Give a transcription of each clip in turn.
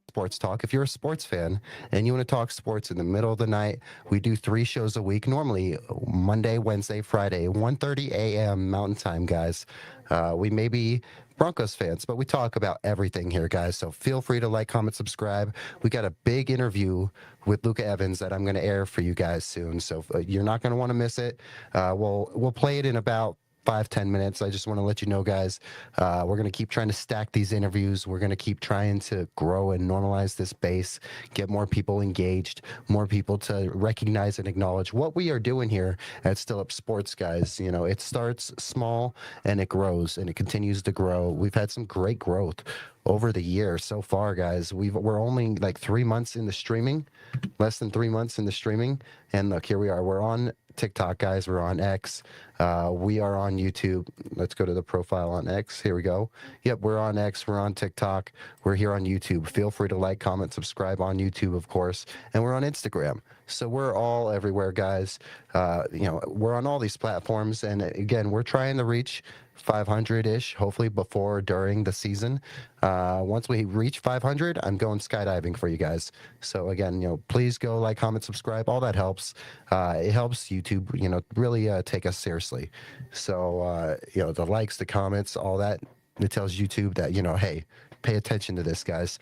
Sports talk. If you're a sports fan and you want to talk sports in the middle of the night, we do 3 shows a week, normally Monday, Wednesday, Friday, 1:30 a.m. Mountain Time, guys. We may be Broncos fans, but we talk about everything here, guys. So feel free to like, comment, subscribe. We got a big interview with Luca Evans that I'm going to air for you guys soon. So you're not going to want to miss it. We'll play it in about 5-10 minutes. I just want to let you know, guys, we're going to keep trying to stack these interviews. We're going to keep trying to grow and normalize this base, get more people engaged, more people to recognize and acknowledge what we are doing here at Still Up Sports, guys. You know, it starts small and it grows and it continues to grow. We've had some great growth over the year so far, guys. We're only like 3 months in the streaming, less than 3 months in the streaming, and look, here we are. We're on TikTok, guys. We're on X. We are on YouTube. Let's go to the profile on X. Here we go. Yep, we're on X. We're on TikTok. We're here on YouTube. Feel free to like, comment, subscribe on YouTube, of course. And we're on Instagram. So we're all everywhere, guys. We're on all these platforms. And again, we're trying to reach 500-ish, hopefully before or during the season. Once we reach 500, I'm going skydiving for you guys. So again, please go like, comment, subscribe. All that helps. It helps YouTube, really take us seriously. So, the likes, the comments, all that, it tells YouTube that, hey, pay attention to this, guys.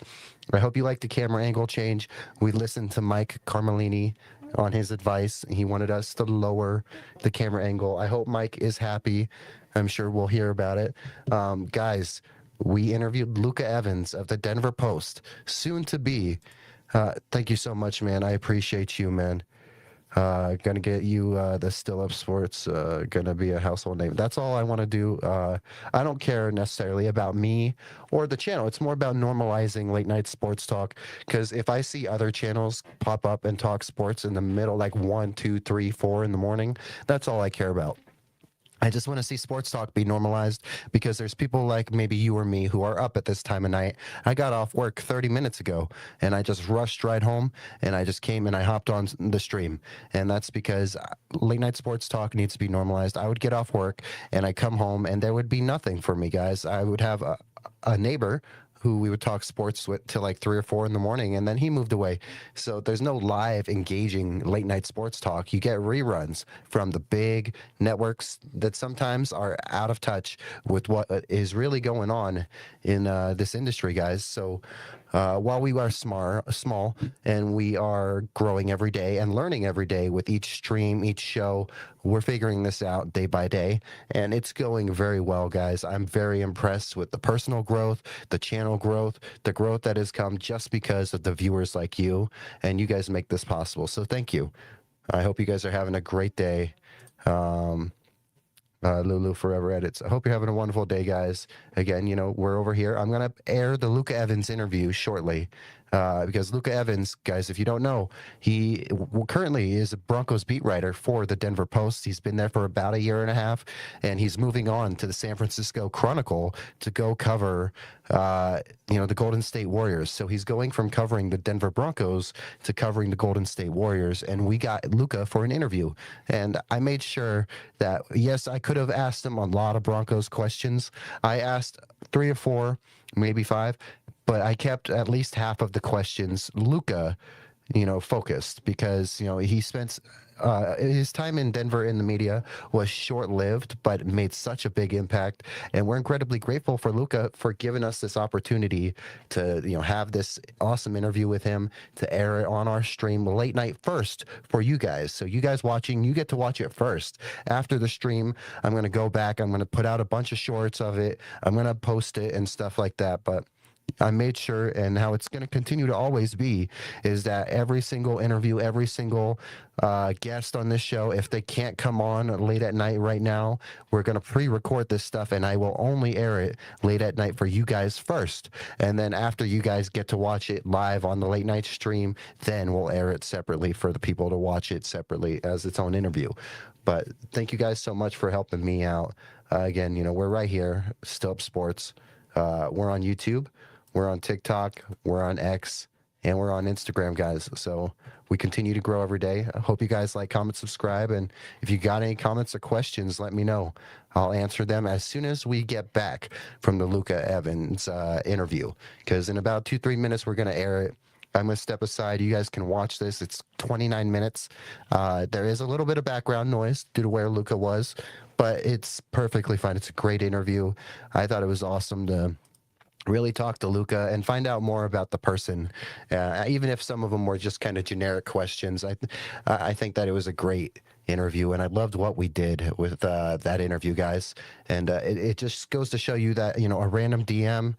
I hope you like the camera angle change. We listened to Mike Carmelini on his advice. He wanted us to lower the camera angle. I hope Mike is happy. I'm sure we'll hear about it. Guys, we interviewed Luca Evans of the Denver Post, soon to be. Thank you so much, man. I appreciate you, man. Gonna get you the Still Up Sports, gonna be a household name. That's all I want to do. I don't care necessarily about me or the channel. It's more about normalizing late night sports talk, because if I see other channels pop up and talk sports in the middle, like 1, 2, 3, 4 in the morning, that's all I care about. I just want to see sports talk be normalized, because there's people like maybe you or me who are up at this time of night. I got off work 30 minutes ago and I just rushed right home and I just came and I hopped on the stream. And that's because late night sports talk needs to be normalized. I would get off work and I come home and there would be nothing for me, guys. I would have a neighbor who we would talk sports with till like 3 or 4 in the morning, and then he moved away. So there's no live, engaging late night sports talk. You get reruns from the big networks that sometimes are out of touch with what is really going on in this industry, guys. So while we are small and we are growing every day and learning every day with each stream, each show, we're figuring this out day by day, and it's going very well, guys. I'm very impressed with the personal growth, the channel growth, the growth that has come just because of the viewers like you, and you guys make this possible. So thank you. I hope you guys are having a great day. Lulu Forever Edits. I hope you're having a wonderful day, guys. Again, we're over here. I'm going to air the Luca Evans interview shortly, because Luca Evans, guys, if you don't know, he currently is a Broncos beat writer for the Denver Post. He's been there for about 1.5 years, and he's moving on to the San Francisco Chronicle to go cover, the Golden State Warriors. So he's going from covering the Denver Broncos to covering the Golden State Warriors, and we got Luca for an interview. And I made sure that, yes, I could have asked him a lot of Broncos questions. I asked 3 or 4, maybe 5, but I kept at least half of the questions Luca, focused, because, he spent his time in Denver in the media was short-lived, but made such a big impact. And we're incredibly grateful for Luca for giving us this opportunity to, have this awesome interview with him, to air it on our stream late night first for you guys. So you guys watching, you get to watch it first. After the stream, I'm going to go back. I'm going to put out a bunch of shorts of it. I'm going to post it and stuff like that. But I made sure, and how it's going to continue to always be, is that every single interview, every single guest on this show, if they can't come on late at night right now, we're going to pre-record this stuff, and I will only air it late at night for you guys first. And then after you guys get to watch it live on the late night stream, then we'll air it separately for the people to watch it separately as its own interview. But thank you guys so much for helping me out. Again, we're right here, Still Up Sports. We're on YouTube. We're on TikTok, we're on X, and we're on Instagram, guys. So we continue to grow every day. I hope you guys like, comment, subscribe, and if you got any comments or questions, let me know. I'll answer them as soon as we get back from the Luca Evans interview, because in about 2-3 minutes we're gonna air it. I'm going to step aside. You guys can watch this. It's 29 minutes. There is a little bit of background noise due to where Luca was, but it's perfectly fine. It's a great interview. I thought it was awesome to really talk to Luca and find out more about the person, even if some of them were just kind of generic questions. I think that it was a great interview, and I loved what we did with that interview, guys. And it just goes to show you that, a random DM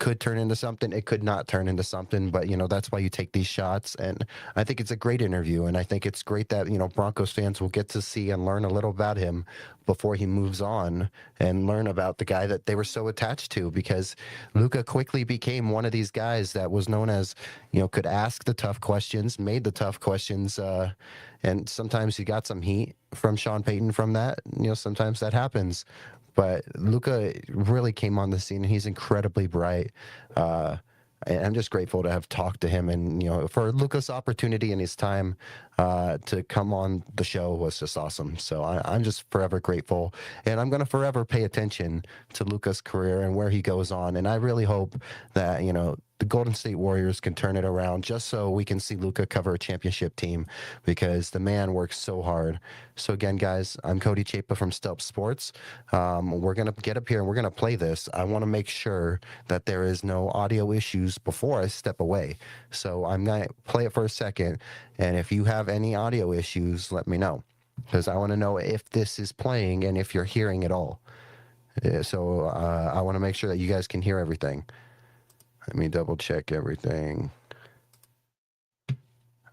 could turn into something. It could not turn into something, but that's why you take these shots. And I think it's a great interview, and I think it's great that Broncos fans will get to see and learn a little about him before he moves on, and learn about the guy that they were so attached to, because Luca quickly became one of these guys that was known as, could ask the tough questions, made the tough questions, and sometimes he got some heat from Sean Payton from that. Sometimes that happens. But Luca really came on the scene, and he's incredibly bright. And I'm just grateful to have talked to him, and for Luca's opportunity and his time to come on the show was just awesome. So I'm just forever grateful, and I'm going to forever pay attention to Luca's career and where he goes on. And I really hope that the Golden State Warriors can turn it around, just so we can see Luca cover a championship team, because the man works so hard. So again, guys, I'm Cody Chapa from Stelp Sports. We're going to get up here and we're going to play this. I want to make sure that there is no audio issues before I step away. So I'm going to play it for a second. And if you have any audio issues, let me know, because I want to know if this is playing and if you're hearing it all. So I want to make sure that you guys can hear everything. Let me double check everything.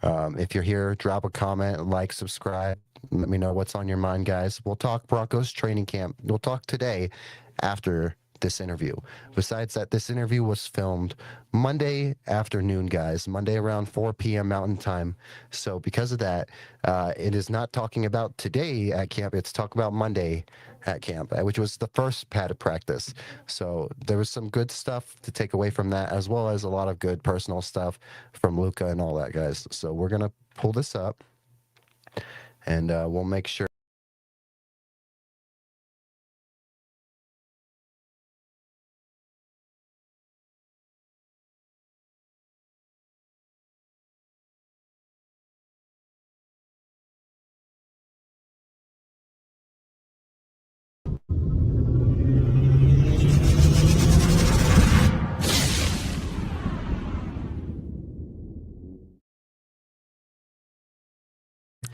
If you're here, drop a comment, like, subscribe. Let me know what's on your mind, guys. We'll talk Broncos training camp. We'll talk today after this interview. Besides that, this interview was filmed Monday afternoon, guys, Monday around 4 p.m. Mountain Time. So because of that, it is not talking about today at camp. It's talking about Monday at camp, which was the first padded practice. So there was some good stuff to take away from that, as well as a lot of good personal stuff from Luca and all that, guys. So we're going to pull this up, and we'll make sure.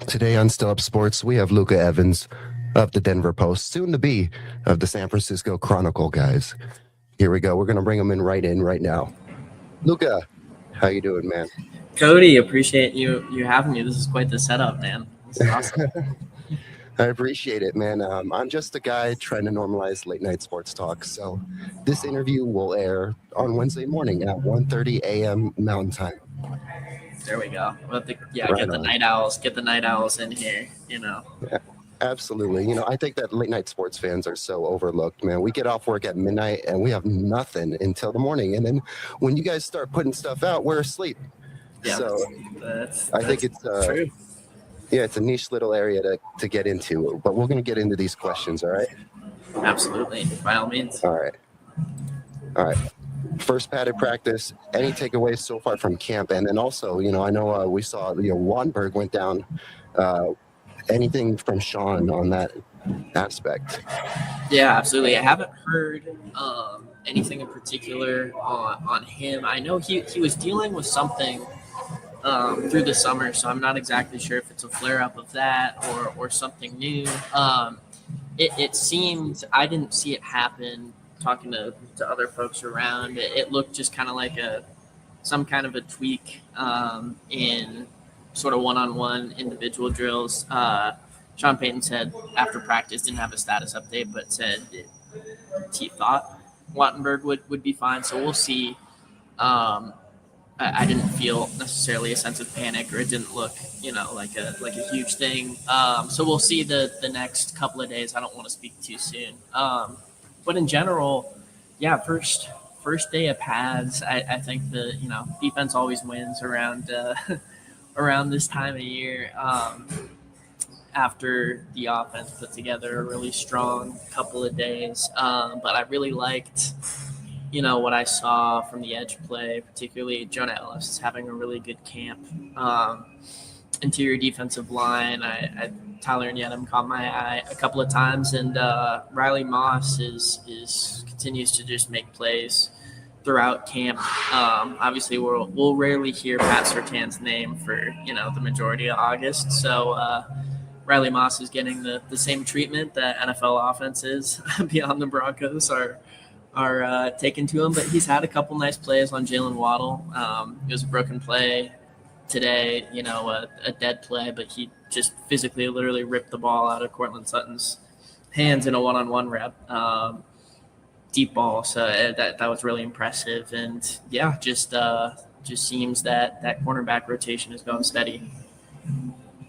Today on Still Up Sports, we have Luca Evans of the Denver Post, soon to be of the San Francisco Chronicle, guys. Here we go. We're going to bring him in right now. Luca, how you doing, man? Cody, appreciate you having me. This is quite the setup, man. This is awesome. I appreciate it, man. I'm just a guy trying to normalize late night sports talk. So this interview will air on Wednesday morning at 1:30 a.m. Mountain Time. There we go. We'll right get the on. Get the night owls in here. Yeah, absolutely. I think that late night sports fans are so overlooked, man. We get off work at midnight and we have nothing until the morning, and then when you guys start putting stuff out, we're asleep. Yeah, so I think it's true. Yeah, it's a niche little area to get into, but we're going to get into these questions, all right? Absolutely, by all means. All right. First padded practice. Any takeaways so far from camp? And then also, I know we saw Wattenberg went down. Anything from Sean on that aspect? Yeah, absolutely. I haven't heard anything in particular on him. I know he was dealing with something through the summer, so I'm not exactly sure if it's a flare-up of that or something new. It seemed, I didn't see it happen. Talking to other folks around, it looked just kind of like some kind of a tweak in sort of one-on-one individual drills. Sean Payton said after practice, didn't have a status update, but said he thought Wattenberg would be fine. So we'll see. I didn't feel necessarily a sense of panic, or it didn't look, like a huge thing. So we'll see the next couple of days. I don't want to speak too soon. But in general, yeah, first first day of pads, I think the defense always wins around around this time of year. After the offense put together a really strong couple of days, but I really liked what I saw from the edge play, particularly Jonah Ellis is having a really good camp. Interior defensive line, Tyler and Yedem caught my eye a couple of times, and Riley Moss is continues to just make plays throughout camp. Obviously, we'll rarely hear Pat Surtain's name for the majority of August, so Riley Moss is getting the same treatment that NFL offenses beyond the Broncos are taken to him. But he's had a couple nice plays on Jalen Waddle. It was a broken play today, a dead play, but he just physically literally ripped the ball out of Cortland Sutton's hands in a one-on-one rep. Deep ball, so that was really impressive. And yeah, just seems that cornerback rotation is going steady.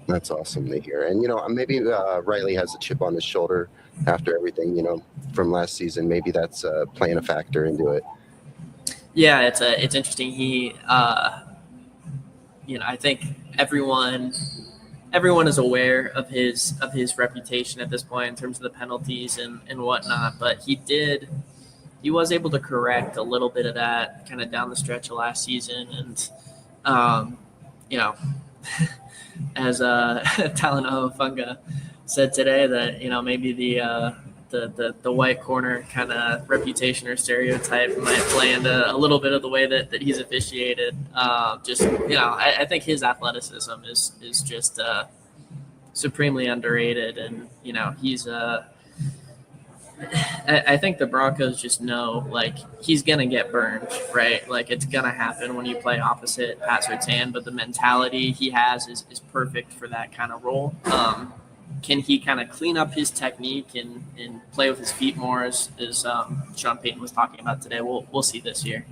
That's awesome to hear. And maybe Riley has a chip on his shoulder after everything from last season. Maybe that's playing a factor into it. Yeah, it's interesting. He I think everyone is aware of his reputation at this point in terms of the penalties and whatnot, but he was able to correct a little bit of that kind of down the stretch of last season. And as Talanoa Funga said today, that maybe the white corner kind of reputation or stereotype might play into a little bit of the way that he's officiated. I think his athleticism is just supremely underrated, and he's I think the Broncos just know, like, he's going to get burned, right? Like, it's going to happen when you play opposite Pat Surtain, but the mentality he has is perfect for that kind of role. Can he kind of clean up his technique and play with his feet more, as Sean Payton was talking about today? We'll see this year.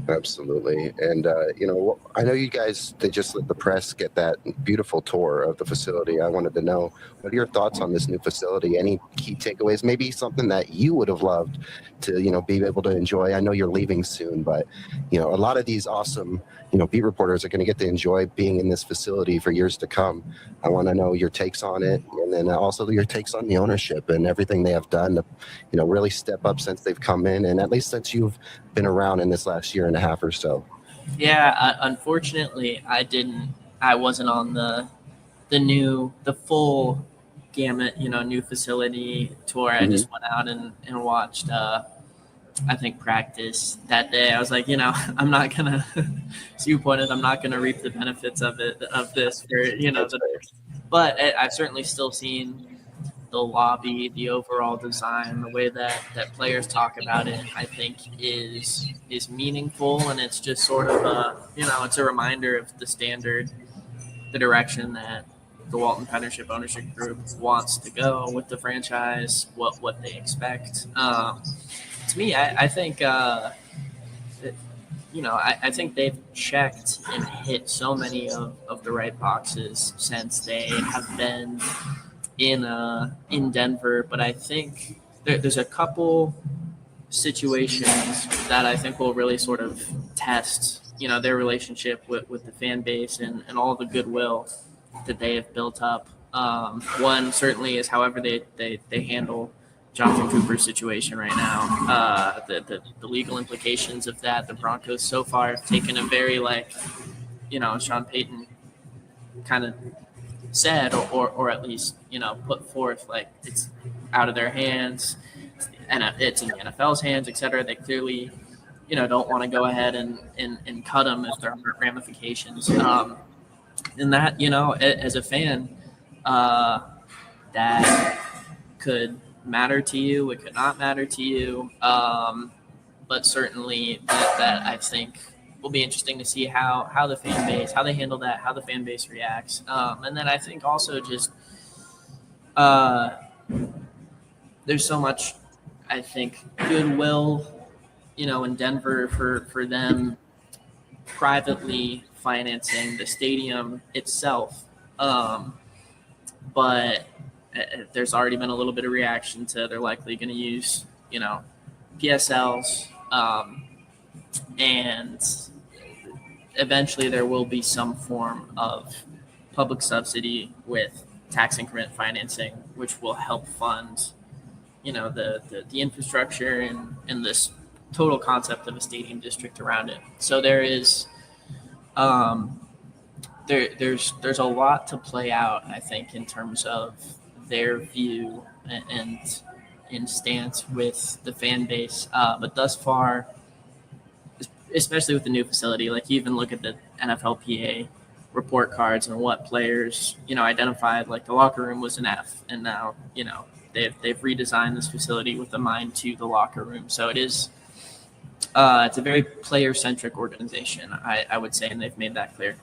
Absolutely. And, I know you guys, they just let the press get that beautiful tour of the facility. I wanted to know, what are your thoughts on this new facility? Any key takeaways? Maybe something that you would have loved to, be able to enjoy. I know you're leaving soon, but, a lot of these awesome, beat reporters are going to get to enjoy being in this facility for years to come. I want to know your takes on it, and then also your takes on the ownership and everything they have done to, really step up since they've come in, and at least since you've been around in this last year and a half or so. Yeah, unfortunately, I wasn't on the full gamut, new facility tour. I just went out and watched, I think, practice that day. I was like, I'm not going to, as you pointed, I'm not going to reap the benefits of this for, but I've certainly still seen the lobby, the overall design, the way that players talk about it, I think is meaningful. And it's just sort of it's a reminder of the standard, the direction that the Walton Pennership ownership group wants to go with the franchise, what they expect. To me, I think, I think they've checked and hit so many of the right boxes since they have been in Denver. But I think there's a couple situations that I think will really sort of test, their relationship with the fan base and all the goodwill that they have built up. One certainly is however they handle Jonathan Cooper's situation right now. The legal implications of that. The Broncos so far have taken a very, Sean Payton kind of said, or at least, put forth, like, it's out of their hands and it's in the NFL's hands, et cetera. They clearly, don't want to go ahead and cut them if there are ramifications. And that, as a fan, that could matter to you. It could not matter to you. But certainly that I think will be interesting to see how the fan base, how they handle that, how the fan base reacts. And then I think also just there's so much, I think, goodwill, in Denver for them privately financing the stadium itself. But there's already been a little bit of reaction to they're likely going to use, PSLs And eventually there will be some form of public subsidy with tax increment financing, which will help fund, the infrastructure and this total concept of a stadium district around it. So there is um, there's a lot to play out, I think, in terms of their view and stance with the fan base. But thus far, especially with the new facility, like you even look at the NFLPA report cards and what players, identified, like the locker room was an F, and now, they've redesigned this facility with a mind to the locker room. So it's a very player centric organization, I would say, and they've made that clear.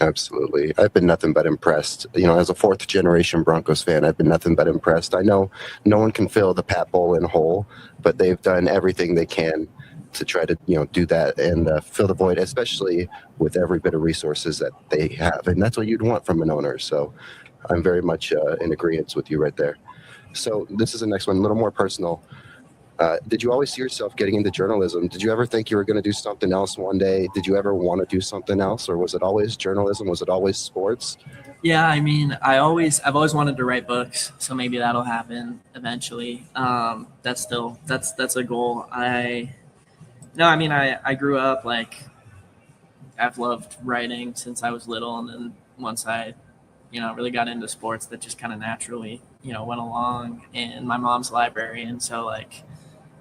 Absolutely. I've been nothing but impressed. As a fourth generation Broncos fan, I've been nothing but impressed. I know no one can fill the Pat Bowlen hole, but they've done everything they can to try to, do that and fill the void, especially with every bit of resources that they have. And that's what you'd want from an owner. So I'm very much in agreement with you right there. So this is the next one, a little more personal. Did you always see yourself getting into journalism? Did you ever think you were going to do something else one day? Did you ever want to do something else, or was it always journalism? Was it always sports? Yeah, I mean, I've always wanted to write books, so maybe that'll happen eventually. That's a goal. I grew up like I've loved writing since I was little, and then once I, really got into sports, that just kind of naturally, went along. And my mom's a librarian, so like,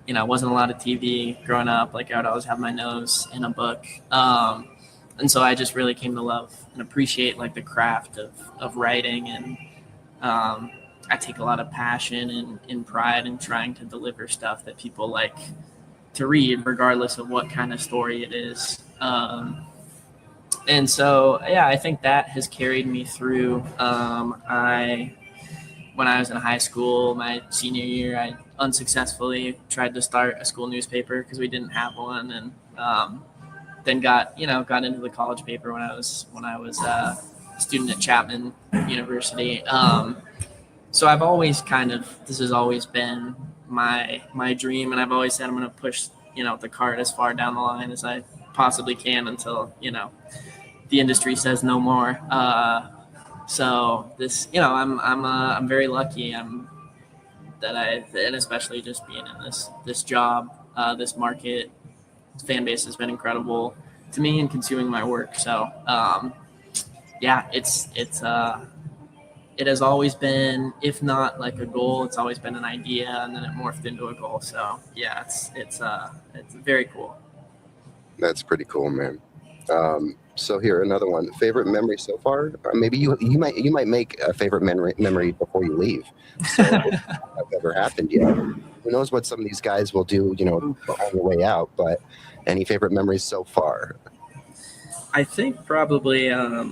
wasn't a lot of TV growing up. Like I would always have my nose in a book. And so I just really came to love and appreciate like the craft of writing. And I take a lot of passion and pride in trying to deliver stuff that people like to read, regardless of what kind of story it is. And so, yeah, I think that has carried me through. When I was in high school, my senior year, I unsuccessfully tried to start a school newspaper because we didn't have one, and then got into the college paper when I was a student at Chapman University. So I've always this has always been my dream, and I've always said I'm going to push the cart as far down the line as I possibly can until the industry says no more. So this, I'm very lucky. And especially just being in this job, this market, fan base has been incredible to me and consuming my work. So, yeah, it has always been, if not like a goal, it's always been an idea, and then it morphed into a goal. So yeah, it's very cool. That's pretty cool, man. So here, another one. Favorite memory so far? Maybe you might make a favorite memory before you leave. So if that's ever happened yet. Who knows what some of these guys will do, on the way out? But any favorite memories so far? I think probably, I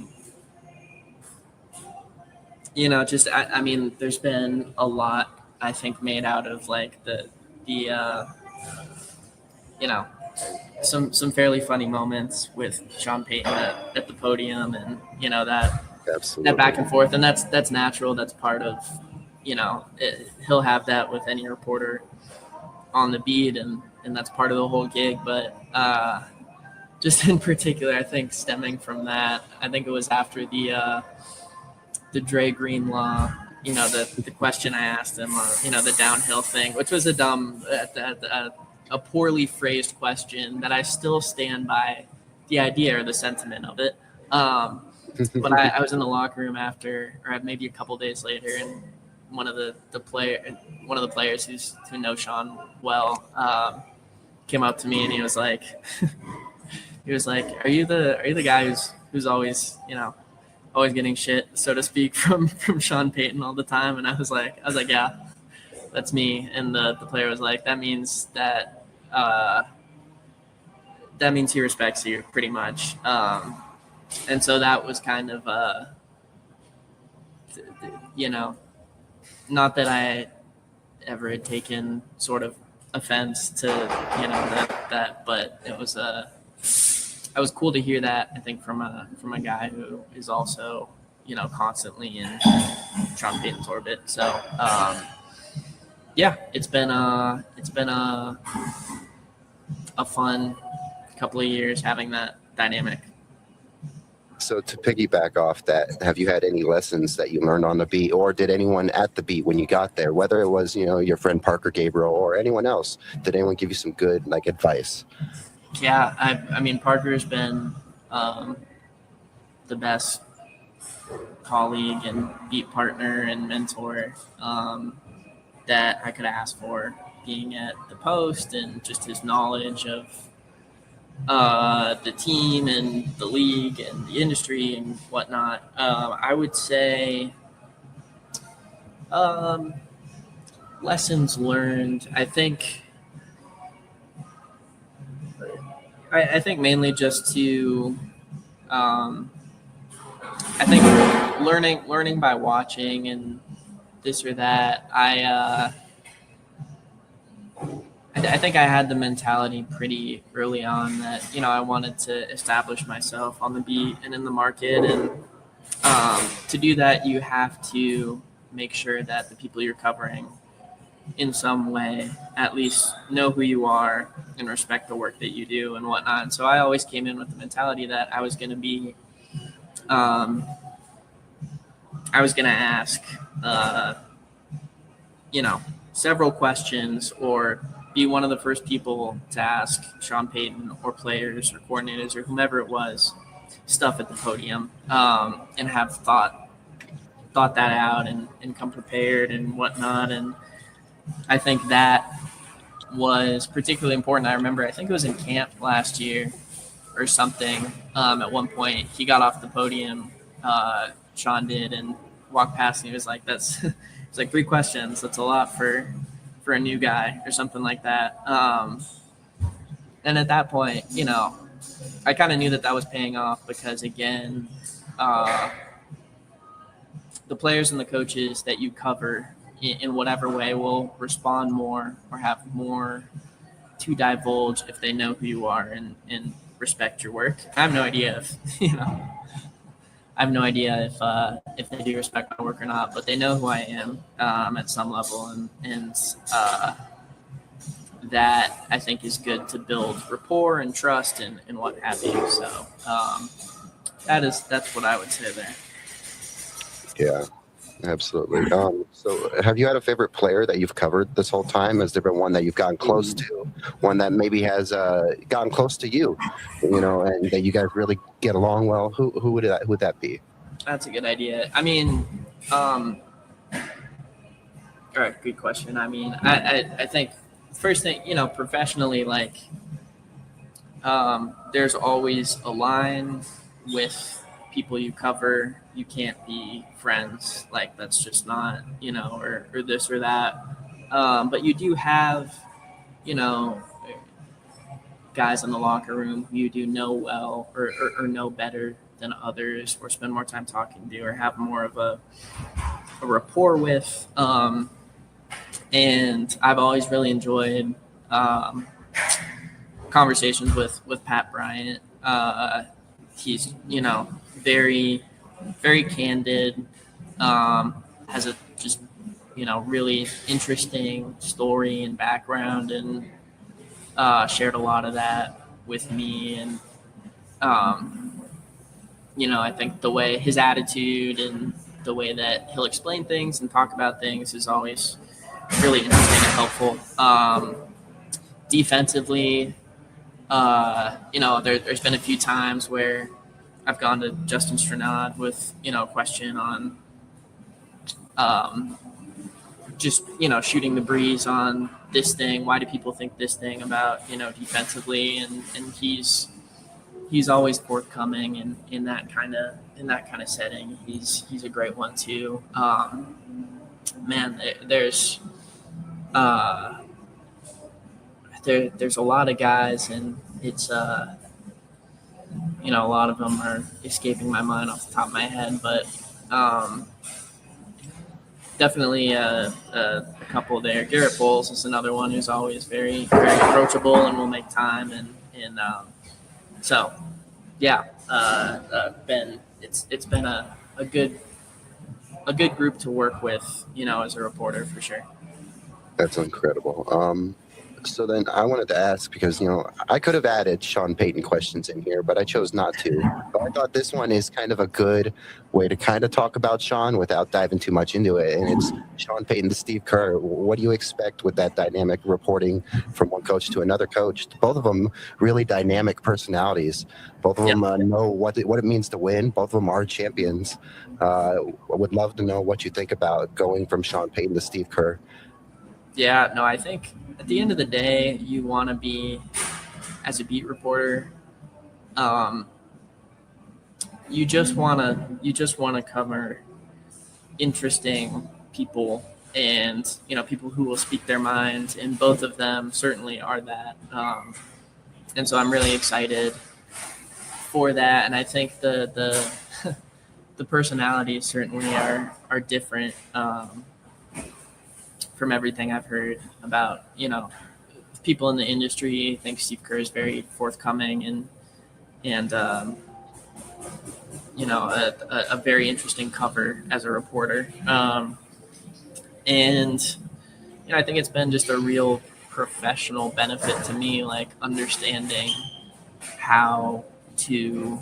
mean, there's been a lot I think made out of like the some fairly funny moments with Sean Payton at the podium, and that Absolutely. that back and forth, and that's natural. That's part of he'll have that with any reporter on the beat, and that's part of the whole gig. But just in particular, I think stemming from that, I think it was after the Dre Greenlaw, the question I asked him, the downhill thing, which was a dumb, a poorly phrased question that I still stand by the idea or the sentiment of it. But I was in the locker room after, or maybe a couple days later, and one of the players who knows Sean well came up to me, and he was like, "Are you the guy who's always always getting shit, so to speak, from Sean Payton all the time?" And I was like, "Yeah, that's me." And the player was like, "That means that he respects you pretty much." And so that was kind of, not that I ever had taken sort of offense to, that, but it was cool to hear that, I think, from a guy who is also, constantly in Sean Payton's orbit. So, yeah, it's been a a fun couple of years having that dynamic. So to piggyback off that, have you had any lessons that you learned on the beat, or did anyone at the beat when you got there, whether it was, your friend Parker Gabriel or anyone else, did anyone give you some good like advice? Yeah, I mean Parker's been um, the best colleague and beat partner and mentor that I could ask for, being at the Post, and just his knowledge of the team and the league and the industry and whatnot. I would say um, lessons learned. I think mainly just to um, I think learning by watching and this or that. I think I had the mentality pretty early on that I wanted to establish myself on the beat and in the market, and to do that you have to make sure that the people you're covering in some way at least know who you are and respect the work that you do and whatnot. And so I always came in with the mentality that um, I was going to ask, uh, several questions, or be one of the first people to ask Sean Payton or players or coordinators or whomever it was stuff at the podium, and have thought that out and come prepared and whatnot. And I think that was particularly important. I think it was in camp last year or something. At one point, he got off the podium, Sean did, and walked past me. He was like, "That's it's like 3 questions. That's a lot for a new guy," or something like that. And at that point, I kind of knew that was paying off, because again, uh, the players and the coaches that you cover in whatever way will respond more or have more to divulge if they know who you are and respect your work. I have no idea if I have no idea if they do respect my work or not, but they know who I am at some level, and that I think is good to build rapport and trust and what have you. So that's what I would say there. Yeah, absolutely. So have you had a favorite player that you've covered this whole time? Has there been one that you've gotten close to, one that maybe has gotten close to you, and that you guys really get along well? Who would that be? That's a good idea. I mean, all right, good question. I mean, I think first thing, professionally, like, there's always a line with people you cover. You can't be friends. Like, that's just not, or this or that. But you do have, you know, guys in the locker room who you do know well, or know better than others, or spend more time talking to, or have more of a rapport with. And I've always really enjoyed conversations with Pat Bryant. He's, very, very candid, has a just, really interesting story and background, and shared a lot of that with me. And, I think the way his attitude and the way that he'll explain things and talk about things is always really interesting and helpful. Defensively, there's been a few times where I've gone to Justin Stranad with, a question on just, shooting the breeze on this thing. Why do people think this thing about, defensively? And he's always forthcoming in that kind of setting. He's a great one too. Man, there's there's a lot of guys, and it's a lot of them are escaping my mind off the top of my head, but definitely a couple there. Garrett Bowles is another one who's always very, very approachable and will make time, and so yeah, it's been a good group to work with, as a reporter, for sure. That's incredible. So then I wanted to ask because, I could have added Sean Payton questions in here, but I chose not to. But I thought this one is kind of a good way to kind of talk about Sean without diving too much into it. And it's Sean Payton to Steve Kerr. What do you expect with that dynamic reporting from one coach to another coach? Both of them really dynamic personalities. Both of Yeah. them know what it means to win. Both of them are champions. I would love to know what you think about going from Sean Payton to Steve Kerr. Yeah, no, I think at the end of the day, you want to be, as a beat reporter, um, you just want to cover interesting people and people who will speak their minds, and both of them certainly are that. And so I'm really excited for that, and I think the the personalities certainly are different from everything I've heard about people in the industry. I think Steve Kerr is very forthcoming and a very interesting cover as a reporter. And I think it's been just a real professional benefit to me, like understanding how to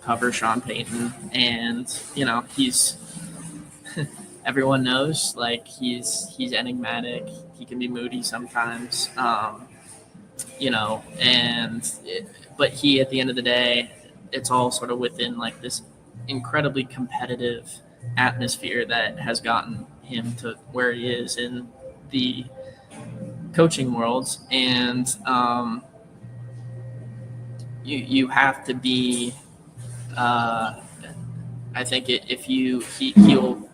cover Sean Payton. And he's everyone knows, like, he's enigmatic. He can be moody sometimes. But he, at the end of the day, it's all sort of within like this incredibly competitive atmosphere that has gotten him to where he is in the coaching world. And you have to be, I think if he'll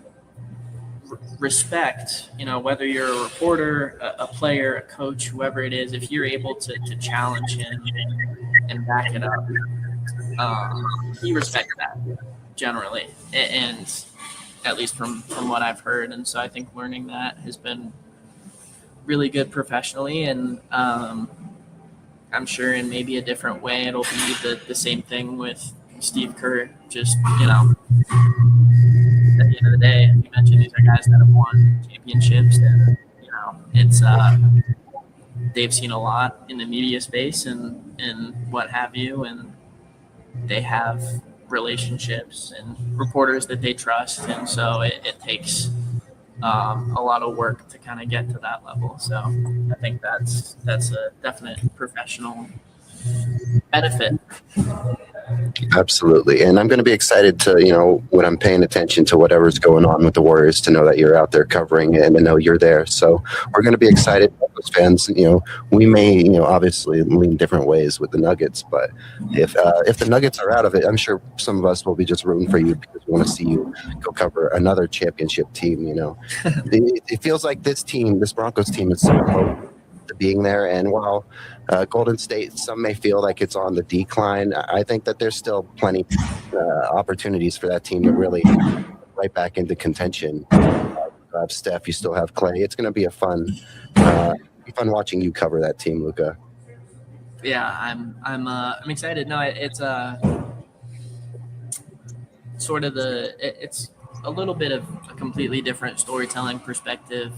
respect, whether you're a reporter, a player, a coach, whoever it is, if you're able to challenge him and back it up, he respects that generally, and at least from what I've heard. And so I think learning that has been really good professionally, and I'm sure in maybe a different way it'll be the same thing with Steve Kerr. Just at the end of the day, you mentioned these are guys that have won championships, and it's they've seen a lot in the media space and what have you, and they have relationships and reporters that they trust, and so it takes a lot of work to kind of get to that level. So I think that's a definite professional benefit. Absolutely. And I'm going to be excited to, when I'm paying attention to whatever's going on with the Warriors, to know that you're out there covering it and to know you're there. So we're going to be excited as fans. We may, obviously lean different ways with the Nuggets, but if the Nuggets are out of it, I'm sure some of us will be just rooting for you because we want to see you go cover another championship team. It feels like this Broncos team is so close to being there. And while Golden State, some may feel like it's on the decline, I think that there's still plenty opportunities for that team to really right back into contention. You have Steph, you still have Clay. It's going to be fun watching you cover that team, Luca. Yeah, I'm excited. No, it's sort of it's a little bit of a completely different storytelling perspective,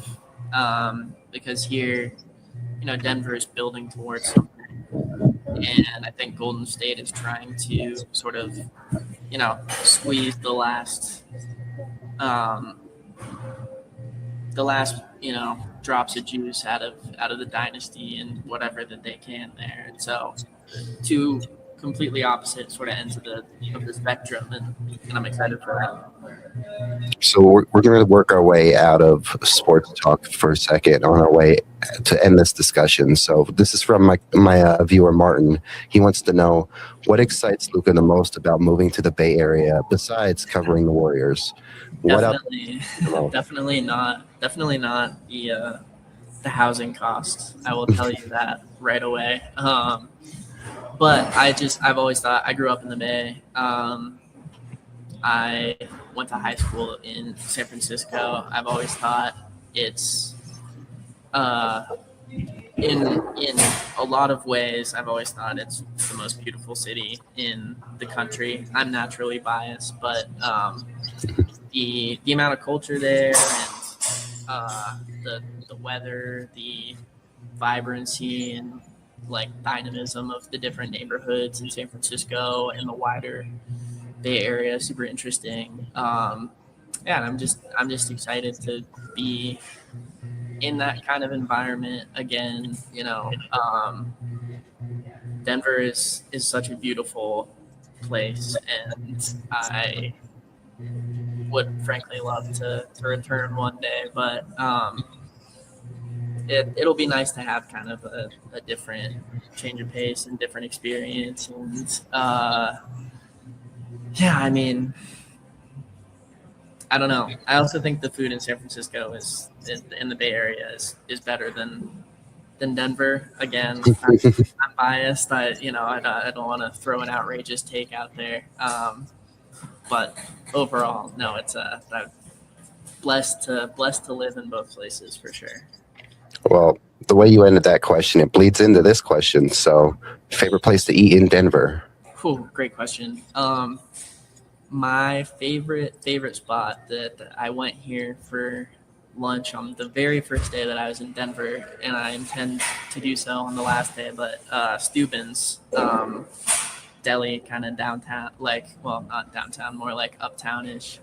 because here, Denver is building towards something, and I think Golden State is trying to sort of, squeeze the last drops of juice out of the dynasty and whatever that they can there. And so, two completely opposite sort of ends of the spectrum, and I'm excited for that. So we're going to work our way out of sports talk for a second on our way to end this discussion. So this is from my viewer, Martin. He wants to know, what excites Luca the most about moving to the Bay Area besides covering the Warriors? Definitely not the housing costs. I will tell you that right away. But I've always thought, I grew up in the Bay. I went to high school in San Francisco. I've always thought it's in a lot of ways, I've always thought it's the most beautiful city in the country. I'm naturally biased, but the amount of culture there, and the weather, the vibrancy and like dynamism of the different neighborhoods in San Francisco and the wider Bay Area. Super interesting. Yeah, and I'm just excited to be in that kind of environment again. Denver is such a beautiful place, and I would frankly love to return one day. But it'll be nice to have kind of a different change of pace and different experience. And yeah, I mean, I don't know. I also think the food in San Francisco is in the Bay Area is better than Denver. Again, I'm biased. I don't want to throw an outrageous take out there. But overall, no, I'm blessed to live in both places for sure. Well, the way you ended that question, it bleeds into this question. So, favorite place to eat in Denver? Cool, great question. My favorite spot that I went here for lunch on the very first day that I was in Denver, and I intend to do so on the last day. But Steuben's deli, kind of downtown, not downtown, more like uptownish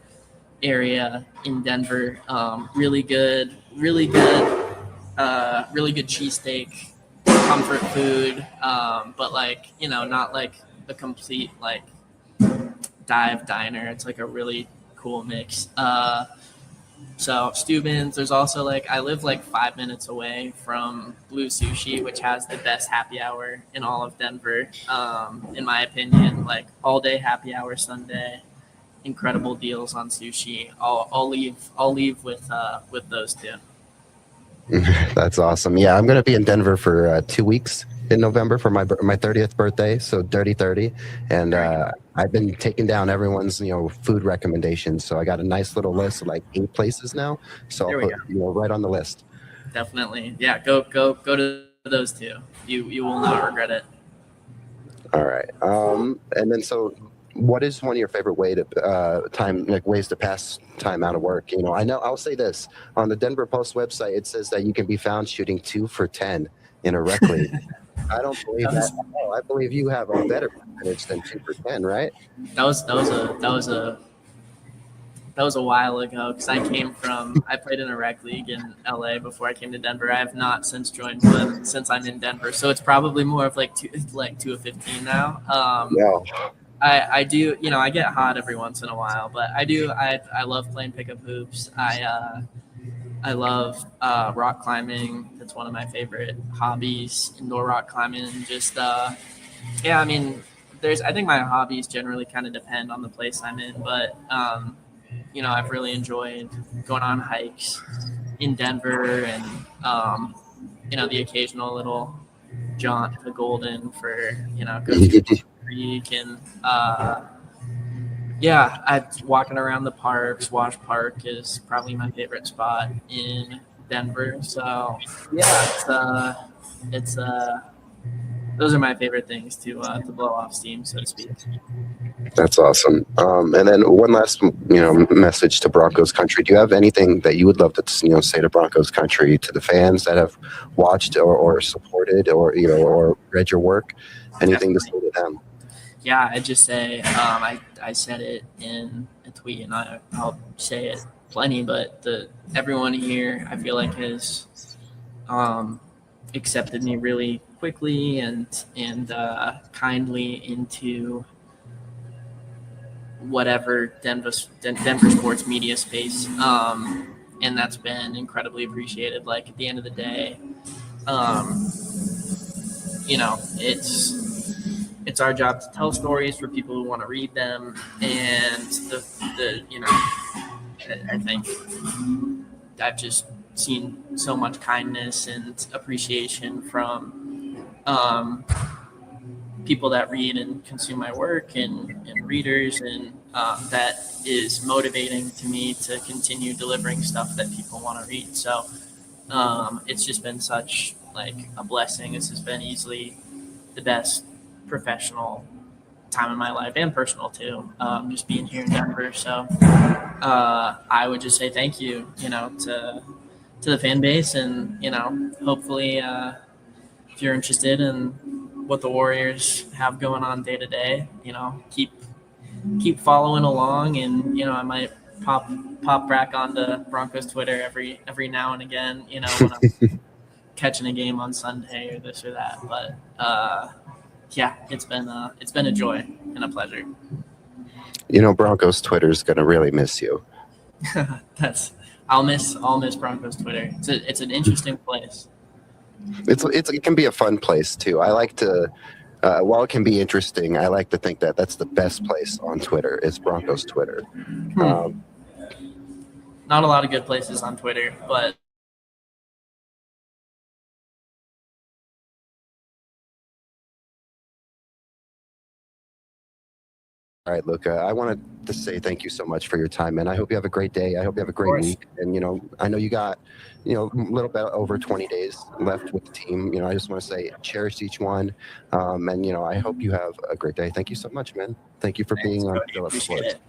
area in Denver. Really good cheesesteak, comfort food, but not like a complete like dive diner. It's like a really cool mix. So Steuben's. There's also I live like 5 minutes away from Blue Sushi, which has the best happy hour in all of Denver, in my opinion. Like all day happy hour Sunday, incredible deals on sushi. I'll leave with those two. That's awesome. Yeah, I'm going to be in Denver for 2 weeks in November for my 30th birthday, so dirty 30. And I've been taking down everyone's food recommendations. So I got a nice little list of like 8 places now. So I'll put right on the list. Definitely, yeah. Go to those two. You will not regret it. All right. And then what is one of your favorite ways to pass time out of work? I know I'll say this on the Denver Post website. It says that you can be found shooting 2 for 10 in a rec league. I don't believe that. Oh, I believe you have a better percentage than 2 for 10, right? That was a while ago because I played in a rec league in LA before I came to Denver. I have not since joined one since I'm in Denver, so it's probably more of like 2 of 15 now. Yeah. I do, I get hot every once in a while, but I love playing pickup hoops. I love rock climbing. That's one of my favorite hobbies, indoor rock climbing. And just, I think my hobbies generally kind of depend on the place I'm in, but, I've really enjoyed going on hikes in Denver and, the occasional little jaunt to Golden for, go to Creek and walking around the parks. Wash Park is probably my favorite spot in Denver. So yeah, it's those are my favorite things to blow off steam, so to speak. That's awesome. And then one last message to Broncos country. Do you have anything that you would love to say to Broncos country, to the fans that have watched or supported or read your work? Anything to say to them? Yeah, I'd just say I said it in a tweet, and I'll say it plenty. But everyone here, I feel like, has accepted me really quickly and kindly into whatever Denver sports media space, and that's been incredibly appreciated. Like at the end of the day, it's our job to tell stories for people who want to read them, and I think I've just seen so much kindness and appreciation from people that read and consume my work and readers, and that is motivating to me to continue delivering stuff that people want to read. So it's just been such a blessing. This has been easily the best professional time in my life, and personal too, just being here in Denver. So I would just say thank you, to the fan base, and hopefully you're interested in what the Warriors have going on day to day, keep following along, and I might pop back onto Broncos Twitter every now and again, when I'm catching a game on Sunday or this or that. But yeah, it's been a joy and a pleasure. Broncos Twitter is going to really miss you. That's I'll miss Broncos Twitter. It's an interesting place. It can be a fun place too. I like to, while it can be interesting, I like to think that that's the best place on Twitter is Broncos Twitter. Not a lot of good places on Twitter, but All right, Luca, I wanted to say thank you so much for your time, and I hope you have a great day. I hope you have a great week. And, I know you got, a little bit over 20 days left with the team. I just want to say cherish each one. And, I hope you have a great day. Thank you so much, man. Thank you for being on Still Up Sports. It.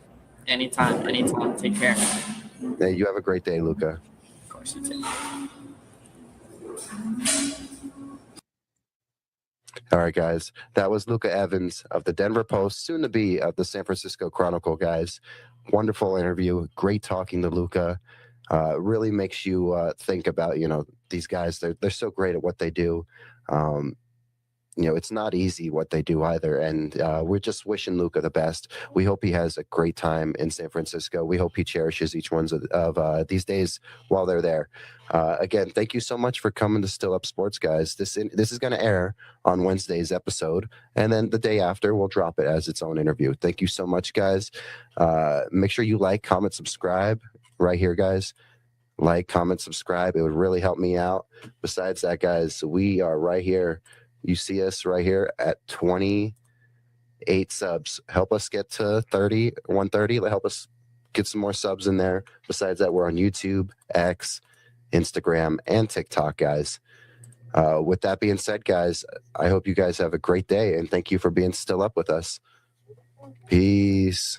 Anytime. Take care. Hey, you have a great day, Luca. Of course, you too. All right, guys. That was Luca Evans of the Denver Post, soon to be of the San Francisco Chronicle, guys. Wonderful interview. Great talking to Luca. Really makes you think about, these guys. They're so great at what they do. It's not easy what they do either. And we're just wishing Luca the best. We hope he has a great time in San Francisco. We hope he cherishes each one of these days while they're there. Again, thank you so much for coming to Still Up Sports, guys. This is going to air on Wednesday's episode. And then the day after, we'll drop it as its own interview. Thank you so much, guys. Make sure you like, comment, subscribe right here, guys. Like, comment, subscribe. It would really help me out. Besides that, guys, we are right here. You see us right here at 28 subs. Help us get to 130. Help us get some more subs in there. Besides that, we're on YouTube, X, Instagram, and TikTok, guys. With that being said, guys, I hope you guys have a great day, and thank you for being still up with us. Peace.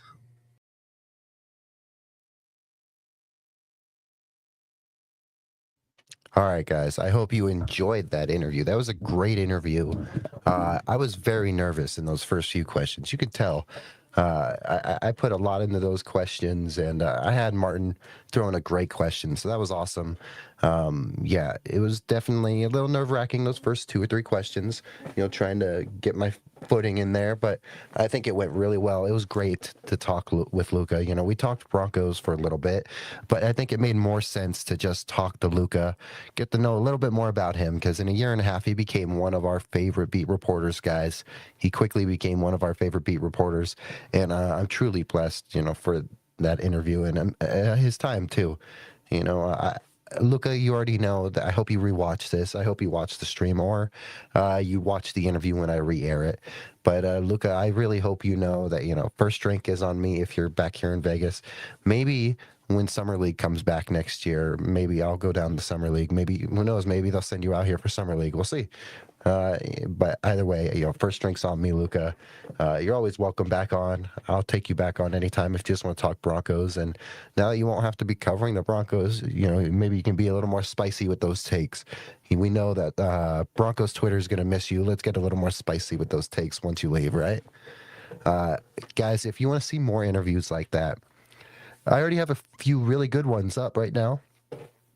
All right, guys. I hope you enjoyed that interview. That was a great interview. I was very nervous in those first few questions. You could tell. I put a lot into those questions, and I had Martin throw in a great question, so that was awesome. Yeah, it was definitely a little nerve-wracking those first 2 or 3 questions, trying to get my footing in there, but I think it went really well. It was great to talk with Luca. We talked Broncos for a little bit, but I think it made more sense to just talk to Luca, get to know a little bit more about him, because in a year and a half, he became one of our favorite beat reporters, guys. He quickly became one of our favorite beat reporters, and I'm truly blessed, for that interview and his time too. Luca, you already know that. I hope you rewatch this. I hope you watch the stream, or you watch the interview when I re-air it. But Luca, I really hope you know that first drink is on me if you're back here in Vegas. Maybe when Summer League comes back next year, maybe I'll go down to Summer League. Maybe, who knows? Maybe they'll send you out here for Summer League. We'll see. But either way, first drink's on me, Luca. You're always welcome back on. I'll take you back on anytime if you just want to talk Broncos. And now that you won't have to be covering the Broncos, maybe you can be a little more spicy with those takes. We know that Broncos Twitter is going to miss you. Let's get a little more spicy with those takes once you leave, right? Guys, if you want to see more interviews like that, I already have a few really good ones up right now.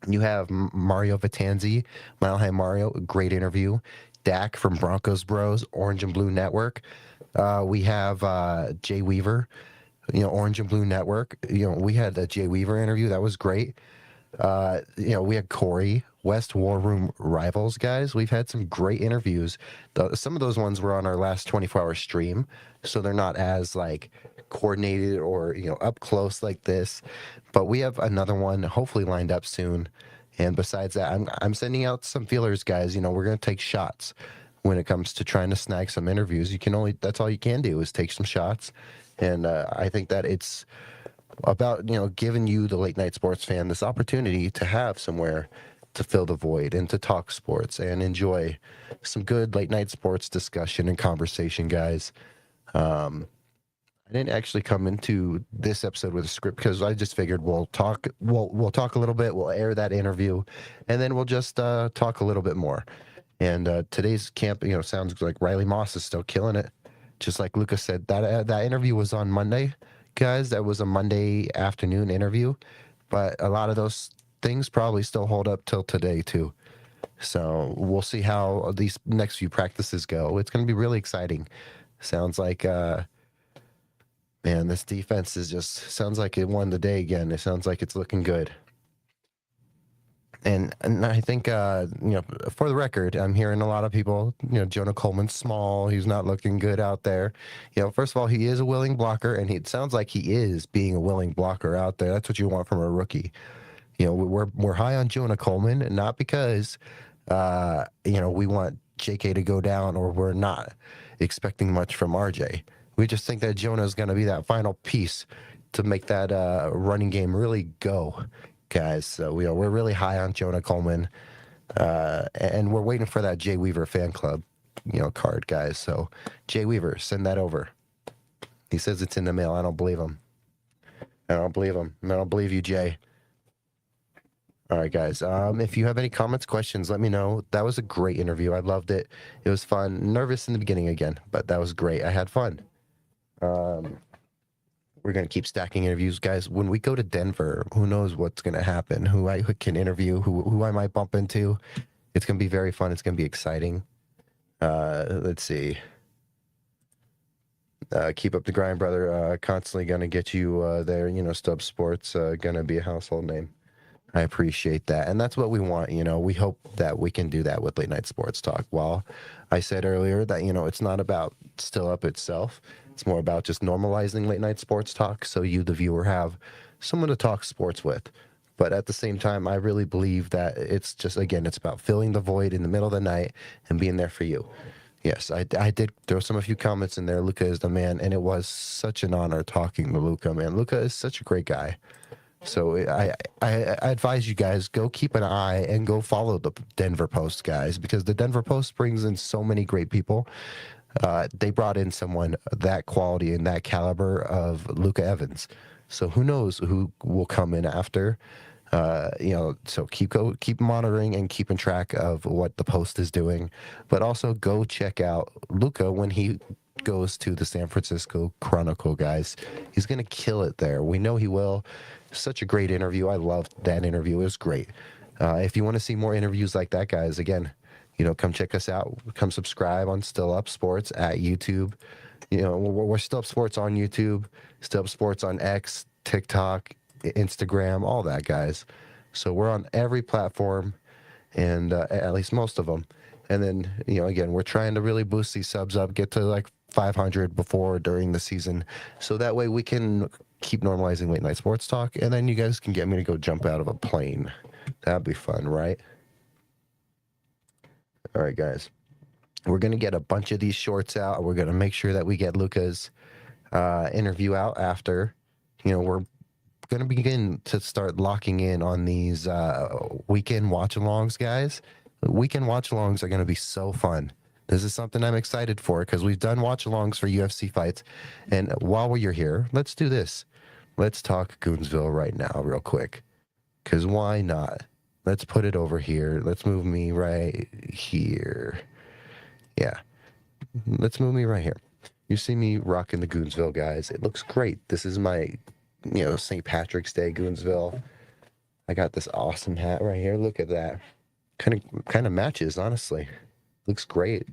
You have Mario Vitanzi, Mile High Mario, great interview. Dak from Broncos Bros, Orange and Blue Network. We have Jay Weaver, Orange and Blue Network. We had a Jay Weaver interview. That was great. We had Corey, West War Room Rivals, guys. We've had some great interviews. Some of those ones were on our last 24-hour stream, so they're not as coordinated or up close like this. But we have another one hopefully lined up soon. And besides that, I'm sending out some feelers, guys. We're going to take shots when it comes to trying to snag some interviews. That's all you can do is take some shots. And I think that it's about, giving you, the late night sports fan, this opportunity to have somewhere to fill the void and to talk sports and enjoy some good late night sports discussion and conversation, guys. I didn't actually come into this episode with a script because I just figured we'll talk a little bit, we'll air that interview, and then we'll just talk a little bit more. And today's camp, sounds like Riley Moss is still killing it. Just like Luca said, that interview was on Monday, guys. That was a Monday afternoon interview, but a lot of those things probably still hold up till today too. So we'll see how these next few practices go. It's going to be really exciting. Sounds like, man, this defense sounds like it won the day again. It sounds like it's looking good. And I think, for the record, I'm hearing a lot of people, Jonah Coleman's small. He's not looking good out there. First of all, he is a willing blocker, and it sounds like he is being a willing blocker out there. That's what you want from a rookie. We're high on Jonah Coleman, and not because, we want JK to go down, or we're not expecting much from RJ. We just think that Jonah is going to be that final piece to make that running game really go, guys. So we're really high on Jonah Coleman, and we're waiting for that Jay Weaver fan club, card, guys. So Jay Weaver, send that over. He says it's in the mail. I don't believe him. I don't believe you, Jay. All right, guys. If you have any comments, questions, let me know. That was a great interview. I loved it. It was fun. Nervous in the beginning again, but that was great. I had fun. We're going to keep stacking interviews, guys. When we go to Denver, who knows what's going to happen, who I can interview, who I might bump into. It's going to be very fun. It's going to be exciting. Let's see. Keep up the grind, brother. Constantly going to get you there. Stub Sports going to be a household name. I appreciate that. And that's what we want. We hope that we can do that with Late Night Sports Talk. While I said earlier that, it's not about Still Up itself. It's more about just normalizing late night sports talk so you, the viewer, have someone to talk sports with. But at the same time, I really believe that it's just, again, it's about filling the void in the middle of the night and being there for you. Yes, I did throw a few comments in there. Luca is the man, and it was such an honor talking to Luca, man. Luca is such a great guy. So I advise you guys, go keep an eye and go follow the Denver Post, guys, because the Denver Post brings in so many great people. They brought in someone that quality and that caliber of Luca Evans. So who knows who will come in after. So keep monitoring and keeping track of what the Post is doing, but also go check out Luca when he goes to the San Francisco Chronicle, guys. He's gonna kill it there. We know he will. Such a great interview. I loved that interview. It was great. If you want to see more interviews like that, guys, again, come check us out. Come subscribe on Still Up Sports at YouTube. We're Still Up Sports on YouTube, Still Up Sports on X, TikTok, Instagram, all that, guys. So we're on every platform, and at least most of them. And then, again, we're trying to really boost these subs up, get to like 500 before or during the season. So that way we can keep normalizing late night sports talk. And then you guys can get me to go jump out of a plane. That'd be fun, right? All right, guys. We're going to get a bunch of these shorts out. We're going to make sure that we get Luca's interview out after. We're going to begin to start locking in on these weekend watch-alongs, guys. Weekend watch-alongs are going to be so fun. This is something I'm excited for because we've done watch-alongs for UFC fights. And while you're here, let's do this. Let's talk Goonsville right now real quick. Because why not? Let's put it over here. Let's move me right here. Yeah. Let's move me right here. You see me rocking the Goonsville, guys. It looks great. This is my, St. Patrick's Day Goonsville. I got this awesome hat right here. Look at that. Kind of matches, honestly. Looks great.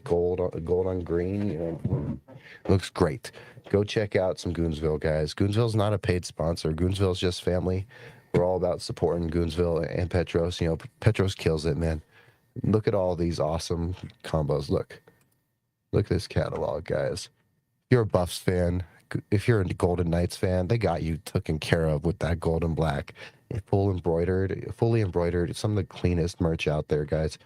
Gold on green. Looks great. Go check out some Goonsville, guys. Goonsville's not a paid sponsor. Goonsville's just family. We're all about supporting Goonsville and Petros. Petros kills it, man. Look at all these awesome combos. Look at this catalog, guys. If you're a Buffs fan, if you're a Golden Knights fan, they got you taken care of with that gold and black. Fully embroidered. Some of the cleanest merch out there, guys.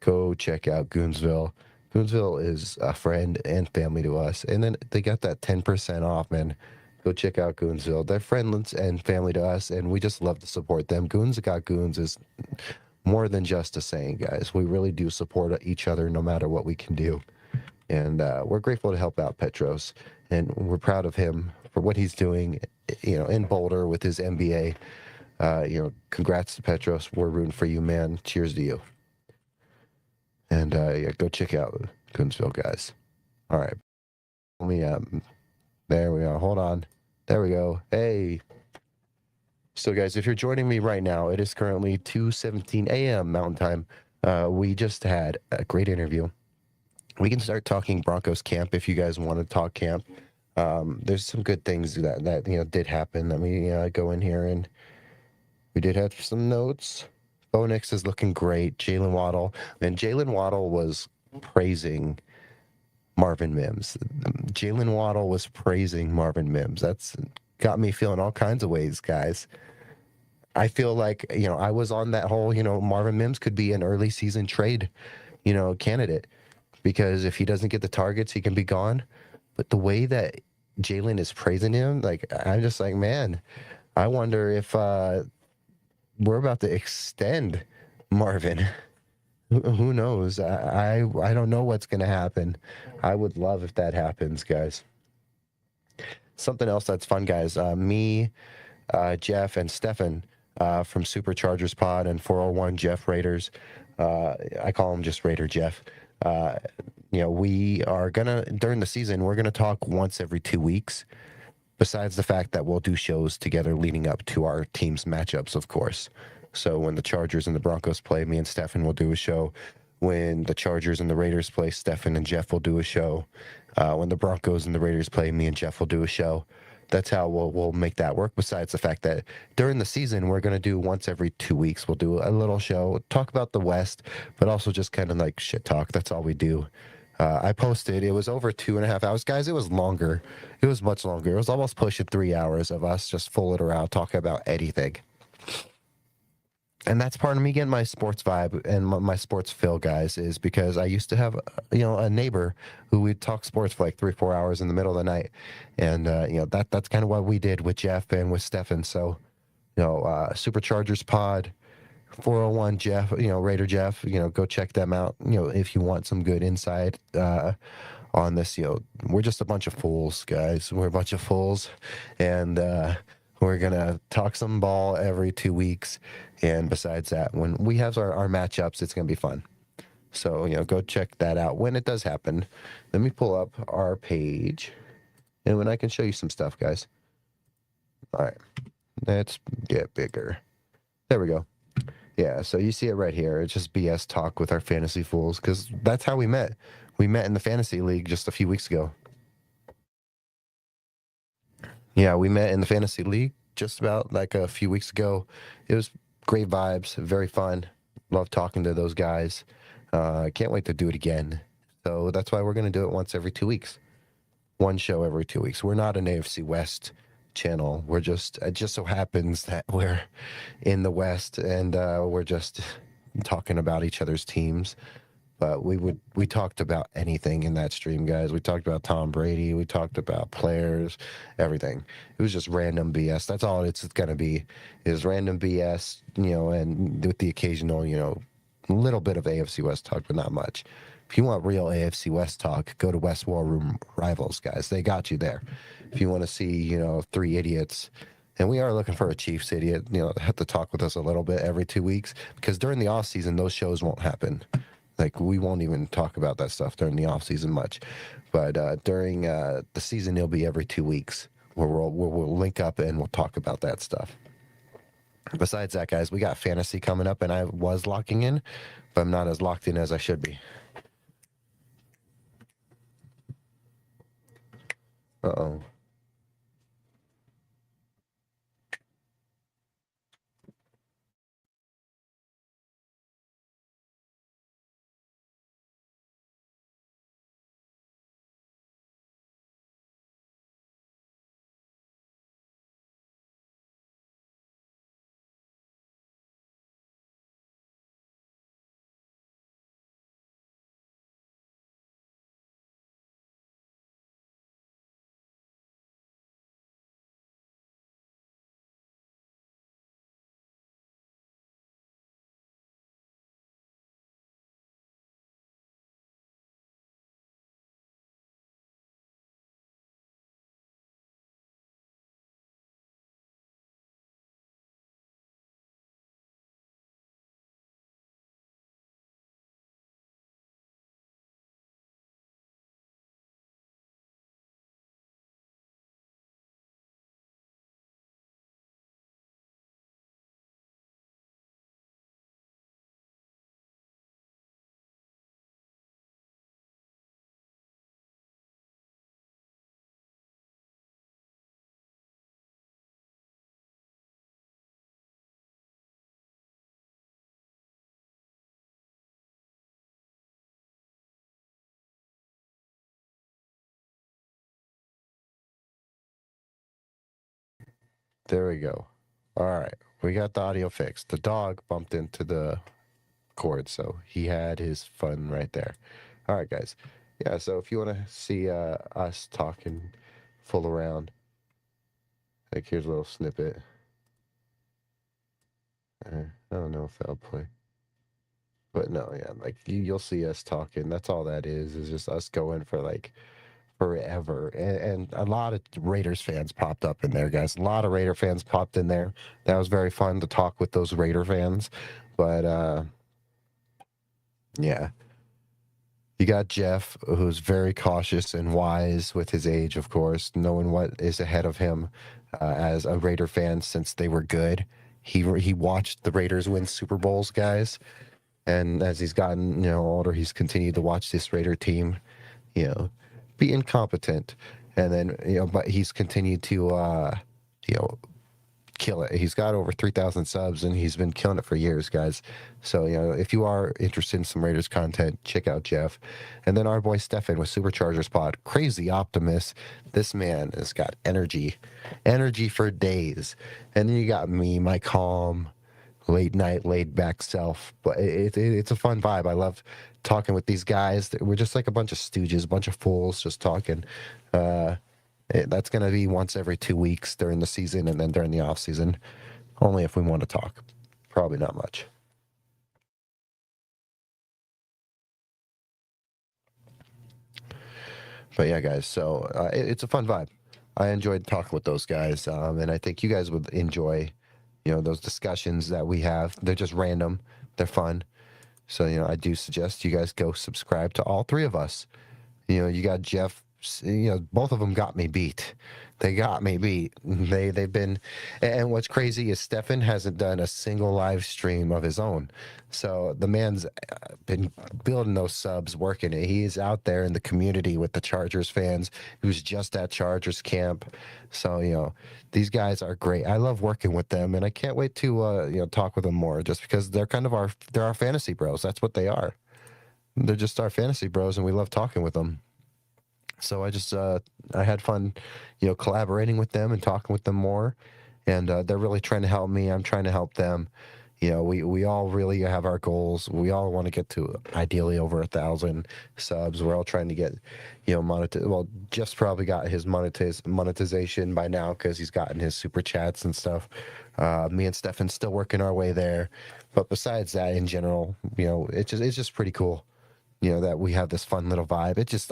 Go check out Goonsville. Goonsville is a friend and family to us. And then they got that 10% off, man. Go check out Goonsville. They're friends and family to us, and we just love to support them. Goons got goons is more than just a saying, guys. We really do support each other no matter what we can do. And we're grateful to help out Petros. And we're proud of him for what he's doing, in Boulder with his MBA. Congrats to Petros. We're rooting for you, man. Cheers to you. And yeah, go check out Coonsville, guys. All right. Let me there we are. Hold on. There we go. Hey. So guys, if you're joining me right now, it is currently 2:17 a.m. Mountain Time. We just had a great interview. We can start talking Broncos camp if you guys want to talk camp. There's some good things that did happen. Let me go in here, and we did have some notes. Bo Nix is looking great. Jalen Waddle, and Jalen Waddle was praising Marvin Mims. Jalen Waddle was praising Marvin Mims. That's got me feeling all kinds of ways, guys. I feel like, I was on that whole, Marvin Mims could be an early season trade, candidate, because if he doesn't get the targets, he can be gone. But the way that Jalen is praising him, like, I'm just like, man, I wonder if we're about to extend Marvin. Who knows? I don't know what's going to happen. I would love if that happens, guys. Something else that's fun, guys. Me, Jeff, and Stefan from Superchargers Pod and 401 Jeff Raiders. I call him just Raider Jeff. We are gonna during the season we're gonna talk once every 2 weeks. Besides the fact that we'll do shows together leading up to our team's matchups, of course. So when the Chargers and the Broncos play, me and Stefan will do a show. When the Chargers and the Raiders play, Stefan and Jeff will do a show. When the Broncos and the Raiders play, me and Jeff will do a show. That's how we'll make that work. Besides the fact that during the season, we're going to do once every 2 weeks. We'll do a little show, talk about the West, but also just kind of like shit talk. That's all we do. I posted, it was over 2.5 hours. Guys, it was longer. It was much longer. It was almost pushing 3 hours of us just fooling around, talking about anything. And that's part of me getting my sports vibe and my sports feel, guys, is because I used to have, a neighbor who would talk sports for like 3-4 hours in the middle of the night. And, that's kind of what we did with Jeff and with Stefan. So, Superchargers Pod, 401 Jeff, Raider Jeff, go check them out, if you want some good insight on this. We're just a bunch of fools, guys. We're a bunch of fools. And we're going to talk some ball every 2 weeks. And besides that, when we have our matchups, it's going to be fun. So, go check that out when it does happen. Let me pull up our page. And when I can show you some stuff, guys. All right. Let's get bigger. There we go. Yeah, so you see it right here. It's just BS talk with our fantasy fools because that's how we met. We met in the fantasy league just a few weeks ago. Yeah, we met in the fantasy league just about like a few weeks ago. It was great vibes, very fun. Love talking to those guys. Can't wait to do it again. So that's why we're going to do it once every 2 weeks. One show every 2 weeks. We're not an AFC West channel. We're just, it just so happens that we're in the West and we're just talking about each other's teams. But we talked about anything in that stream, guys. We talked about Tom Brady. We talked about players, everything. It was just random BS. That's all it's going to be, is random BS, and with the occasional, little bit of AFC West talk, but not much. If you want real AFC West talk, go to West War Room Rivals, guys. They got you there. If you want to see, three idiots, and we are looking for a Chiefs idiot, have to talk with us a little bit every 2 weeks, because during the off season, those shows won't happen. Like, we won't even talk about that stuff during the off season much. But during the season, it'll be every 2 weeks where we'll link up and we'll talk about that stuff. Besides that, guys, we got fantasy coming up, and I was locking in, but I'm not as locked in as I should be. Uh-oh. There we go. All right. We got the audio fixed. The dog bumped into the cord, so he had his fun right there. All right, guys. Yeah, so if you want to see us talking full around, like here's a little snippet. I don't know if that'll play. But no, yeah, like you'll see us talking. That's all that is just us going for like forever. And a lot of Raiders fans popped up in there, guys. A lot of Raider fans popped in there. That was very fun to talk with those Raider fans. But yeah, you got Jeff, who's very cautious and wise with his age, of course, knowing what is ahead of him as a Raider fan since they were good. He watched the Raiders win Super Bowls, guys. And as he's gotten, older, he's continued to watch this Raider team, you know, be incompetent. And then, but he's continued to, you know, kill it. He's got over 3,000 subs and he's been killing it for years, guys. So, if you are interested in some Raiders content, check out Jeff. And then our boy Stefan with Superchargers Pod, crazy optimist. This man has got energy for days. And then you got me, my calm, late night, laid back self. But it's a fun vibe. I love talking with these guys. We're just like a bunch of stooges, a bunch of fools just talking. That's going to be once every 2 weeks during the season and then during the off season. Only if we want to talk. Probably not much. But yeah, guys, so it's a fun vibe. I enjoyed talking with those guys, and I think you guys would enjoy, those discussions that we have. They're just random. They're fun. So, I do suggest you guys go subscribe to all three of us. You got Jeff. Both of them got me beat. They got me beat. They've been, and what's crazy is Stefan hasn't done a single live stream of his own. So the man's been building those subs, working it. He's out there in the community with the Chargers fans. He was just at Chargers camp. So these guys are great. I love working with them, and I can't wait to talk with them more. Just because they're kind of they're our fantasy bros. That's what they are. They're just our fantasy bros, and we love talking with them. So I had fun, collaborating with them and talking with them more, and they're really trying to help me. I'm trying to help them. We all really have our goals. We all want to get to ideally over 1,000 subs. We're all trying to get, Well, Jeff's probably got his monetization by now because he's gotten his super chats and stuff. Me and Stefan's still working our way there, but besides that, in general, it's just pretty cool. That we have this fun little vibe. It's just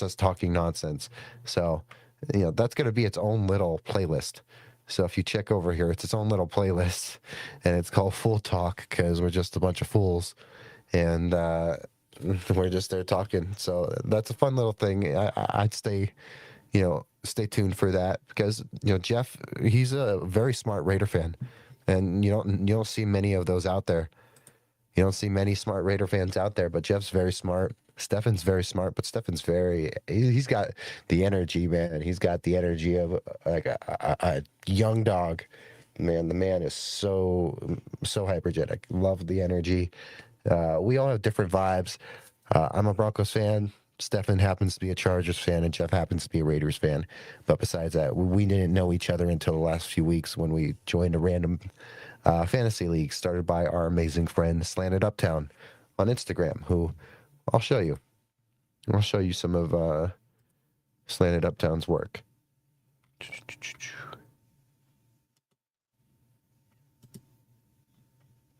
us talking nonsense. So, that's going to be its own little playlist. So if you check over here, it's its own little playlist, and it's called Full Talk because we're just a bunch of fools, and we're just there talking. So that's a fun little thing. I'd stay tuned for that because Jeff, he's a very smart Raider fan, and you don't see many of those out there. You don't see many smart Raider fans out there, but Jeff's very smart. Stefan's very smart, but Stefan's he's got the energy, man. He's got the energy of like a young dog. Man, the man is so hypergenic. Love the energy. We all have different vibes. I'm a Broncos fan. Stefan happens to be a Chargers fan, and Jeff happens to be a Raiders fan. But besides that, we didn't know each other until the last few weeks when we joined a random fantasy league started by our amazing friend Slanted Uptown on Instagram, who I'll show you. I'll show you some of Slanted Uptown's work.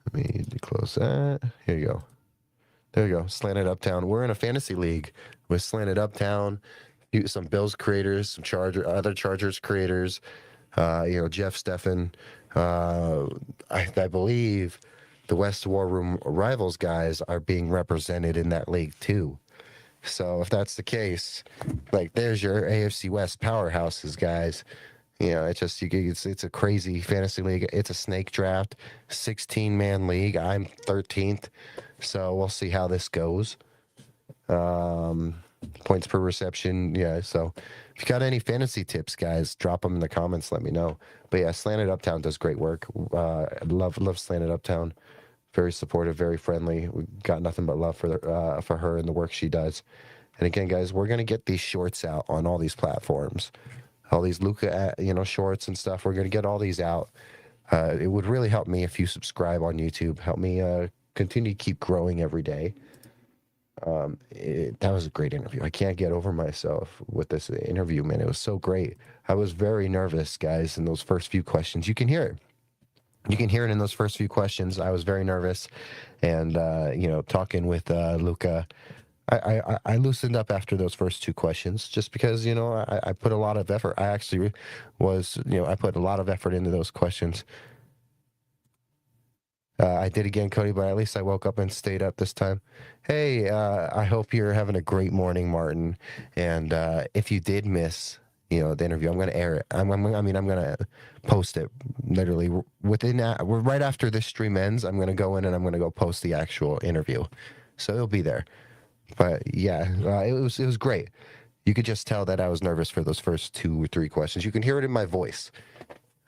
Let me close that. Here you go. There you go. Slanted Uptown. We're in a fantasy league with Slanted Uptown, some Bills creators, some other Chargers creators, Jeff, Stefan. I believe the West War Room Rivals guys are being represented in that league too. So if that's the case, like there's your AFC West powerhouses, guys. It's a crazy fantasy league. It's a snake draft, 16-man league. I'm 13th, so we'll see how this goes. Points per reception, yeah. So if you got any fantasy tips, guys, drop them in the comments. Let me know. But yeah, Slanted Uptown does great work. Love Slanted Uptown. Very supportive, very friendly. We got nothing but love for her and the work she does. And again, guys, we're gonna get these shorts out on all these platforms. all these Luca, shorts and stuff. We're gonna get all these out. It would really help me if you subscribe on YouTube. Help me continue to keep growing every day. That was a great interview. I can't get over myself with this interview, man. It was so great. I was very nervous, guys, in those first few questions. You can hear it. You can hear it in those first few questions. I was very nervous, and talking with Luca, I loosened up after those first two questions, just because I put a lot of effort. I actually I put a lot of effort into those questions. I did again, Cody, but at least I woke up and stayed up this time. Hey, I hope you're having a great morning, Martin. And if you did miss, the interview, I'm going to air it. I'm going to post it literally right after this stream ends. I'm going to go in and I'm going to go post the actual interview, so it'll be there. But yeah, it was great. You could just tell that I was nervous for those first 2 or 3 questions. You can hear it in my voice.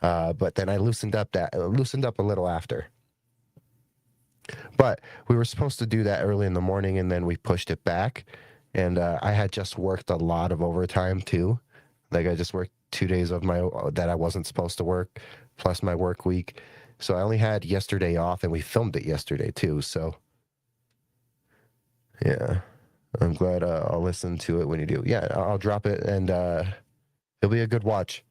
But then I loosened up a little after. But we were supposed to do that early in the morning, and then we pushed it back. And I had just worked a lot of overtime too. Like, I just worked 2 days of that I wasn't supposed to work, plus my work week. So I only had yesterday off, and we filmed it yesterday too. So yeah, I'm glad I'll listen to it when you do. Yeah, I'll drop it, and it'll be a good watch.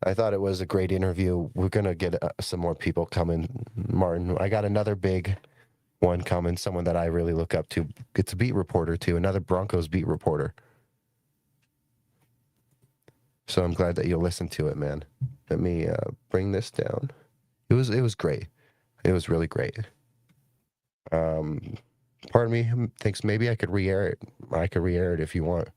I thought it was a great interview. We're going to get some more people coming, Martin. I got another big one coming, someone that I really look up to. It's a beat reporter, too, another Broncos beat reporter. So I'm glad that you'll listen to it, man. Let me bring this down. It was great. It was really great. Pardon me, thinks maybe I could re-air it. I could re-air it if you want.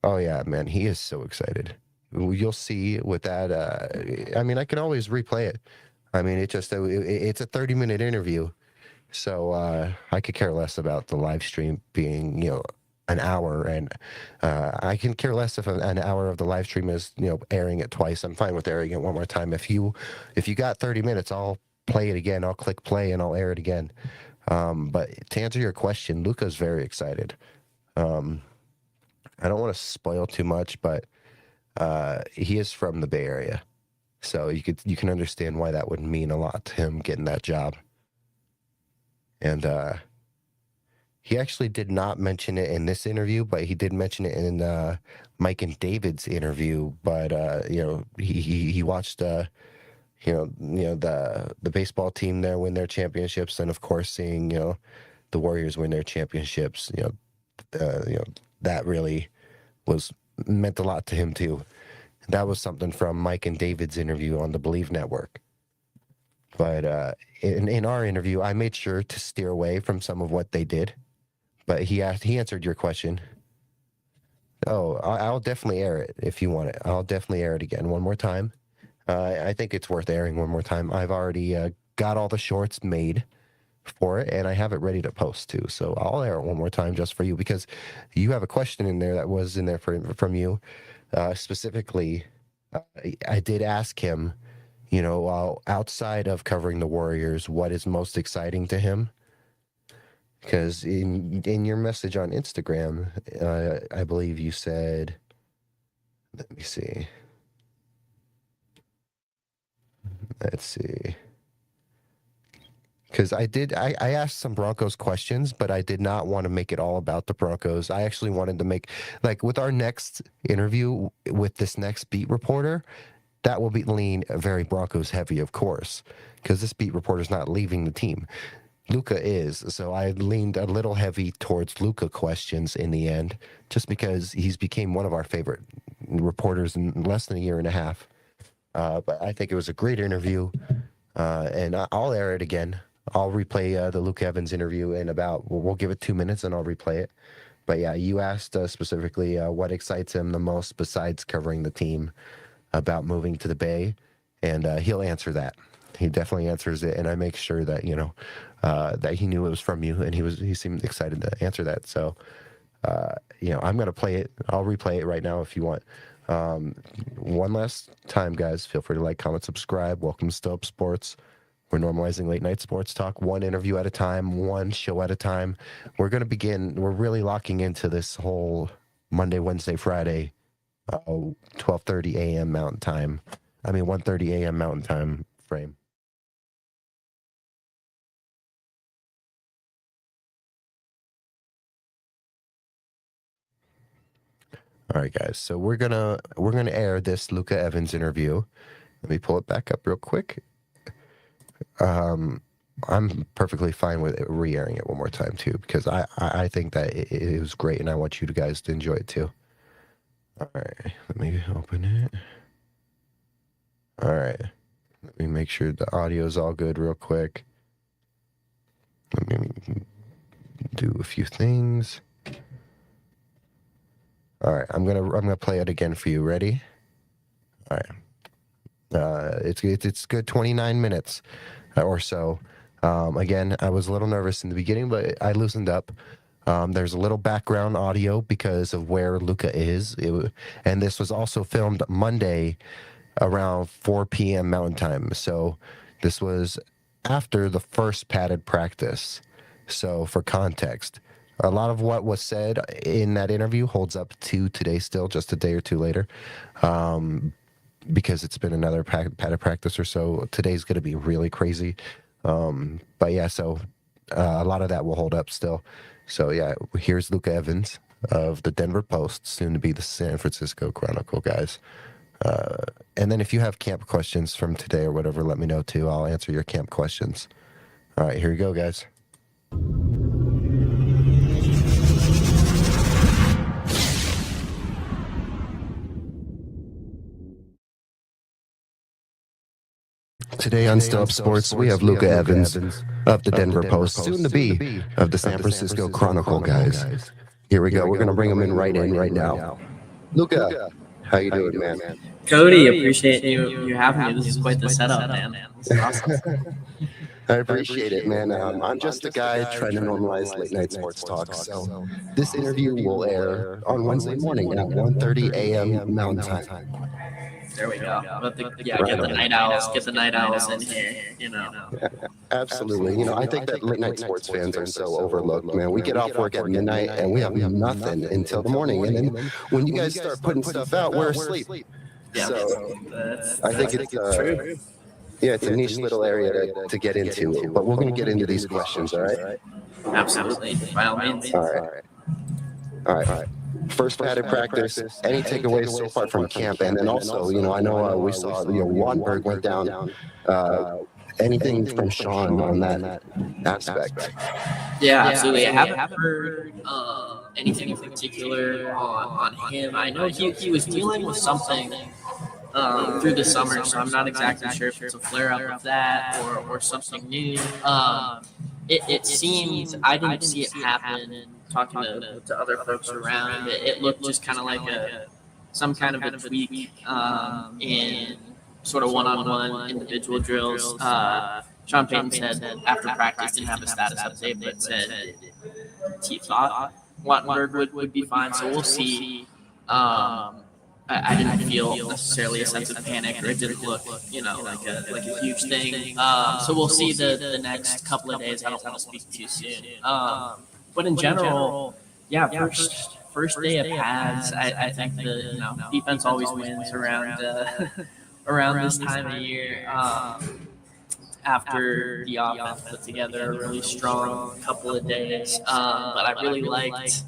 Oh yeah, man, he is so excited. You'll see with that. I can always replay it. It's a 30-minute interview, so I could care less about the live stream being an hour, and I can care less if an hour of the live stream is airing it twice. I'm fine with airing it one more time. If you got 30 minutes, I'll play it again. I'll click play and I'll air it again. But to answer your question, Luca's very excited. I don't want to spoil too much, but he is from the Bay Area, so you can understand why that would mean a lot to him getting that job. And he actually did not mention it in this interview, but he did mention it in Mike and David's interview. But he watched the baseball team there win their championships, and of course seeing the Warriors win their championships. That really meant a lot to him too. That was something from Mike and David's interview on the Believe Network. But in our interview, I made sure to steer away from some of what they did. But he answered your question. Oh, I'll definitely air it if you want it. I'll definitely air it again one more time. I think it's worth airing one more time. I've already got all the shorts made for it, and I have it ready to post too. So I'll air it one more time just for you, because you have a question in there that was in there from you specifically. I did ask him, outside of covering the Warriors, what is most exciting to him? Because in your message on Instagram, I believe you said, let me see. Let's see. Because I asked some Broncos questions, but I did not want to make it all about the Broncos. I actually wanted to make, like, with our next interview with this next beat reporter, that will be lean very Broncos heavy, of course, because this beat reporter is not leaving the team. Luca is, so I leaned a little heavy towards Luca questions in the end, just because he's became one of our favorite reporters in less than a year and a half. But I think it was a great interview, and I'll air it again. I'll replay the Luca Evans interview in we'll give it 2 minutes and I'll replay it. But yeah, you asked specifically what excites him the most besides covering the team about moving to the Bay, and he'll answer that. He definitely answers it, and I make sure that that he knew it was from you, and he seemed excited to answer that. So I'm gonna play it. I'll replay it right now if you want. One last time, guys, feel free to like, comment, subscribe. Welcome to Still Up Sports. We're normalizing late night sports talk, one interview at a time, one show at a time. We're really locking into this whole Monday, Wednesday, Friday, 12:30 a.m. Mountain Time. 1:30 a.m. Mountain Time frame. All right, guys. So we're gonna air this Luca Evans interview. Let me pull it back up real quick. I'm perfectly fine with re-airing it one more time too, because I think that it was great, and I want you guys to enjoy it too. All right, let me open it. All right, let me make sure the audio is all good real quick. Let me do a few things. All right, I'm gonna play it again for you. Ready? All right. It's good 29 minutes or so. Again, I was a little nervous in the beginning, but I loosened up. There's a little background audio because of where Luca is. And this was also filmed Monday around 4 p.m. Mountain Time. So this was after the first padded practice. So for context, a lot of what was said in that interview holds up to today still, just a day or two later. Because it's been another padded practice or so. Today's going to be really crazy. But yeah, so a lot of that will hold up still. So yeah, here's Luca Evans of the Denver Post, soon to be the San Francisco Chronicle, guys. And then if you have camp questions from today or whatever, let me know too. I'll answer your camp questions. All right, here you go, guys. Today on Still Up Sports, we have Luca Evans of the Denver Post, soon to be of the San Francisco Chronicle, guys. Here we go. We're going to bring him in right now. Luca, how you doing, man? Cody, appreciate you having me. This is quite the setup, man. This is awesome. I appreciate it, man. I'm just a guy trying to normalize late night sports talk. So this interview will air on Wednesday morning at 1:30 a.m. Mountain Time. There we go. Get the night owls. Get the night owls in here. Yeah, absolutely. I think that late night sports fans are so overlooked, man. We get off work at midnight and we have nothing until the morning. And then when you guys start putting stuff out, we're asleep. Yeah, so I think it's true. Yeah, it's a niche little area to get into, but we're going to get into these questions, all right? Absolutely, by all means. All right. First padded practice, any takeaways so far from camp? And then also, I know we saw, Wanberg went down. Anything from Sean on that aspect? Yeah, absolutely. I haven't heard anything in particular on him. I know he was dealing with something through the summer, so I'm not exactly sure if it's a flare-up of that or something new. It seems, I didn't see it happen talking to other folks around. It looked just kind of like some kind of a tweak in sort of one-on-one individual drills. Sean Payton said that after practice, didn't have a status update, but said he thought Wattenberg would be fine, so we'll see. I didn't feel necessarily a sense of panic, or it didn't look, like a huge thing. So we'll see the next couple of days. I don't want to speak too soon. But in general, yeah, first day of pads, I think the defense always wins around around this time of year. After the offense put together a really strong couple of days, but I really liked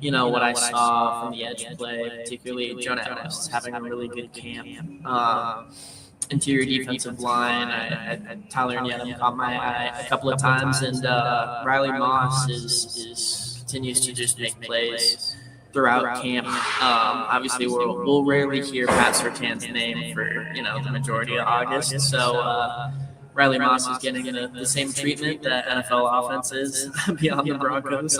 what I saw from the edge play, particularly Jonah Ellis having a really good camp. Interior defensive line, Tyler Yedem caught my eye a couple of times, and Riley Moss continues to just make plays throughout camp. Obviously, we'll rarely hear Pat Surtain's name for the majority of August, so Riley Moss is getting the same treatment that NFL offenses beyond the Broncos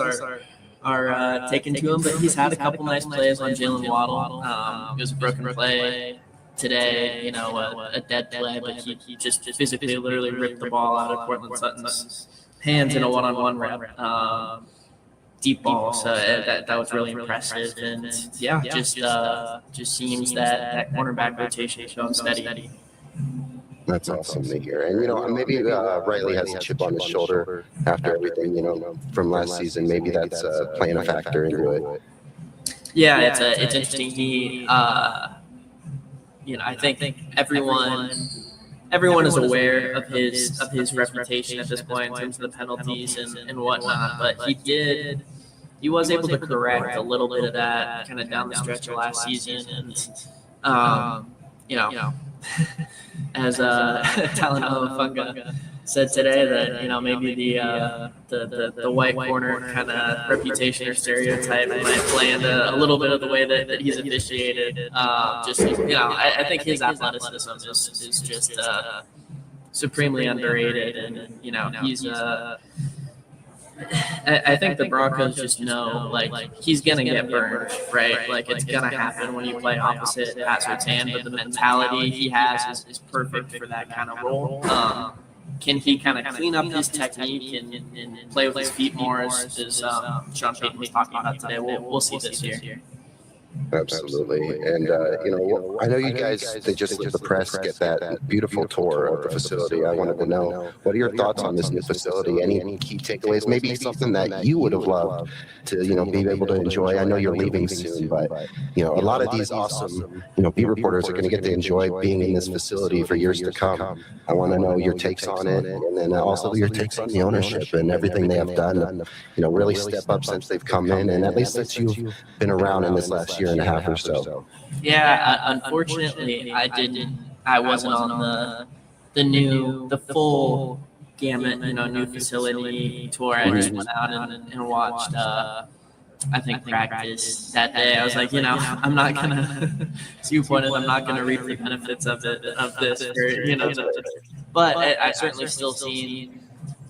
are taken to him, but he's had a couple nice plays on Jalen Waddle. It was a broken play today, a dead play, but he just physically literally ripped the ball out of Cortland Sutton's hands in a one-on-one rep. Deep ball, so that was really impressive, and yeah, just seems that cornerback rotation is going steady. That's awesome to hear. And, maybe Riley has a chip on his shoulder after everything, from last season. Maybe that's playing a factor into it. Yeah, it's interesting. He, I think everyone is aware of his reputation at this point in terms of the penalties and whatnot. But he was able to correct a little bit of that kind of down the stretch of last season, and you know, as Talanoa Funga said today, that maybe the white corner kind of reputation or stereotype might play into a little bit of the way that he's officiated. I think his athleticism is just supremely underrated, and he's I think the Broncos just know, like, he's gonna get burned, right? Like, it's gonna happen when you play opposite Pat Surtain, but the mentality he has is perfect for that kind of role. Can he kind of clean up his technique and play with his feet more, as Sean Payton was talking about today? We'll see this year. Absolutely. And, I know you guys, the press get that beautiful tour of the facility. I wanted to know, what are your thoughts on this new facility? Any key takeaways? Maybe something that you would have loved to, be able to enjoy. I know you're leaving soon, but, a lot of these awesome, beat reporters are going to get to enjoy being in this facility for years to come. I want to know your takes on it, and then also your takes on the ownership and everything they have done, really step up since they've come in, and at least since you've been around in this last year and a half or so. Yeah, unfortunately, I wasn't on the full gamut, new facility tour. I just went out and watched, I think, practice that day. I was like, I'm not gonna, as you pointed, I'm not gonna reap the benefits of this, but I certainly still seen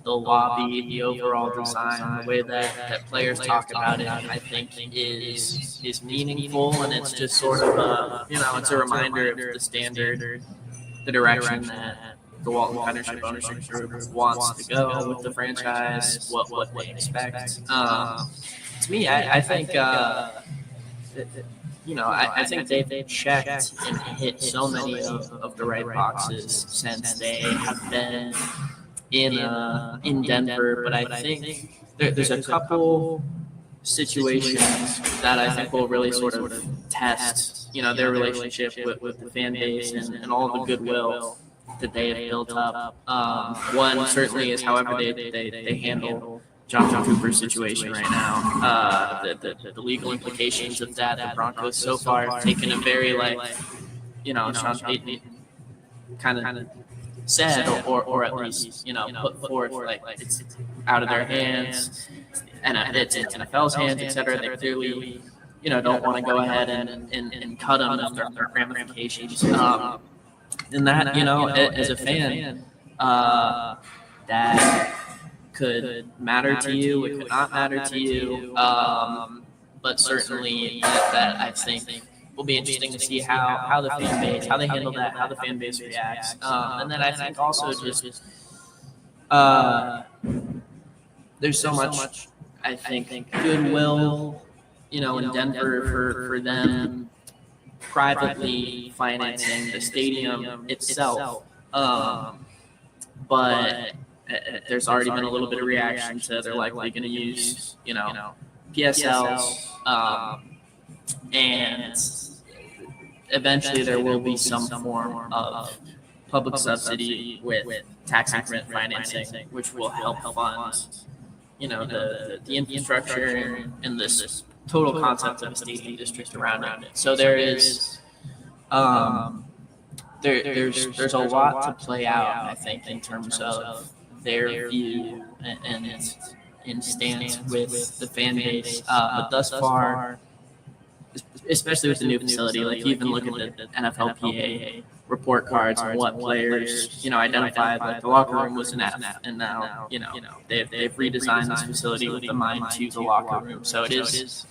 the lobby, the overall design, the way that players talk about it, I think is meaningful, and it's just sort of it's a reminder of the standard, the direction that the Walton Partnership Ownership Group wants to go with the franchise, what they expect. To me, I think I think they've checked and hit so many of the right boxes since they have been in Denver, but I think there's a couple situations that I think will really sort of test, their relationship with the fan base and all the goodwill that they have built up. One certainly is however they handle Jonathan Cooper's situation right now. The legal implications of that. The Broncos so far have taken a very Sean Payton kind of said, or at least put forth it's out of their hands, and it's in NFL's hands, etc. They clearly don't want to go ahead and cut them if there are ramifications. And that as a fan, that could matter to you. It could not matter to you. But certainly that I think will be interesting to see how the fan base, how they handle that, how the fan base reacts. And then I think also just there's so much, I think, goodwill, in Denver for them privately financing the stadium itself. But there's already been a little bit of reaction to they're likely going to use, PSLs, and eventually there will be some form of public subsidy with tax increment financing, which will help fund, the infrastructure and this total concept of a stadium district around it. So there is, there's a lot to play out, I think, in terms of their view and stance with the fan base. But thus far, especially with the new facility, like you even look at the NFLPA report cards and what players, identified, like the locker room was an F, and now, they've redesigned this facility with the mind to the locker room. So it is, it's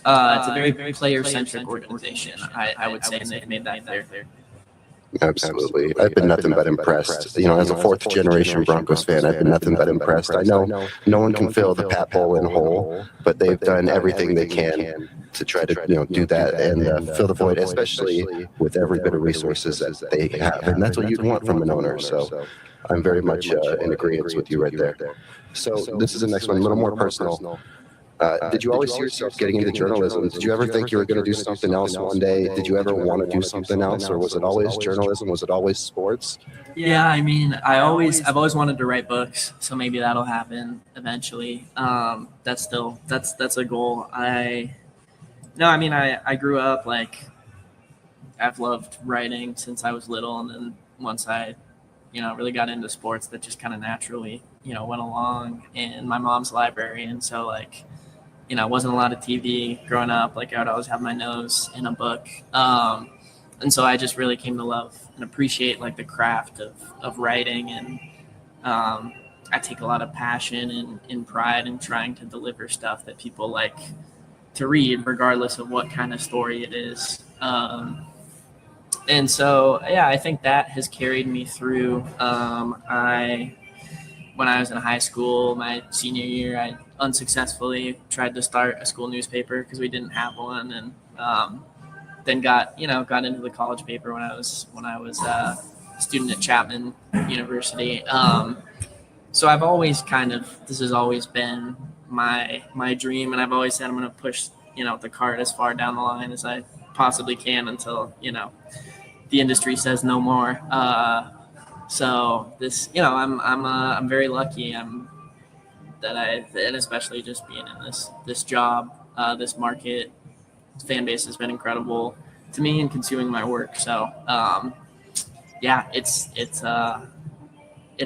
a very player-centric organization, I would say, and they've made that clear. Absolutely. I've been nothing but impressed. As a fourth-generation Broncos fan, I've been nothing but impressed. I know no one can fill the Pat Bowlen hole, but they've done everything they can to try to, do that and fill the void, especially with every bit of resources that they have. And that's what you'd want from an owner. So I'm very much in agreement with you right there. So this is the next one, a little more personal. Did you always see yourself getting into journalism? Did you ever think you were going to do something else one day? Did you ever want to do something else, or was it always journalism? Was it always sports? Yeah, I mean, I've always wanted to write books, so maybe that'll happen eventually. That's a goal. No, I mean, I grew up like I've loved writing since I was little, and then once I, really got into sports, that just kind of naturally, went along. And my mom's a librarian, so like, wasn't a lot of TV growing up. Like I would always have my nose in a book. And so I just really came to love and appreciate like the craft of writing. And I take a lot of passion and pride in trying to deliver stuff that people like to read, regardless of what kind of story it is. And so, yeah, I think that has carried me through. When I was in high school, my senior year, I unsuccessfully tried to start a school newspaper because we didn't have one, and then got into the college paper when I was a student at Chapman University. So I've always this has always been my dream, and I've always said I'm going to push the cart as far down the line as I possibly can until the industry says no more. So this, I'm very lucky. And especially just being in this job, this market, fan base has been incredible to me and consuming my work. So, yeah, it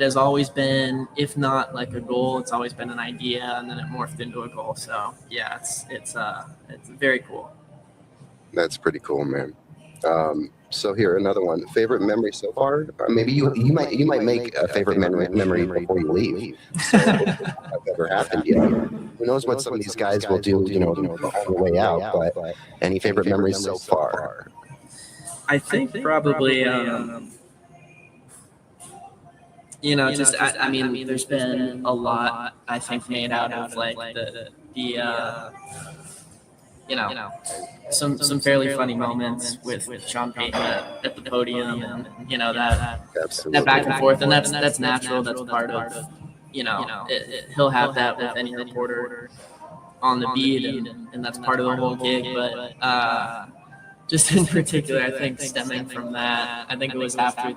has always been, if not like a goal, it's always been an idea, and then it morphed into a goal. So yeah, it's very cool. That's pretty cool, man. So here, another one. Favorite memory so far? Maybe you might make a favorite memory before you leave. So if that's ever happened yet. Who knows what some of these guys will do, on the way out? But any favorite memories so far? I think probably, I mean, there's been a lot I think made out of like some fairly funny moments with Sean Payton at the podium, and that back and forth, and that's natural. That's part of he'll have that with any reporter on the beat, and that's part of the whole gig. But just in particular, I think stemming from that, I think it was after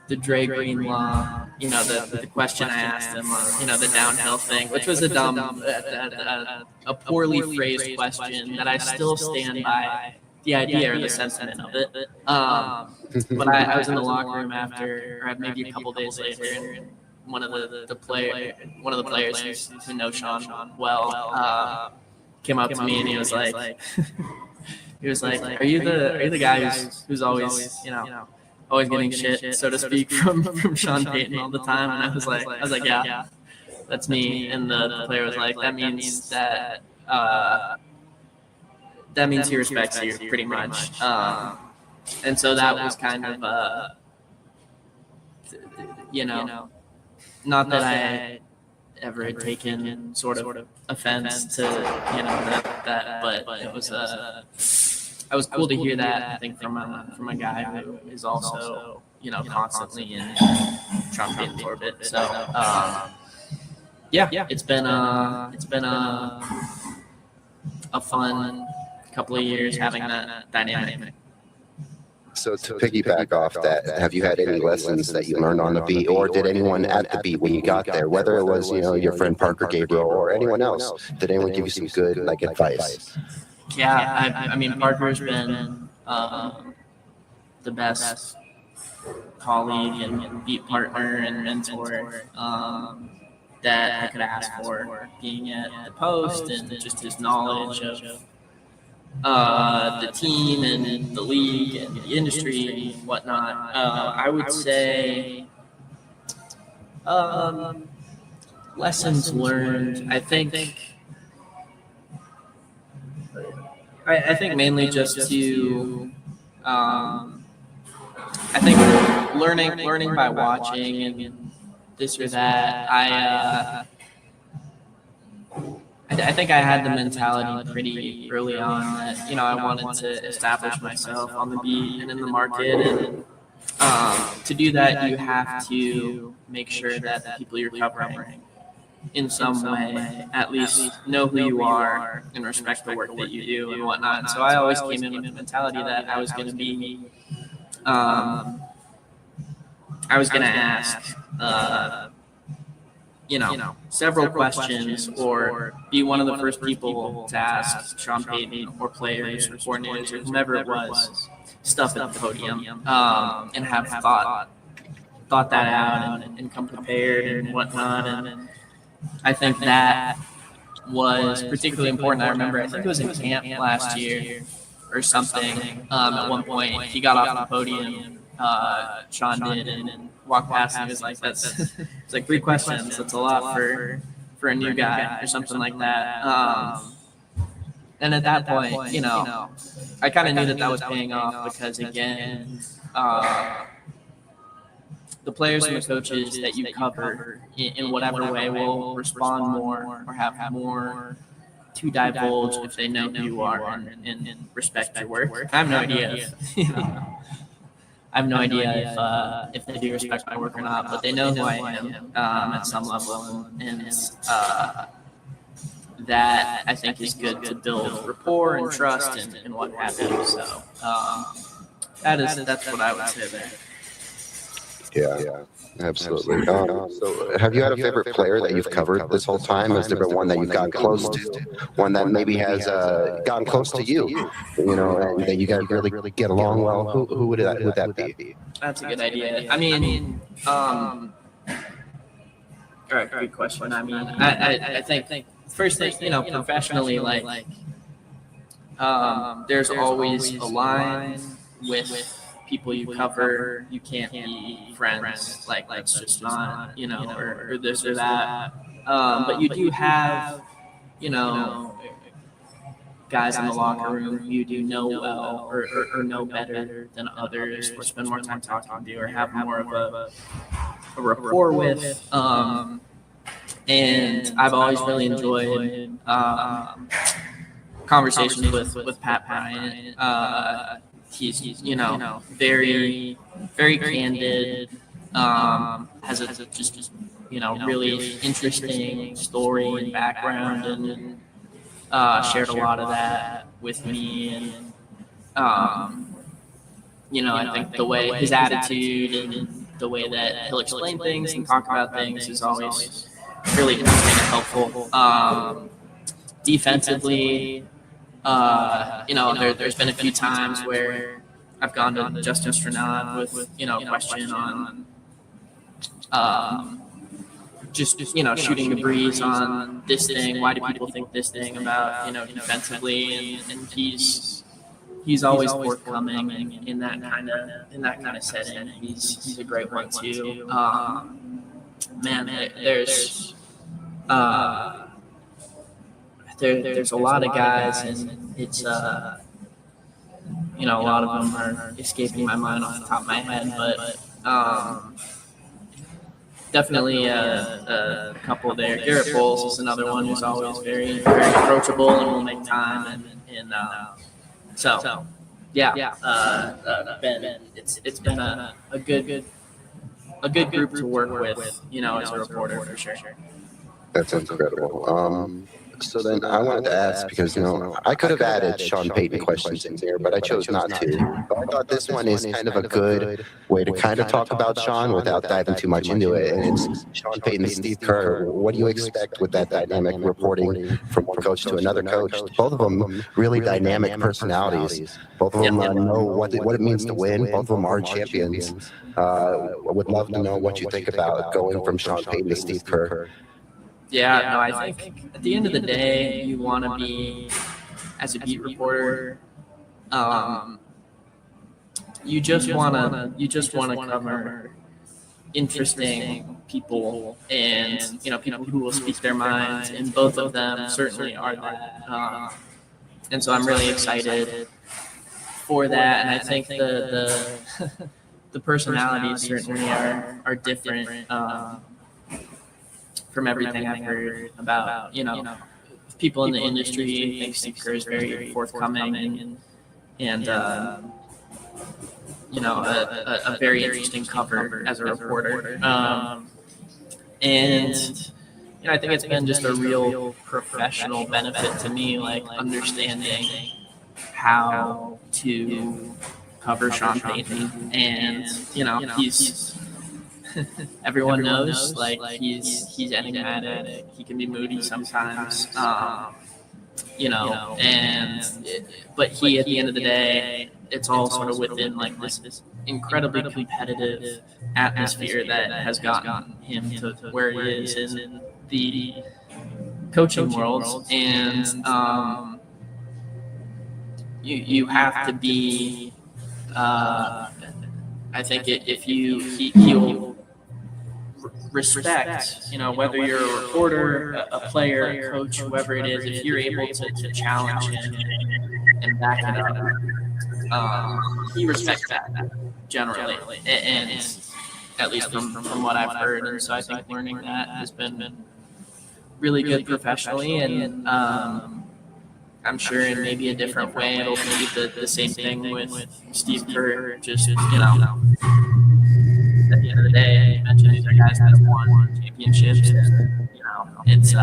the Dre Greenlaw, the question I asked him on, the downhill thing, which was a poorly phrased question that I still stand by the idea or the sentiment of it. But I was in the locker room after, or maybe a couple days later, and one of the players who knows Sean well came up to me and he was like, "Are you the guy who's always always getting shit, so to speak, from Sean Payton all the time?" And I was like, yeah, that's me. And the player was like, that means he respects you pretty much. And so that was kind of, not that I ever had taken sort of offense to, that, but it was I was cool to hear that, I think, from a guy who is also, constantly in Trump Payton's orbit. So, yeah, it's been a fun couple of years having that dynamic. So to piggyback off that, have you had any lessons that you learned on the beat, or did anyone at the beat when you got there, whether it was, your friend Parker Gabriel or anyone else, did anyone give you some good advice? Yeah, I mean, Parker's been the best colleague and beat partner and mentor that I could ask for, being at the Post, and just his knowledge of the team and the league and the industry and whatnot. I would say lessons learned. I think mainly just to, I think learning by watching and this or that. I think I had the mentality pretty early on that, I wanted to establish myself on the beat and in the market. And to do that, you have to make sure that the people you're covering in some way, at least know who you are and respect the work that you do and whatnot. And so I always came in with the mentality that I was going to be, I was going to ask, several questions or be one of the first people to ask Sean Payton or players or coordinators or whomever it was stuff at the podium, and have thought that out and come prepared and whatnot. And I think that was particularly important. I remember, I think it was in camp last year or something. At one point, he got off the podium, Sean did, and walked past and he was like, "That's it's like 3 questions. That's a lot for a new guy," or something like that. And at that point, I kind of knew that was paying off because, again, the players and the coaches that you cover in whatever way will respond more or have more to divulge if they know who you are and respect your work. I have no idea if they do respect my work or not, but they know who I am at some level, and that I think is good to build rapport and trust and what have you. So that's what I would say there. Yeah, absolutely. So have you had a favorite player that you've covered this whole time? Has there been one that you've gotten close to, one that maybe has gotten close to you, and that you guys really get along well? Who would that be? That's a good idea. I mean, all right, good question. I mean, I think first thing, professionally, like, there's always a line with people you cover. You can't be friends, like that's just not, or this or that. But you do have, guys in the locker room who you do know well or know better than others, or spend more time talking to, or have more of a rapport with. And I've always really enjoyed conversations with Pat Bryant. He's very, very candid, has a just really interesting story and background, and shared a lot of that with me. And I think the way his attitude and the way that he'll explain things and talk about things is always really interesting and helpful. Defensively, there's been a few times where I've gone to Justin Stranad with a question on just shooting the breeze on this thing. Why do people think this thing about defensively? And he's always forthcoming in that kind of setting. He's a great one too. There's a lot of guys, and it's a lot of them are escaping my mind off the top of my head, but definitely a couple there. Garrett Bowles is another one who's always very, very approachable and will make time, and so Ben, it's been a good group to work with, as a reporter for sure. That's incredible. So then I wanted to ask, because I could have added Sean Payton questions in here, but I chose not to. But I thought this one is kind of a good way to kind of talk about Sean without diving too much into it. And it's Sean Payton and Steve Kerr. What do you expect with that dynamic reporting from one coach to another coach? Both of them really dynamic personalities. Both of them know what it means to win. Both of them are champions. Would love to know what you think about going from Sean Payton to Steve Kerr. Yeah, no, I think at the end of the day, you want to be, as a beat reporter, you just want to cover interesting people, and people who will speak their minds, and both of them certainly are that. And so I'm really excited for that, and I think the personalities certainly are different. From everything I've heard about, people in the industry, I think Steve Kerr is very forthcoming and a very interesting cover as a reporter. And I think it's been just a real professional benefit to me, like understanding how to cover Sean Payton. And, he's everyone knows, like, he's enigmatic. He can be moody sometimes. But he, at the end of the day, it's all sort of within like this incredibly competitive atmosphere that has gotten him to where he is in the coaching world. And you have to be, I think if he'll respect, whether you're a reporter, a player, a coach, whoever it is, if you're able to challenge him and back it up, he respects that generally, and at least from what I've heard. And so I think learning that has been really good professionally, and I'm sure in maybe a different way it'll be the same thing with Steve Kerr. Just, at the end of the day, you mentioned these are guys that have won championships. And, it's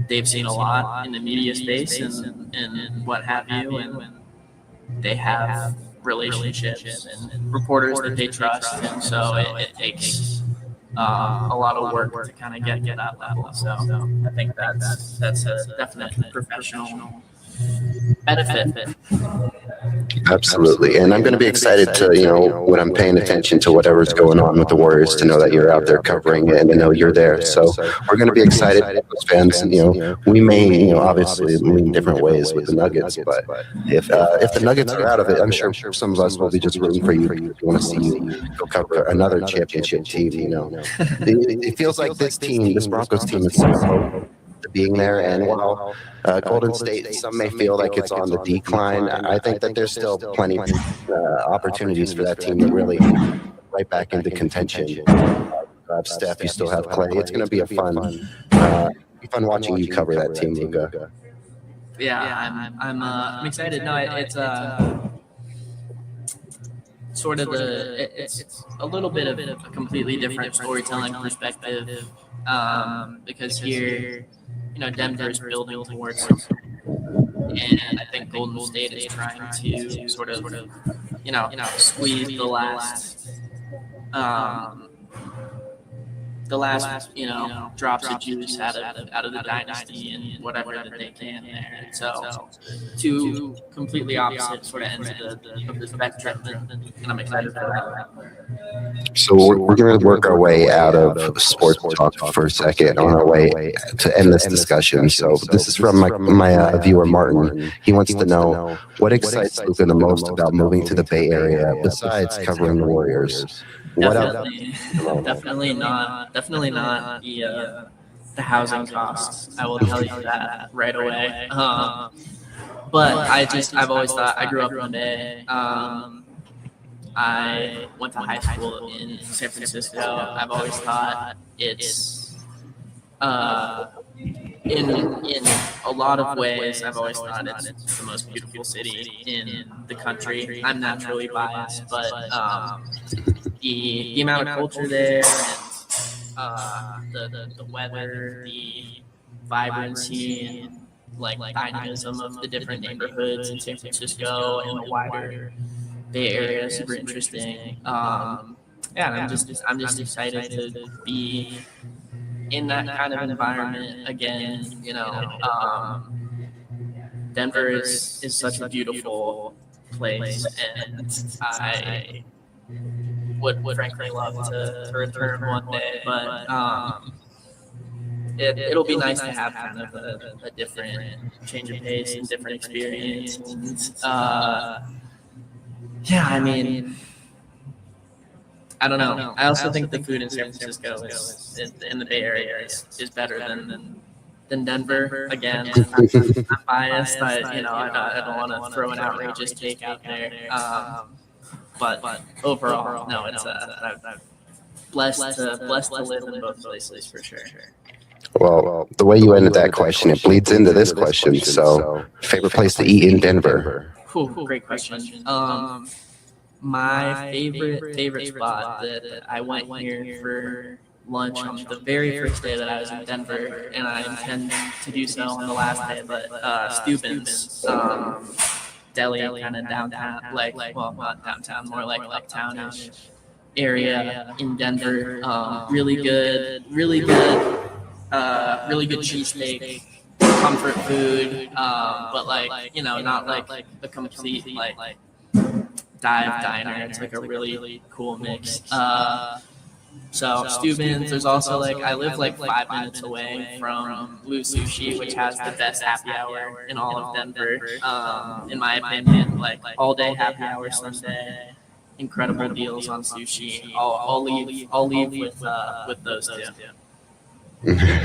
they've seen a lot in the media space and what have you, and they have relationships and reporters that they trust, and so it takes a lot of work to kind of get to that level. So I think that's a definite professional benefit. Absolutely. And I'm going to be excited to, when I'm paying attention to whatever's going on with the Warriors, to know that you're out there covering it and to know you're there. So we're going to be excited as fans. We may, obviously lean different ways with the Nuggets, but if the Nuggets are out of it, I'm sure some of us will be just rooting for you. We want to see you go cover another championship team. It feels like this Broncos team is so close to being there. And while Golden State, some may feel like it's on the decline, I think that there's still plenty opportunities for that team to really right back into contention. You have Steph, you still have Clay. It's going to be fun watching you cover that team, Luca. Yeah, I'm excited. No, it's sort of it's a little bit of a completely different storytelling perspective, because here, Denver is building towards something, and I think Golden State is trying to sort of squeeze the last drops of juice out of the dynasty and whatever that they can there. So two completely opposite sort of ends of the spectrum, and I'm excited for that. So we're going to work our way out of sports talk for a second on our way to end this discussion. So this is from my viewer, Martin. He wants to know, what excites Luca the most about moving to the Bay Area besides covering the Warriors? Definitely not the housing costs. I will tell you that right away. But I've always thought, I grew up in the Bay. I went to high school in San Francisco. I've always thought it's in a lot of ways, I've always thought it's the most beautiful city in the country. I'm naturally biased, but the amount of culture there, and the weather, the vibrancy, and like dynamism of the different neighborhoods in San Francisco and the wider Bay Area is super interesting. And I'm just excited to be in that kind of environment again. Denver is such a beautiful place, and I would frankly love to return one day, but it'll be nice to have kind of a different change of pace and different experience. And, I mean, I don't know. I also think the food in San Francisco in the Bay Area is better than Denver. Again, I'm biased. I don't want to throw an outrageous take out there. But overall, no, it's I'm blessed to live in both places for sure. Well, the way you ended that question, it bleeds into this question. So, favorite place to eat in Denver? Cool, great question. My favorite spot that I went here for lunch on the very first day that I was in Denver, and I intend to do so on the last day. But Steuben's deli, kind of downtown, like, well, not downtown, more like uptownish area in Denver. Really good cheesesteak, comfort food, but like, you know, not like a complete like dive diner. It's like a really cool mix. So Steuben's. There's also like, I live like 5 minutes away from Blue Sushi, which has the best happy hour in all of Denver. In my opinion, like all day happy hour Sunday, incredible deals on sushi. I'll leave with those two.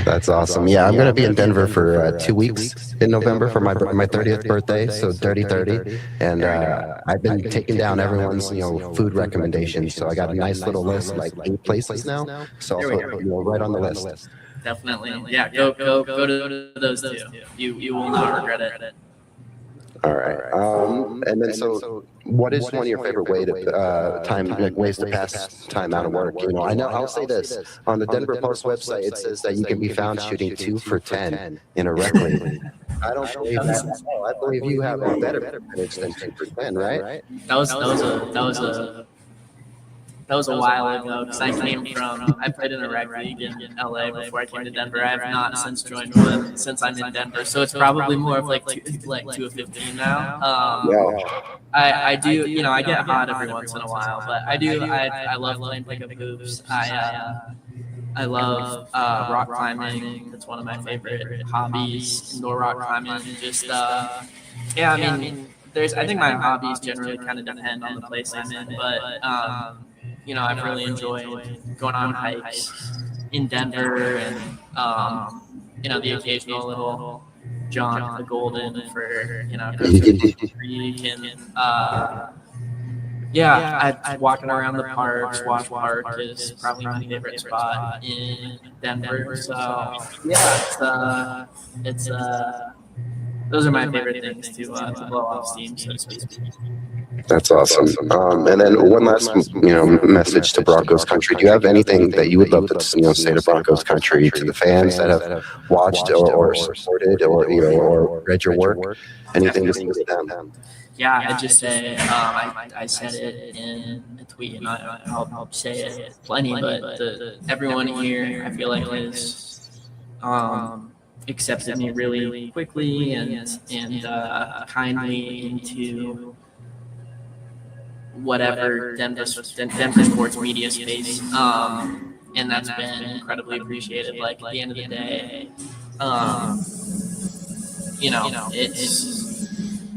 That's awesome. Yeah, I'm going to be in Denver for 2 weeks in November for my 30th birthday, so dirty 30. And I've been taking down everyone's food recommendations. So I got a nice little list, like 8 places now. So I'll put right on the list. Definitely, yeah. Go to those two. You will not regret it. All right. And then so what is one of your favorite ways to pass time out of work? I know, I'll say this. On the Denver Post website, it says that you can be found shooting 2 for 10 in a rec league. I don't believe that at all. I believe you have a better percentage than 2 for 10, right? That was a while ago, because I played in a rec league in LA before I came to Denver. I have not since joined one since I'm in Denver, so it's probably more of like 2 of 15 now. I do, I get hot every once in a while, but I love playing pickup hoops. I love rock climbing. That's one of my favorite hobbies, indoor rock climbing. Just I think my hobbies generally kind of depend on the place I'm in, but I've really enjoyed going on hikes in Denver, and the occasional little jaunt to the Golden for Creek, and walking around the parks. Wash Park is probably my favorite spot in Denver. So it's those are my favorite things to blow off steam, so to speak. That's awesome. And then one last, message to Broncos country. Do you have anything that you would love to, say to Broncos country, to the fans that have watched or supported or read your work? Anything to say to them? Yeah, I'd just say, I said it in a tweet, and I'll say it plenty, but everyone here, I feel like, has accepted me really quickly and kindly into whatever Denver sports media space, and that's been incredibly appreciated. Like, at the end of the day,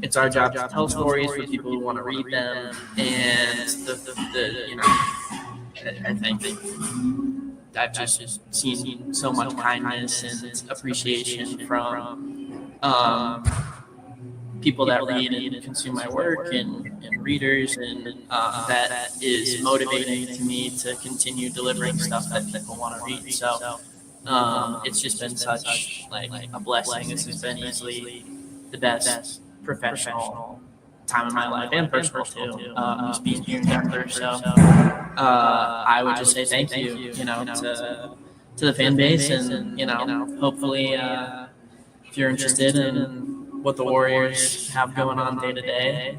it's our job to tell stories for people who want to read them, and I think I've just seen so much kindness and appreciation from people that read and consume my work, and readers, and that is motivating to me to continue delivering stuff that people want to read. So it's just been such a blessing. This has been easily the best professional time of my life, and personal too, just being here in Denver. So I would just say thank you, to the fan base, and hopefully, if you're interested in what the Warriors have going on day to day,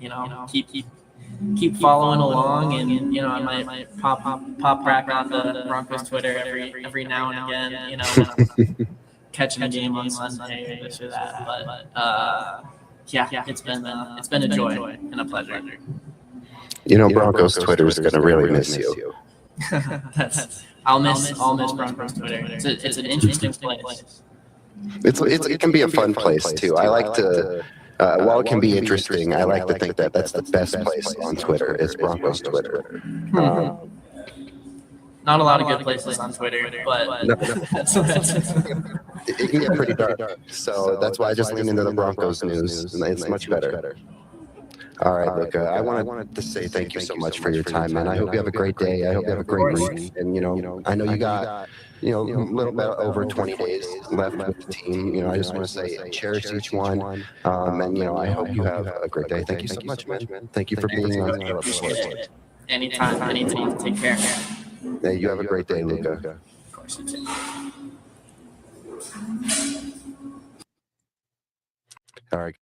keep following along, and I might pop back on the Broncos Twitter every now and again, catching a game on Sunday or this or that. But it's been a joy and a pleasure. Broncos Twitter is going to really miss you. I'll miss Broncos Twitter. It's an interesting place. It can be a fun place too. I like to, while it can be interesting, I like to think that that's the best place on Twitter is Broncos Twitter. Not a lot of good places on Twitter, but it can get pretty dark. So that's why I just lean into the Broncos news. It's much better. All right, Luca, I wanted to say thank you so much for your time, man. I hope you have a great day. I hope you have a great week. And, I know you got, a little bit over 20 days left with the team. I just want to say cherish each one. And, I hope you have a great day. Thank you so much, man. Thank you for being on the episode. Anytime. Take care. Hey, you have a great day, Luca. varsity. All right.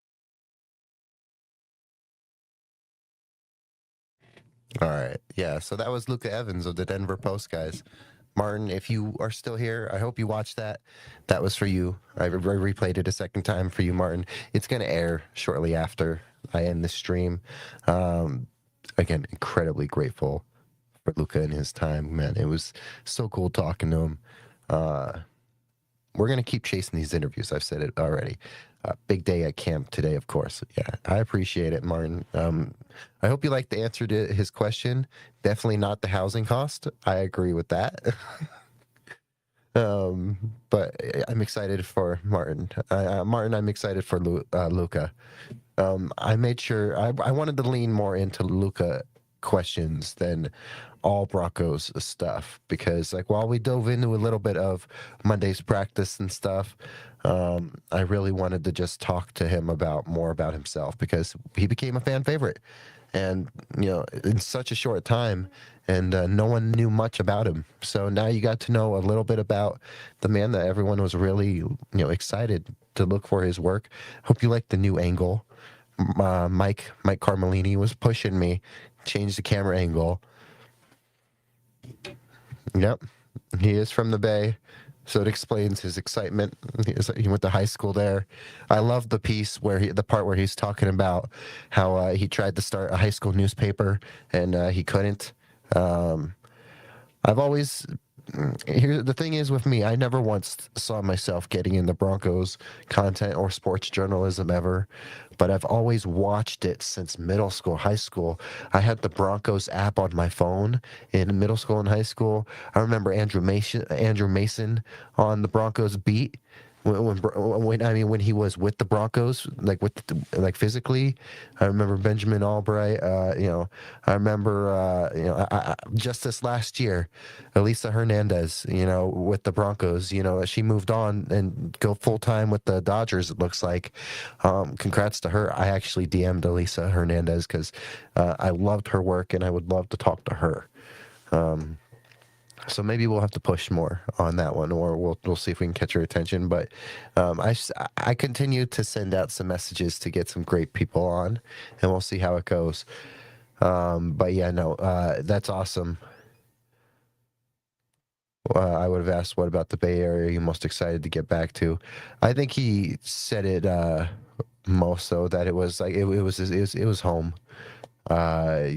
All right. Yeah. So that was Luca Evans of the Denver Post, guys. Martin, if you are still here, I hope you watched that. That was for you. I replayed it a second time for you, Martin. It's going to air shortly after I end the stream. Um, Again, incredibly grateful for Luca and his time, man. It was so cool talking to him. We're going to keep chasing these interviews. I've said it already. Big day at camp today, of course. Yeah, I appreciate it, Martin. I hope you liked the answer to his question. Definitely not the housing cost. I agree with that. But I'm excited for Martin. Martin, I'm excited for Luca. I made sure I wanted to lean more into Luca questions than all Broncos stuff because, like, while we dove into a little bit of Monday's practice and stuff, I really wanted to just talk to him about more about himself because he became a fan favorite, and in such a short time, and no one knew much about him. So now you got to know a little bit about the man that everyone was really excited to look for his work. Hope you like the new angle. Mike Carmelini was pushing me, change the camera angle. Yep, he is from the Bay, so it explains his excitement. He went to high school there. I love the piece the part where he's talking about how he tried to start a high school newspaper and he couldn't. I've always Here the thing is with me, I never once saw myself getting into Broncos content or sports journalism ever, but I've always watched it since middle school, high school. I had the Broncos app on my phone in middle school and high school. I remember Andrew Mason on the Broncos beat. When he was with the Broncos, like physically. I remember Benjamin Albright. I remember just this last year, Elisa Hernandez. With the Broncos. She moved on and go full time with the Dodgers. It looks like. Congrats to her. I actually DM'd Elisa Hernandez because I loved her work and I would love to talk to her. So maybe we'll have to push more on that one, or we'll see if we can catch her attention. But I continue to send out some messages to get some great people on, and we'll see how it goes. But yeah, no, that's awesome. I would have asked, what about the Bay Area are you most excited to get back to? I think he said it most so that it was like it was home. That's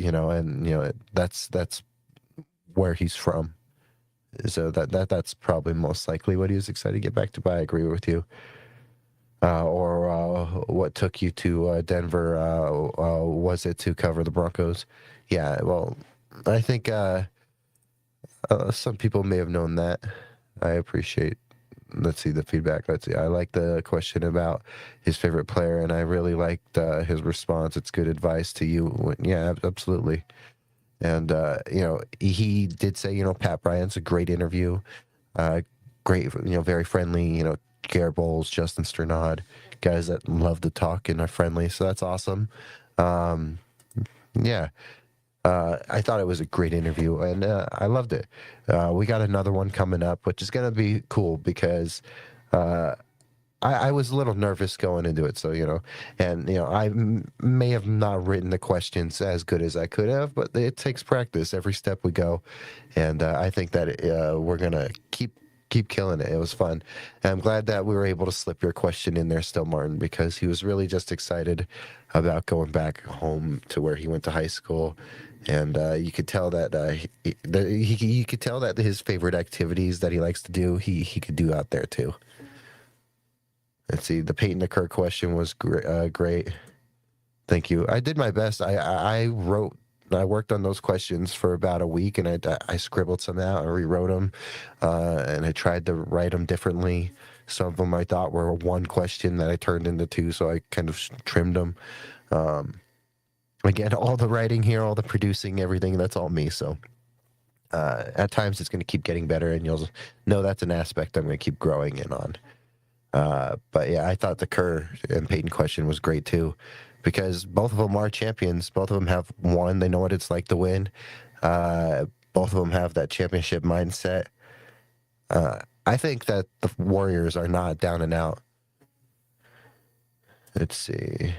where he's from. So that's probably most likely what he was excited to get back to. But I agree with you. Or what took you to Denver? Was it to cover the Broncos? Yeah. Well, I think some people may have known that. I appreciate. Let's see the feedback. Let's see. I like the question about his favorite player, and I really liked his response. It's good advice to you. Yeah, absolutely. And, he did say, Pat Bryant's a great interview. Great, very friendly, Garrett Bowles, Justin Sternad, guys that love to talk and are friendly. So that's awesome. Yeah. I thought it was a great interview and I loved it. We got another one coming up, which is going to be cool because I was a little nervous going into it, so I may have not written the questions as good as I could have, but it takes practice every step we go, and I think that we're gonna keep killing it. It was fun, and I'm glad that we were able to slip your question in there still, Martin, because he was really just excited about going back home to where he went to high school, and you could tell that you could tell that his favorite activities that he likes to do, he could do out there too. Let's see. The Peyton to Kirk question was great. Thank you. I did my best. I worked on those questions for about a week, and I scribbled some out. I rewrote them, and I tried to write them differently. Some of them I thought were one question that I turned into two, so I kind of trimmed them. Again, all the writing here, all the producing, everything, that's all me. So at times it's going to keep getting better, and you'll know that's an aspect I'm going to keep growing in on. But yeah, I thought the Kerr and Peyton question was great too, because both of them are champions. Both of them have won. They know what it's like to win. Both of them have that championship mindset. I think that the Warriors are not down and out. Let's see.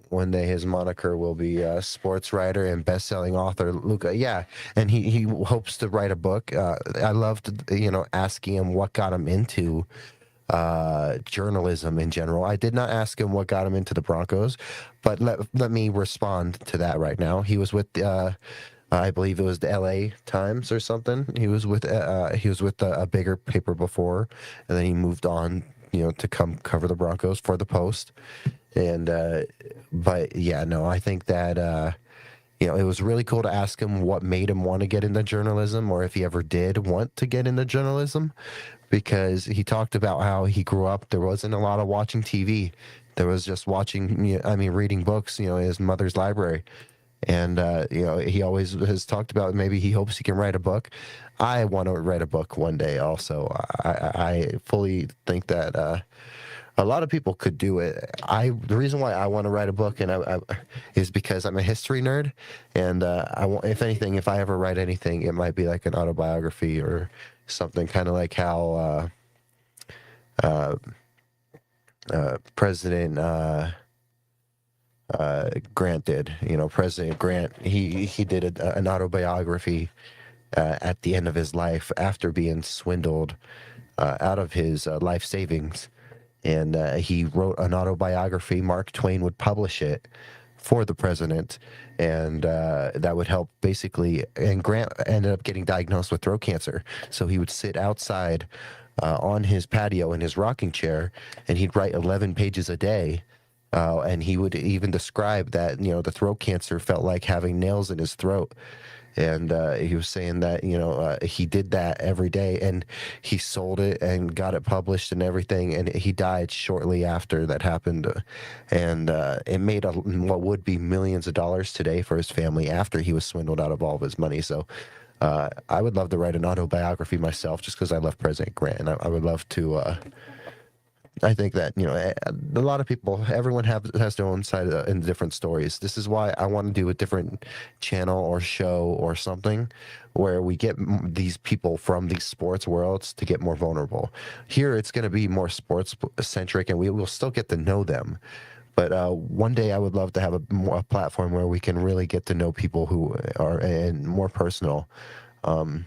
One day his moniker will be sports writer and best-selling author Luca. Yeah, and he hopes to write a book. I loved asking him what got him into journalism in general. I did not ask him what got him into the Broncos, but let me respond to that right now. He was with I believe it was the L.A. Times or something. He was with a bigger paper before, and then he moved on, to come cover the Broncos for the Post. And but yeah, no, I think that it was really cool to ask him what made him want to get into journalism, or if he ever did want to get into journalism, because he talked about how he grew up. There wasn't a lot of watching TV. There was just reading books, in his mother's library. And he always has talked about maybe he hopes he can write a book. I want to write a book one day. Also, I fully think that a lot of people could do it. The reason why I want to write a book is because I'm a history nerd, and I want, if anything, if I ever write anything, it might be like an autobiography or something, kind of like how President Grant did. President Grant, he did an autobiography at the end of his life after being swindled out of his life savings. And he wrote an autobiography. Mark Twain would publish it for the president, and that would help basically. And Grant ended up getting diagnosed with throat cancer, so he would sit outside on his patio in his rocking chair, and he'd write 11 pages a day. And he would even describe that, the throat cancer felt like having nails in his throat. And he was saying that, he did that every day, and he sold it and got it published and everything. And he died shortly after that happened. And it made what would be millions of dollars today for his family after he was swindled out of all of his money. So I would love to write an autobiography myself, just because I love President Grant. And I would love to. I think that, a lot of people, everyone has their own side and different stories. This is why I want to do a different channel or show or something where we get these people from these sports worlds to get more vulnerable. Here, it's going to be more sports centric, and we will still get to know them. But one day I would love to have a platform where we can really get to know people who are and more personal. I'm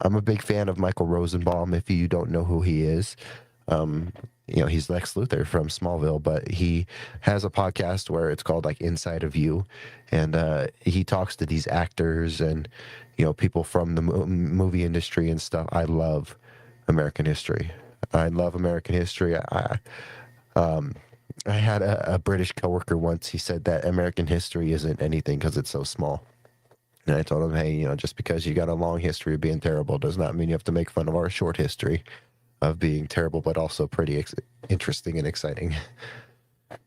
a big fan of Michael Rosenbaum, if you don't know who he is. He's Lex Luthor from Smallville, but he has a podcast where it's called like Inside of You. And he talks to these actors and, people from the movie industry and stuff. I love American history. I love American history. I had a British coworker once. He said that American history isn't anything because it's so small. And I told him, hey, just because you got a long history of being terrible does not mean you have to make fun of our short history of being terrible, but also pretty interesting and exciting.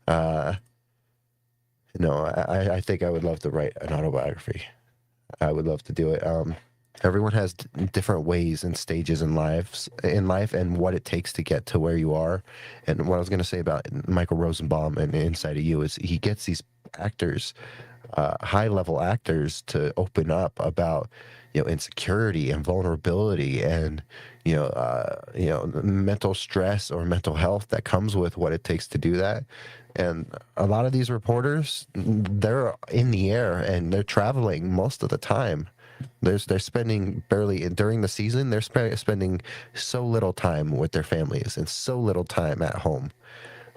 I think I would love to write an autobiography. I would love to do it. Everyone has different ways and stages in life and what it takes to get to where you are. And what I was going to say about Michael Rosenbaum and Inside of You is he gets these actors, high-level actors, to open up about insecurity and vulnerability and mental stress or mental health that comes with what it takes to do that. And a lot of these reporters, they're in the air and they're traveling most of the time. They're spending barely during the season. They're spending so little time with their families and so little time at home.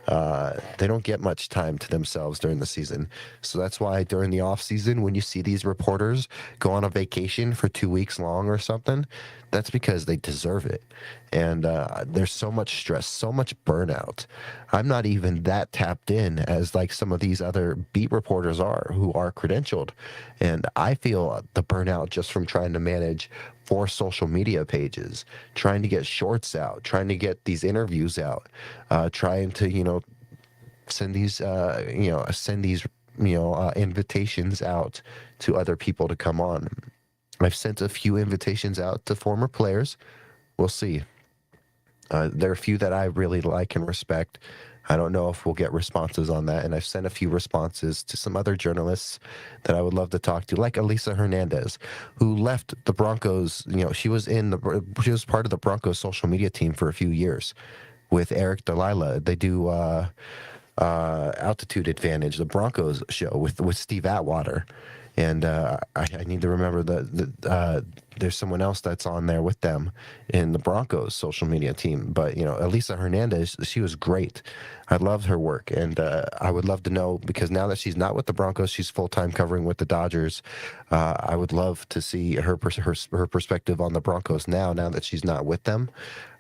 They don't get much time to themselves during the season. So that's why during the off season, when you see these reporters go on a vacation for 2 weeks long or something, that's because they deserve it. And there's so much stress, so much burnout. I'm not even that tapped in as like some of these other beat reporters are who are credentialed. And I feel the burnout just from trying to manage 4 social media pages, trying to get shorts out, trying to get these interviews out, trying to, send these invitations out to other people to come on. I've sent a few invitations out to former players. We'll see. There are a few that I really like and respect. I don't know if we'll get responses on that. And I've sent a few responses to some other journalists that I would love to talk to, like Elisa Hernandez, who left the Broncos. She was she was part of the Broncos social media team for a few years with Eric Delilah. They do Altitude Advantage, the Broncos show with Steve Atwater. And I need to remember that there's someone else that's on there with them in the Broncos social media team. But, Elisa Hernandez, she was great. I loved her work. And I would love to know, because now that she's not with the Broncos, she's full-time covering with the Dodgers. I would love to see her perspective on the Broncos now that she's not with them.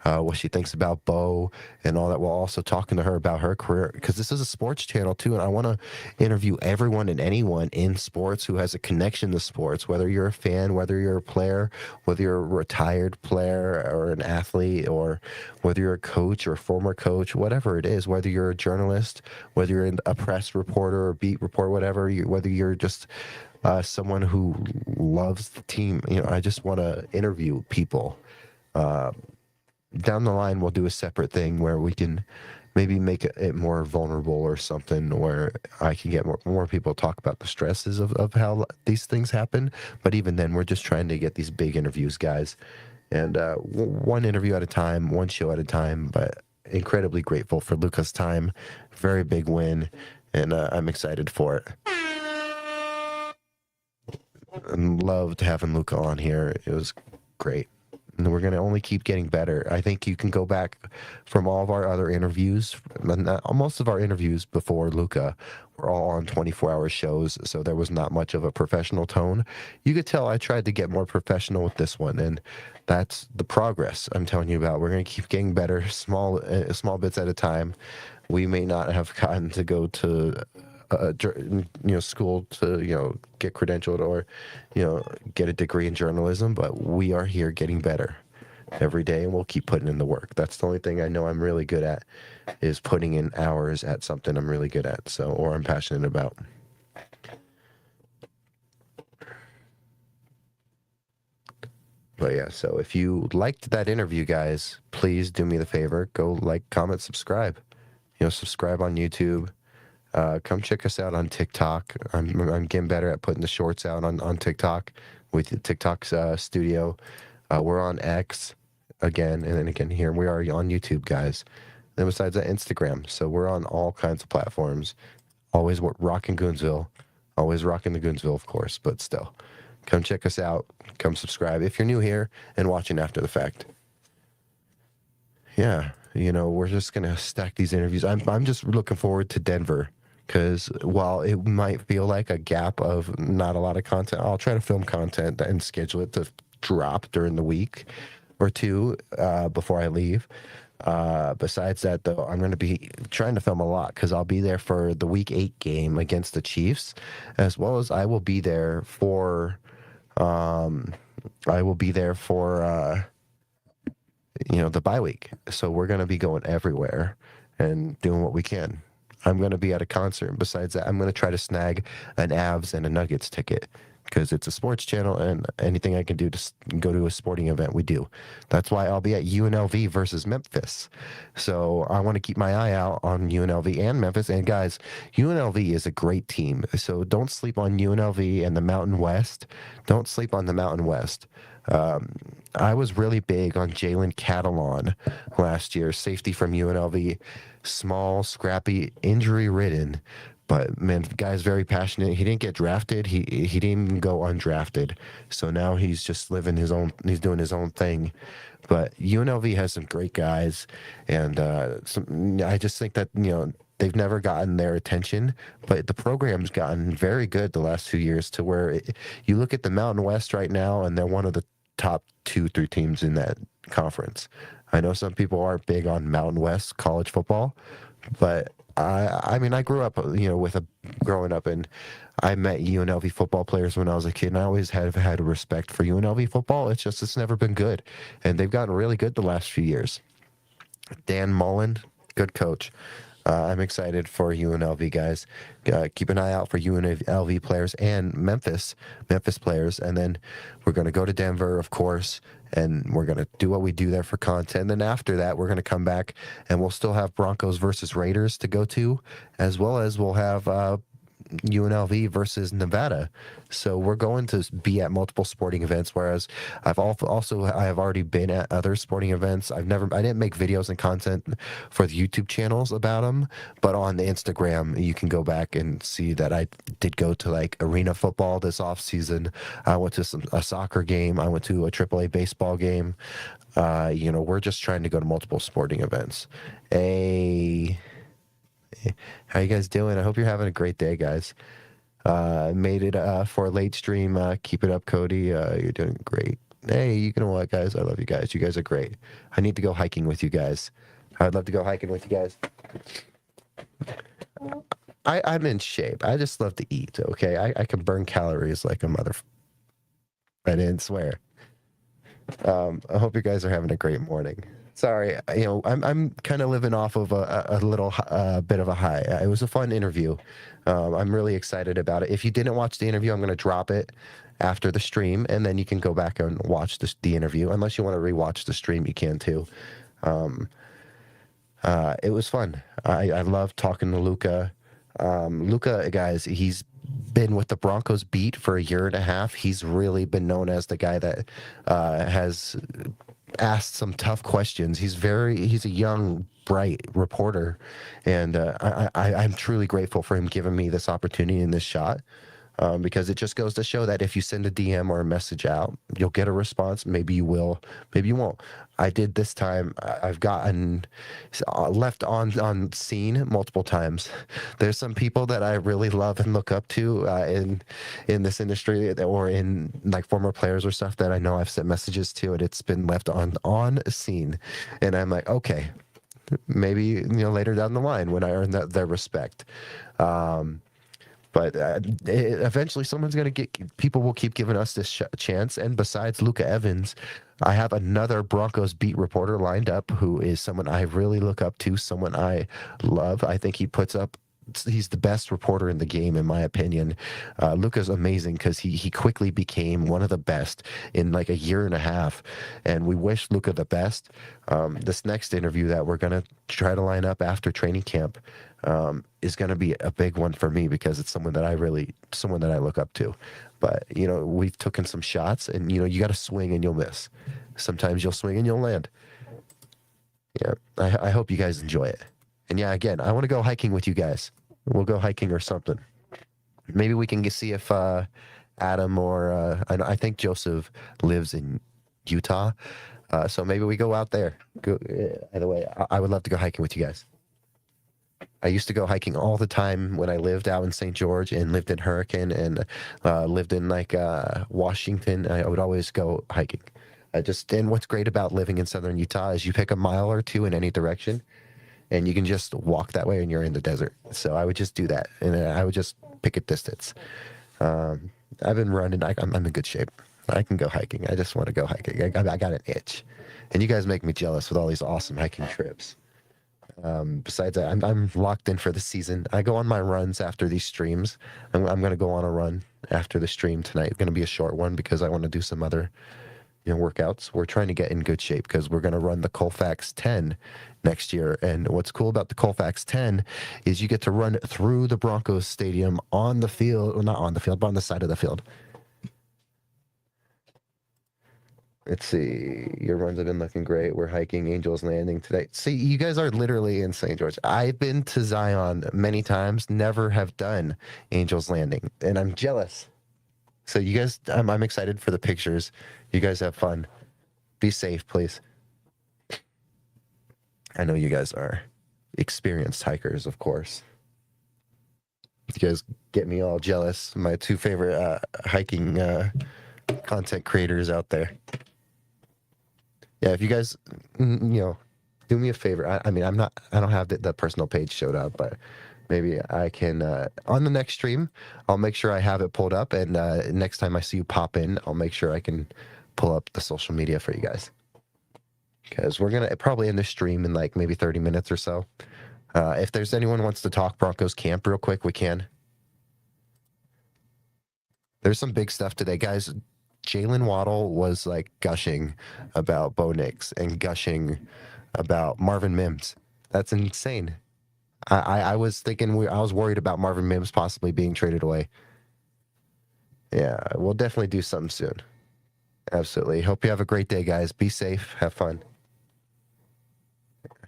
What she thinks about Bo and all that, while also talking to her about her career, because this is a sports channel too, and I want to interview everyone and anyone in sports who has a connection to sports, whether you're a fan, whether you're a player, whether you're a retired player or an athlete, or whether you're a coach or a former coach, whatever it is, whether you're a journalist, whether you're a press reporter or beat reporter, whatever, whether you're just someone who loves the team. I just want to interview people. Down the line, we'll do a separate thing where we can maybe make it more vulnerable or something, where I can get more people to talk about the stresses of how these things happen. But even then, we're just trying to get these big interviews, guys. And one interview at a time, one show at a time. But incredibly grateful for Luca's time. Very big win. And I'm excited for it. And loved having Luca on here. It was great. And we're going to only keep getting better. I think you can go back from all of our other interviews. Most of our interviews before Luca were all on 24-hour shows, so there was not much of a professional tone. You could tell I tried to get more professional with this one, and that's the progress I'm telling you about. We're going to keep getting better, small bits at a time. We may not have gotten to go to school to get credentialed or get a degree in journalism, but we are here getting better every day, and we'll keep putting in the work. That's the only thing I know I'm really good at, is putting in hours at something I'm really good at, or I'm passionate about. But yeah, so if you liked that interview, guys, please do me the favor, go like, comment, subscribe. Subscribe on YouTube. Come check us out on TikTok. I'm getting better at putting the shorts out on TikTok with TikTok's studio. We're on X again, and then again here. We are on YouTube, guys. Then besides that, Instagram. So we're on all kinds of platforms. Always rocking Goonsville. Always rocking the Goonsville, of course, but still. Come check us out. Come subscribe if you're new here and watching after the fact. Yeah, we're just going to stack these interviews. I'm just looking forward to Denver. Because while it might feel like a gap of not a lot of content, I'll try to film content and schedule it to drop during the week or two before I leave. Besides that, though, I'm going to be trying to film a lot, because I'll be there for the Week 8 game against the Chiefs, as well as I will be there for the bye week. So we're going to be going everywhere and doing what we can. I'm going to be at a concert. Besides that, I'm going to try to snag an Avs and a Nuggets ticket, because it's a sports channel, and anything I can do to go to a sporting event, we do. That's why I'll be at UNLV versus Memphis. So I want to keep my eye out on UNLV and Memphis. And guys, UNLV is a great team. So don't sleep on UNLV and the Mountain West. Don't sleep on the Mountain West. I was really big on Jalen Catalon last year, safety from UNLV. Small, scrappy, injury-ridden, but man, the guy's very passionate. He didn't get drafted. He didn't even go undrafted. So now he's just living his own. He's doing his own thing. But UNLV has some great guys, and I just think that they've never gotten their attention, but the program's gotten very good the last few years, to where you look at the Mountain West right now, and they're one of the top 2-3 teams in that conference. I know some people aren't big on Mountain West college football, but I mean, I grew up, growing up, and I met UNLV football players when I was a kid, and I always have had a respect for UNLV football. It's never been good, and they've gotten really good the last few years. Dan Mullen, good coach. I'm excited for UNLV guys. Keep an eye out for UNLV players and Memphis players, and then we're going to go to Denver, of course, and we're going to do what we do there for content. And then after that, we're going to come back and we'll still have Broncos versus Raiders to go to, as well as we'll have UNLV versus Nevada. So we're going to be at multiple sporting events, whereas I have already been at other sporting events. I didn't make videos and content for the YouTube channels about them, but on the Instagram you can go back and see that I did go to like arena football this off season. I went to a soccer game. I went to a AAA baseball game. We're just trying to go to multiple sporting events. How you guys doing? I hope you're having a great day, guys. Made it for a late stream. Keep it up, Cody. You're doing great. Hey, you know what, guys? I love you guys. You guys are great. I need to go hiking with you guys. I'd love to go hiking with you guys. I'm in shape. I just love to eat, okay? I can burn calories like a mother. I didn't swear. I hope you guys are having a great morning. Sorry, I'm kind of living off of a little bit of a high. It was a fun interview. I'm really excited about it. If you didn't watch the interview, I'm going to drop it after the stream, and then you can go back and watch the interview. Unless you want to rewatch the stream, you can too. It was fun. I love talking to Luca. Luca, guys, he's been with the Broncos beat for a year and a half. He's really been known as the guy that has asked some tough questions. He's a young, bright reporter, and I'm truly grateful for him giving me this opportunity and this shot. Because it just goes to show that if you send a DM or a message out, you'll get a response. Maybe you will, maybe you won't. I did this time. I've gotten left on scene multiple times. There's some people that I really love and look up to in this industry, or in like former players or stuff that I know I've sent messages to, and it's been left on scene. And I'm like, okay, maybe later down the line when I earn their respect. But eventually people will keep giving us this chance. And besides Luca Evans, I have another Broncos beat reporter lined up who is someone I really look up to, someone I love. I think he's the best reporter in the game, in my opinion. Luca's amazing because he quickly became one of the best in like a year and a half, and we wish Luca the best. This next interview that we're going to try to line up after training camp is going to be a big one for me, because it's someone that I look up to. But we've taken some shots, and you got to swing and you'll miss. Sometimes you'll swing and you'll land. Yeah, I hope you guys enjoy it. And yeah, again, I want to go hiking with you guys. We'll go hiking or something. Maybe we can see if Adam or I think Joseph lives in Utah, so maybe we go out there. Either way, I would love to go hiking with you guys. I used to go hiking all the time when I lived out in St. George and lived in Hurricane and lived in like Washington. I would always go hiking. And what's great about living in southern Utah is you pick a mile or two in any direction, and you can just walk that way and you're in the desert. So I would just do that, and I would just pick a distance. I've been running. I'm in good shape. I can go hiking. I just want to go hiking. I got an itch, and you guys make me jealous with all these awesome hiking trips. Besides that, I'm locked in for the season. I go on my runs after these streams. I'm going to go on a run after the stream tonight. It's going to be a short one because I want to do some other workouts. We're trying to get in good shape because we're going to run the Colfax 10 next year. And what's cool about the Colfax 10 is you get to run through the Broncos stadium on the field, well, not on the field, but on the side of the field. Let's see. Your runs have been looking great. We're hiking Angels Landing today. See, you guys are literally in St. George. I've been to Zion many times, never have done Angels Landing, and I'm jealous. So you guys, I'm excited for the pictures. You guys have fun. Be safe, please. I know you guys are experienced hikers, of course. You guys get me all jealous. My two favorite hiking content creators out there. Yeah, if you guys, do me a favor. I don't have the personal page showed up, but maybe I can, on the next stream, I'll make sure I have it pulled up. And next time I see you pop in, I'll make sure I can pull up the social media for you guys. Because we're going to probably end the stream in like maybe 30 minutes or so. If there's anyone who wants to talk Broncos camp real quick, we can. There's some big stuff today, guys. Jalen Waddle was like gushing about Bo Nix and gushing about Marvin Mims. That's insane. I was thinking I was worried about Marvin Mims possibly being traded away. Yeah, we'll definitely do something soon. Absolutely. Hope you have a great day, guys. Be safe. Have fun.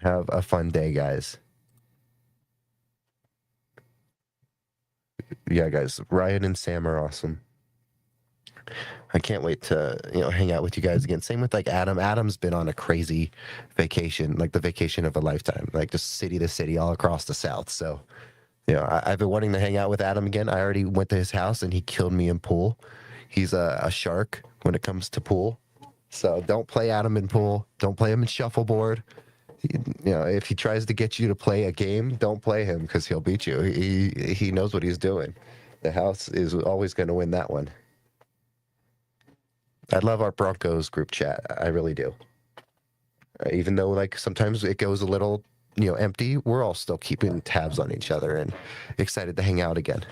Have a fun day, guys. Yeah, guys. Ryan and Sam are awesome. I can't wait to hang out with you guys again. Same with like Adam. Adam's been on a crazy vacation, like the vacation of a lifetime, like just city to city all across the South. So, I've been wanting to hang out with Adam again. I already went to his house and he killed me in pool. He's a shark when it comes to pool. So don't play Adam in pool. Don't play him in shuffleboard. If he tries to get you to play a game, don't play him because he'll beat you. He knows what he's doing. The house is always going to win that one. I love our Broncos group chat. I really do. Even though like sometimes it goes a little, empty, we're all still keeping tabs on each other and excited to hang out again.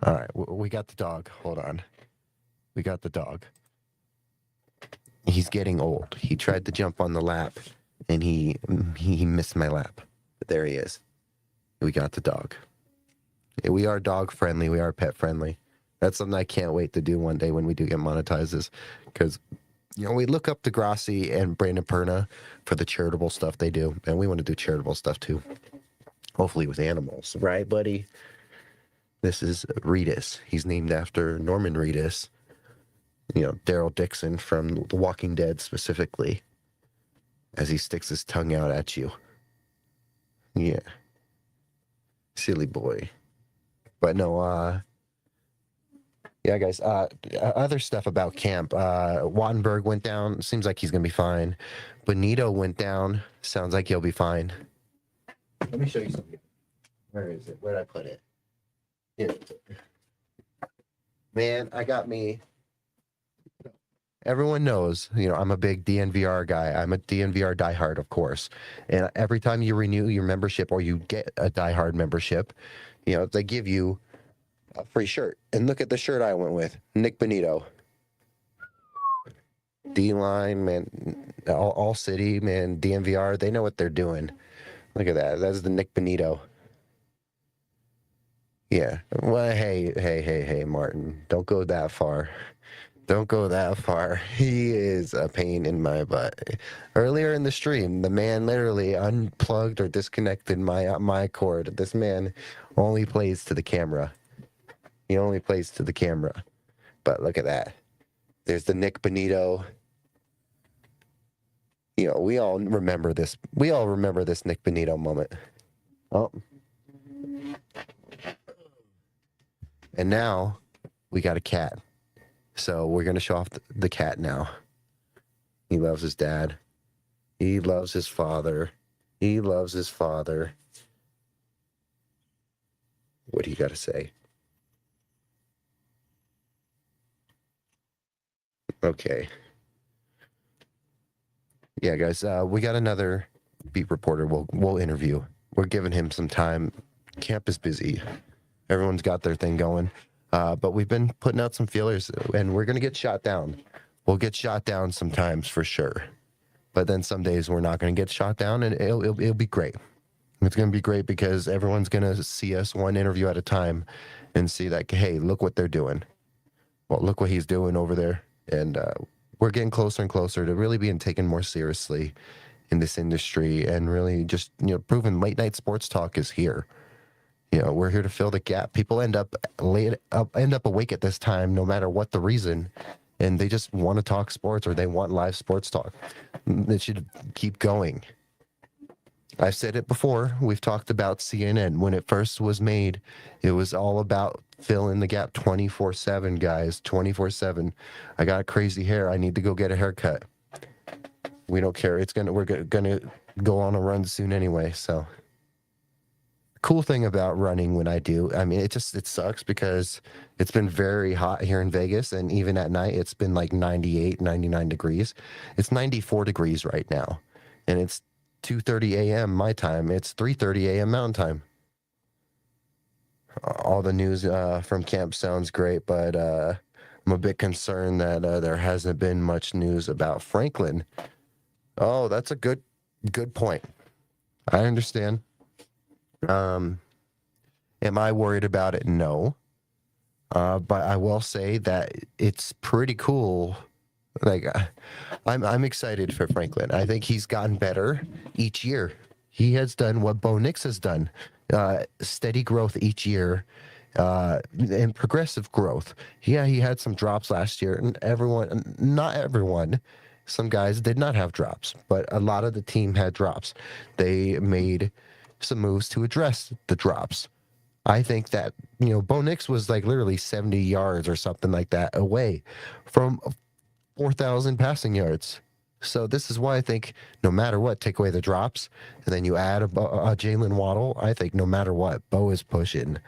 All right, we got the dog. Hold on. We got the dog. He's getting old. He tried to jump on the lap, and he missed my lap. But there he is. We got the dog. We are dog friendly. We are pet friendly. That's something I can't wait to do one day when we do get monetized, because we look up to Degrassi and Brandon Perna for the charitable stuff they do, and we want to do charitable stuff too. Hopefully with animals, right, buddy? This is Reedus. He's named after Norman Reedus. Daryl Dixon from The Walking Dead specifically, as he sticks his tongue out at you. Yeah. Silly boy. But no, yeah, guys, other stuff about camp. Wattenberg went down. Seems like he's going to be fine. Benito went down. Sounds like he'll be fine. Let me show you something. Where is it? Where did I put it? Here. Man, I got me. Everyone knows, I'm a big DNVR guy. I'm a DNVR diehard, of course. And every time you renew your membership or you get a diehard membership, they give you a free shirt. And look at the shirt I went with. Nick Benito. D-line, man. All city, man. DNVR, they know what they're doing. Look at that. That's the Nick Benito. Yeah. Well, hey, Martin. Don't go that far. Don't go that far. He is a pain in my butt. Earlier in the stream, the man literally unplugged or disconnected my cord. This man only plays to the camera. He only plays to the camera. But look at that. There's the Nick Benito. We all remember this. We all remember this Nick Benito moment. Oh. And now we got a cat. So we're going to show off the cat now. He loves his dad. He loves his father. He loves his father. What do you got to say? Okay. Yeah, guys, we got another beat reporter we'll interview. We're giving him some time. Camp is busy. Everyone's got their thing going. But we've been putting out some feelers, and we're going to get shot down. We'll get shot down sometimes for sure. But then some days we're not going to get shot down, and it'll be great. It's going to be great because everyone's going to see us one interview at a time and see that, hey, look what they're doing. Well, look what he's doing over there. And we're getting closer and closer to really being taken more seriously in this industry and really just, proving late night sports talk is here. We're here to fill the gap. People end up awake at this time, no matter what the reason, and they just want to talk sports or they want live sports talk. It should keep going. I've said it before. We've talked about CNN. When it first was made, it was all about filling the gap 24/7, guys, 24/7. I got crazy hair. I need to go get a haircut. We don't care. We're gonna go on a run soon anyway, so. cool thing about running when I do, I mean, it sucks because it's been very hot here in Vegas, and even at night it's been like 98, 99 degrees. It's 94 degrees right now, and it's 2:30 a.m. my time. It's 3:30 a.m. Mountain Time. All the news from camp sounds great, but I'm a bit concerned that there hasn't been much news about Franklin. Oh, that's a good point. I understand. Um, am I worried about it? No. But I will say that it's pretty cool. Like I'm excited for Franklin. I think he's gotten better each year. He has done what Bo Nix has done. Steady growth each year, and progressive growth. Yeah, he had some drops last year, and not everyone, some guys did not have drops, but a lot of the team had drops. They made some moves to address the drops. I think that, Bo Nix was like literally 70 yards or something like that away from 4,000 passing yards. So this is why I think no matter what, take away the drops, and then you add a Jalen Waddle. I think no matter what, Bo is pushing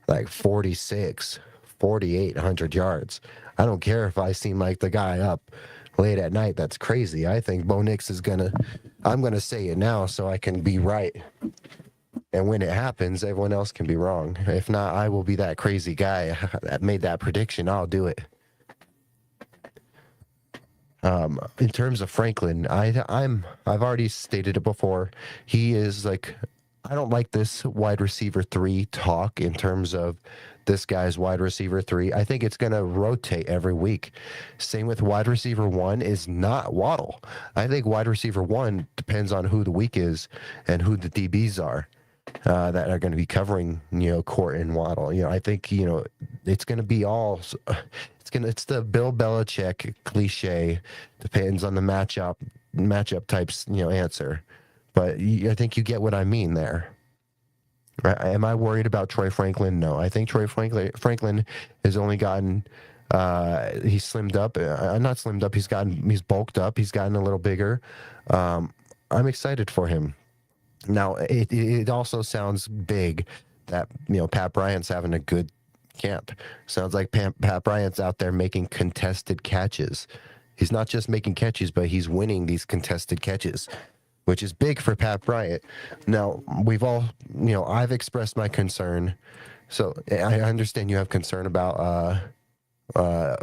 like 46, 4,800 yards. I don't care if I seem like the guy up late at night. That's crazy. I think Bo Nix I'm going to say it now so I can be right. And when it happens, everyone else can be wrong. If not, I will be that crazy guy that made that prediction. I'll do it. In terms of Franklin, I've already stated it before. He is like, I don't like this wide receiver 3 talk in terms of this guy's wide receiver 3. I think it's going to rotate every week. Same with wide receiver 1 is not Waddle. I think wide receiver 1 depends on who the week is and who the DBs are. That are going to be covering, Court and Waddle. I think, it's going to be all. It's the Bill Belichick cliche. Depends on the matchup types, answer. But I think you get what I mean there. Am I worried about Troy Franklin? No, I think Troy Franklin has only gotten. He's slimmed up. Not slimmed up. He's bulked up. He's gotten a little bigger. I'm excited for him. Now, it also sounds big that, Pat Bryant's having a good camp. Sounds like Pat Bryant's out there making contested catches. He's not just making catches, but he's winning these contested catches, which is big for Pat Bryant. Now, we've all, I've expressed my concern. So I understand you have concern about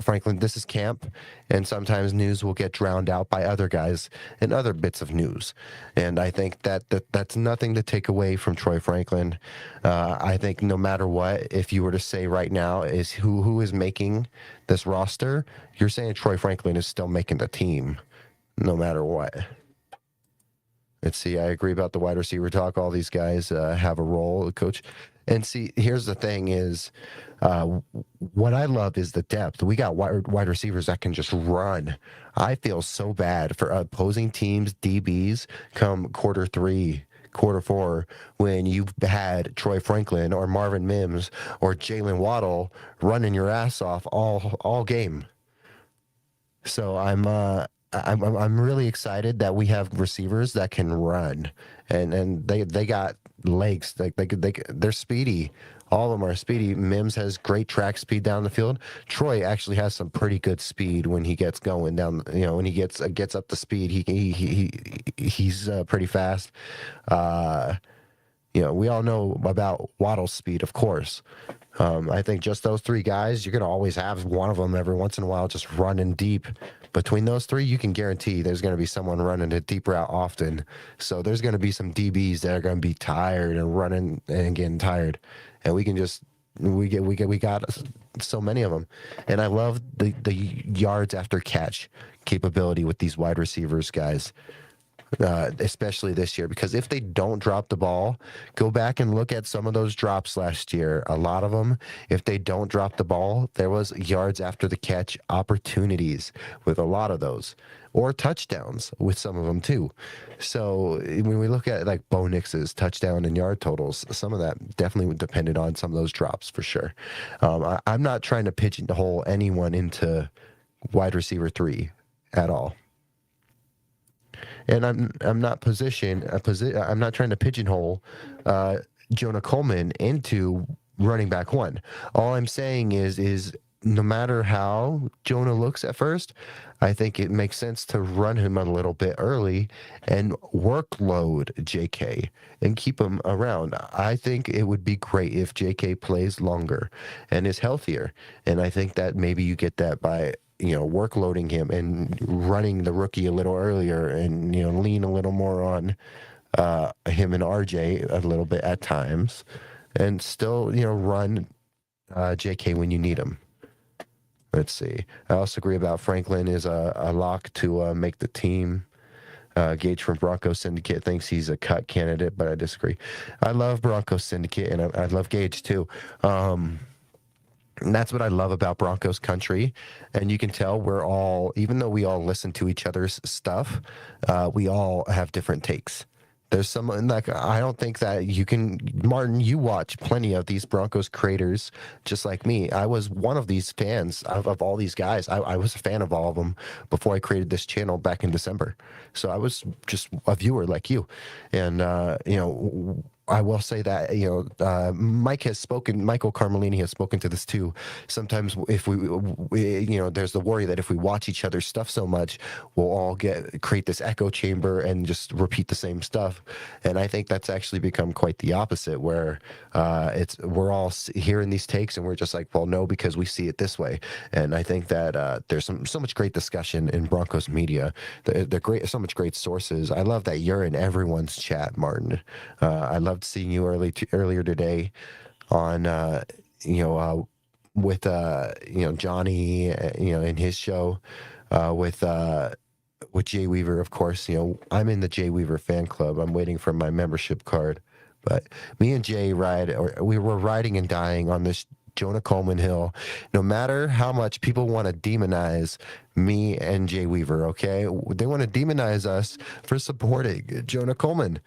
Franklin. This is camp, and sometimes news will get drowned out by other guys and other bits of news. And I think that's nothing to take away from Troy Franklin. I think no matter what, if you were to say right now is who is making this roster, you're saying Troy Franklin is still making the team, no matter what. Let's see. I agree about the wide receiver talk. All these guys have a role, coach. And see, here's the thing is, what I love is the depth. We got wide receivers that can just run. I feel so bad for opposing teams, DBs, come quarter 3, quarter 4, when you've had Troy Franklin or Marvin Mims or Jalen Waddle running your ass off all game. So I'm really excited that we have receivers that can run, and they got legs. They're speedy. All of them are speedy. Mims has great track speed down the field. Troy actually has some pretty good speed when he gets going down. When he gets up the speed, he's pretty fast. We all know about Waddle's speed, of course. I think just those 3 guys, you're going to always have one of them every once in a while just running deep. Between those 3, you can guarantee there's going to be someone running a deep route often. So there's going to be some DBs that are going to be tired and running and getting tired. And we got so many of them. And I love the yards after catch capability with these wide receivers, guys. Especially this year, because if they don't drop the ball, go back and look at some of those drops last year. A lot of them, if they don't drop the ball, there was yards after the catch opportunities with a lot of those, or touchdowns with some of them too. So when we look at like Bo Nix's touchdown and yard totals, some of that definitely depended on some of those drops for sure. I'm not trying to pigeonhole anyone into wide receiver 3 at all. And I'm not trying to pigeonhole Jonah Coleman into running back one. All I'm saying is no matter how Jonah looks at first, I think it makes sense to run him a little bit early and workload JK and keep him around. I think it would be great if JK plays longer and is healthier. And I think that maybe you get that by workloading him and running the rookie a little earlier and lean a little more on him and RJ a little bit at times, and still run JK when you need him. Let's see. I also agree about Franklin is a lock to make the team. Gage from Broncos Syndicate thinks he's a cut candidate, but I disagree. I love Broncos Syndicate, and I love Gage too. And that's what I love about Broncos country. And you can tell we're all, even though we all listen to each other's stuff, we all have different takes. There's some, like, I don't think that you can, Martin, you watch plenty of these Broncos creators just like me. I was one of these fans of all these guys. I was a fan of all of them before I created this channel back in December. So I was just a viewer like you. And, I will say that Michael Carmelini has spoken to this too. Sometimes if there's the worry that if we watch each other's stuff so much, we'll all create this echo chamber and just repeat the same stuff. And I think that's actually become quite the opposite, where we're all hearing these takes and we're just like, well, no, because we see it this way. And I think that there's so much great discussion in Broncos media. They're great, so much great sources. I love that you're in everyone's chat, Martin. I loved seeing you earlier today on with Johnny in his show with Jay Weaver, of course. I'm in the Jay Weaver fan club. I'm waiting for my membership card, but me and Jay we were riding and dying on this Jonah Coleman hill, no matter how much people want to demonize me and Jay Weaver. Okay, they want to demonize us for supporting Jonah Coleman.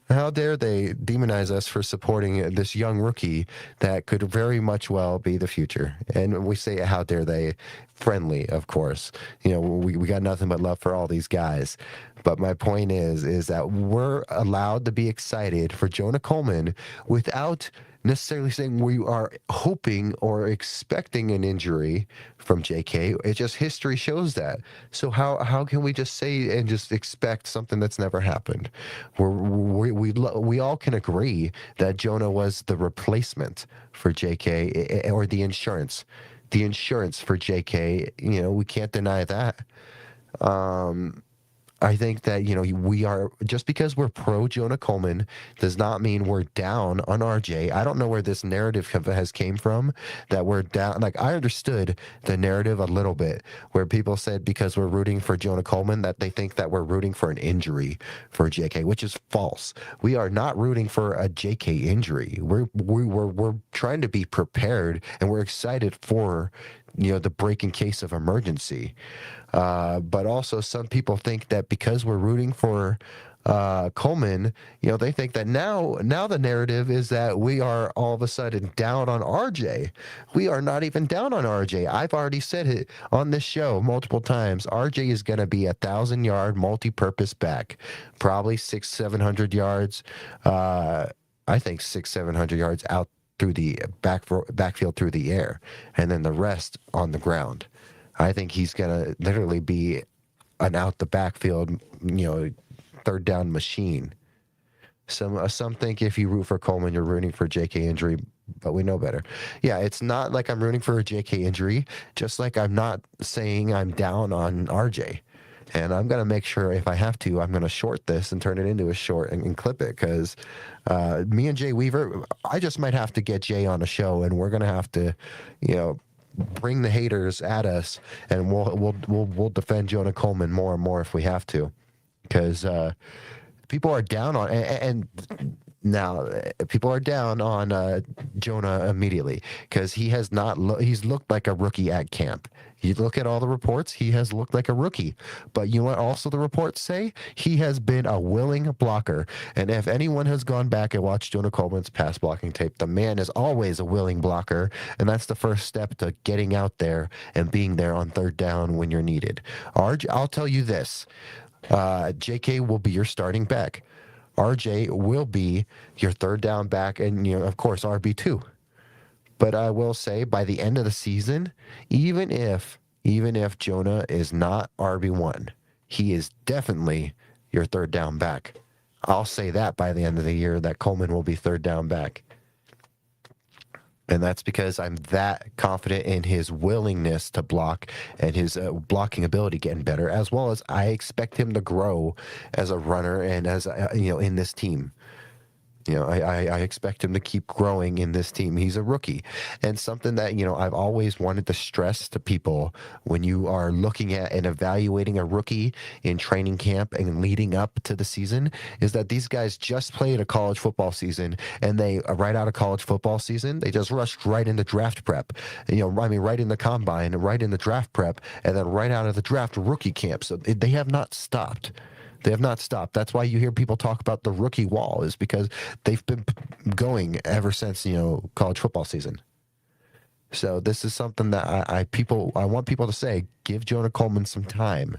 How dare they demonize us for supporting this young rookie that could very much well be the future? And we say, how dare they? Friendly, of course. We got nothing but love for all these guys. But my point is that we're allowed to be excited for Jonah Coleman without necessarily saying we are hoping or expecting an injury from JK. It just, history shows that. So how can we just say and just expect something that's never happened? We all can agree that Jonah was the replacement for JK, or the insurance for JK. We can't deny that. I think that, we are, just because we're pro Jonah Coleman does not mean we're down on RJ. I don't know where this narrative has came from, that we're down. Like, I understood the narrative a little bit, where people said because we're rooting for Jonah Coleman that they think that we're rooting for an injury for JK, which is false. We are not rooting for a JK injury. We're trying to be prepared, and we're excited for the break in case of emergency. But also, some people think that because we're rooting for Coleman, they think that now the narrative is that we are all of a sudden down on RJ. We are not even down on RJ. I've already said it on this show multiple times. RJ is going to be 1,000-yard multi-purpose back, probably 600-700 yards. I think 600-700 yards out through the backfield through the air, and then the rest on the ground. I think he's going to literally be an out the backfield, third down machine. Some think if you root for Coleman, you're rooting for JK injury, but we know better. Yeah, it's not like I'm rooting for a JK injury, just like I'm not saying I'm down on RJ. And I'm going to make sure, if I have to, I'm going to short this and turn it into a short and clip it, because me and Jay Weaver, I just might have to get Jay on a show, and we're going to have to, bring the haters at us, and we'll defend Jonah Coleman more and more if we have to, because people are down on, and now people are down on Jonah immediately, because he's looked like a rookie at camp. You look at all the reports, he has looked like a rookie. But you know what also the reports say? He has been a willing blocker. And if anyone has gone back and watched Jonah Coleman's pass blocking tape, the man is always a willing blocker. And that's the first step to getting out there and being there on third down when you're needed. I'll tell you this. JK will be your starting back. RJ will be your third down back, and of course RB2. But I will say by the end of the season, even if Jonah is not RB1, he is definitely your third down back. I'll say that by the end of the year that Coleman will be third down back. And that's because I'm that confident in his willingness to block and his blocking ability getting better, as well as I expect him to grow as a runner and as in this team. I expect him to keep growing in this team. He's a rookie. And something that, I've always wanted to stress to people when you are looking at and evaluating a rookie in training camp and leading up to the season is that these guys just played a college football season, and they, right out of college football season, they just rushed right into draft prep. Right in the combine, right in the draft prep, and then right out of the draft rookie camp. So they have not stopped. They have not stopped. That's why you hear people talk about the rookie wall, is because they've been going ever since, college football season. So this is something that I want people to say, give Jonah Coleman some time.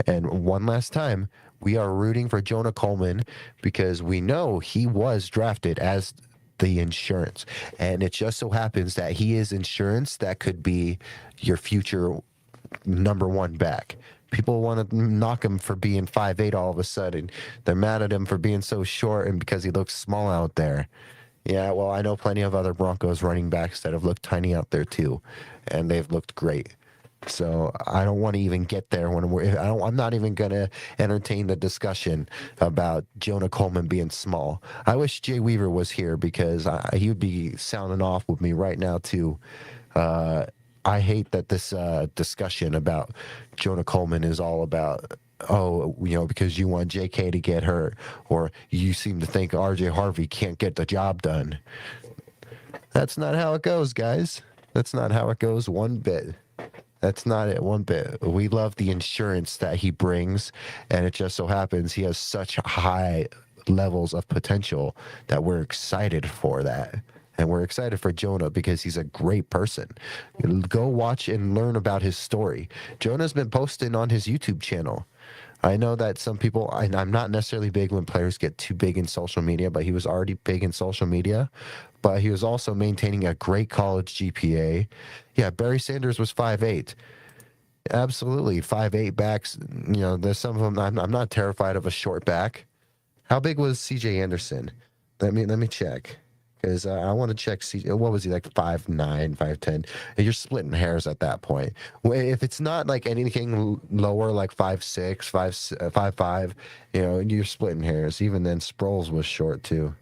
And one last time, we are rooting for Jonah Coleman because we know he was drafted as the insurance. And it just so happens that he is insurance that could be your future number one back. People want to knock him for being 5'8" all of a sudden. They're mad at him for being so short and because he looks small out there. Yeah, well, I know plenty of other Broncos running backs that have looked tiny out there too, and they've looked great. So I don't want to even get there I'm not even going to entertain the discussion about Jonah Coleman being small. I wish Jay Weaver was here because he would be sounding off with me right now too. I hate that this discussion about Jonah Coleman is all about, because you want JK to get hurt, or you seem to think RJ Harvey can't get the job done. That's not how it goes, guys. That's not how it goes one bit. That's not it one bit. We love the insurance that he brings, and it just so happens he has such high levels of potential that we're excited for that. And we're excited for Jonah because he's a great person. Go watch and learn about his story. Jonah's been posting on his YouTube channel. I know that some people, I'm not necessarily big when players get too big in social media, but he was already big in social media. But he was also maintaining a great college GPA. Yeah, Barry Sanders was 5'8". Absolutely, 5'8" backs. There's some of them. I'm not terrified of a short back. How big was C.J. Anderson? Let me check. Because I want to check. What was he, like 5'9", 5'10"? You're splitting hairs at that point. If it's not like anything lower, like 5'6", 5'5", you're splitting hairs. Even then, Sproles was short too.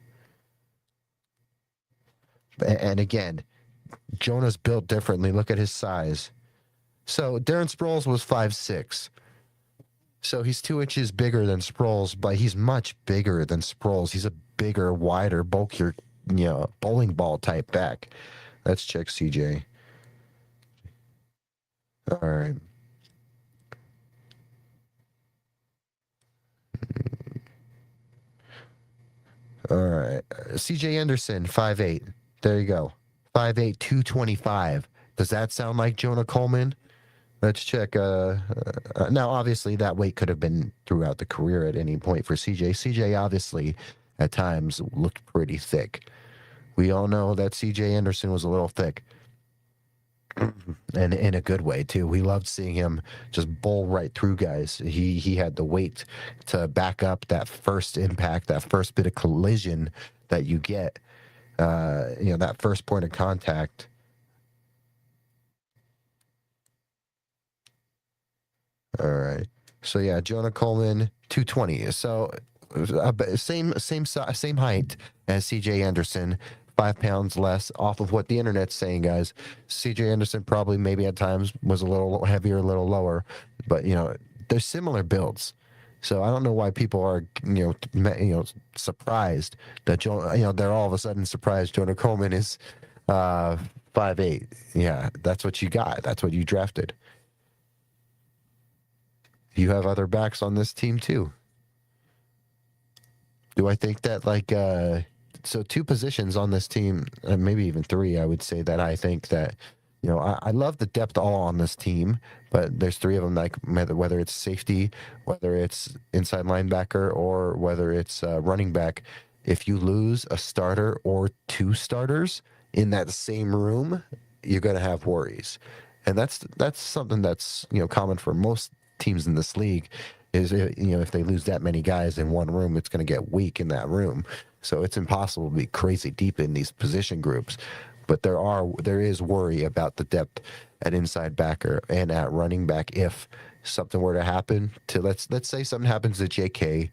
And again, Jonah's built differently. Look at his size. So Darren Sproles was 5'6". So he's 2 inches bigger than Sproles, but he's much bigger than Sproles. He's a bigger, wider, bulkier, bowling ball type back. Let's check CJ. All right. All right. CJ Anderson, 5'8". There you go. 5'8", 225. Does that sound like Jonah Coleman? Let's check. Now, obviously, that weight could have been throughout the career at any point for CJ. CJ, obviously, at times looked pretty thick. We all know that CJ Anderson was a little thick. And in a good way, too. We loved seeing him just bowl right through guys. He had the weight to back up that first impact, that first bit of collision that you get, that first point of contact. All right. So, yeah, Jonah Coleman, 220. So, same height as CJ Anderson. 5 pounds less off of what the internet's saying, guys. CJ Anderson probably maybe at times was a little heavier, a little lower, but they're similar builds. So I don't know why people are surprised that they're all of a sudden surprised Jonah Coleman is 5'8". Yeah, that's what you got. That's what you drafted. You have other backs on this team too. Do I think that so 2 positions on this team, maybe even 3, I would say that I think that I love the depth all on this team, but there's three of them, like whether it's safety, whether it's inside linebacker, or whether it's running back. If you lose a starter or two starters in that same room, you're going to have worries. And that's something that's, common for most teams in this league is, if they lose that many guys in one room, it's going to get weak in that room. So it's impossible to be crazy deep in these position groups. But there is worry about the depth at inside backer and at running back if something were to happen to let's say something happens to JK,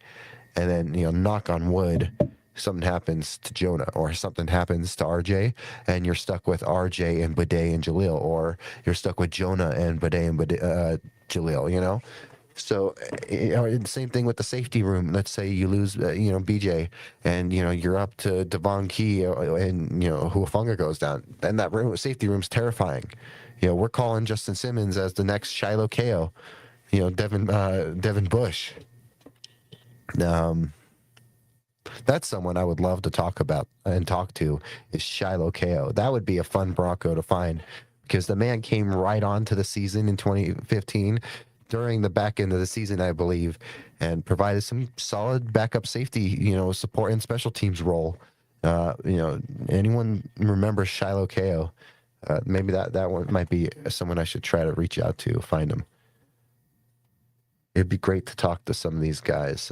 and then knock on wood, something happens to Jonah, or something happens to RJ, and you're stuck with RJ and Bidet and Jaleel, or you're stuck with Jonah and Bidet and Jaleel. So, same thing with the safety room. Let's say you lose, BJ, and you're up to Devon Key, and Huafunga goes down. Then that safety room's terrifying. We're calling Justin Simmons as the next Shiloh Ko. Devin Bush. That's someone I would love to talk about and talk to is Shiloh Ko. That would be a fun Bronco to find because the man came right on to the season in 2015 during the back end of the season, I believe, and provided some solid backup safety, support and special teams role. Anyone remember Shiloh Ko? Maybe that one might be someone I should try to reach out to, find him. It'd be great to talk to some of these guys.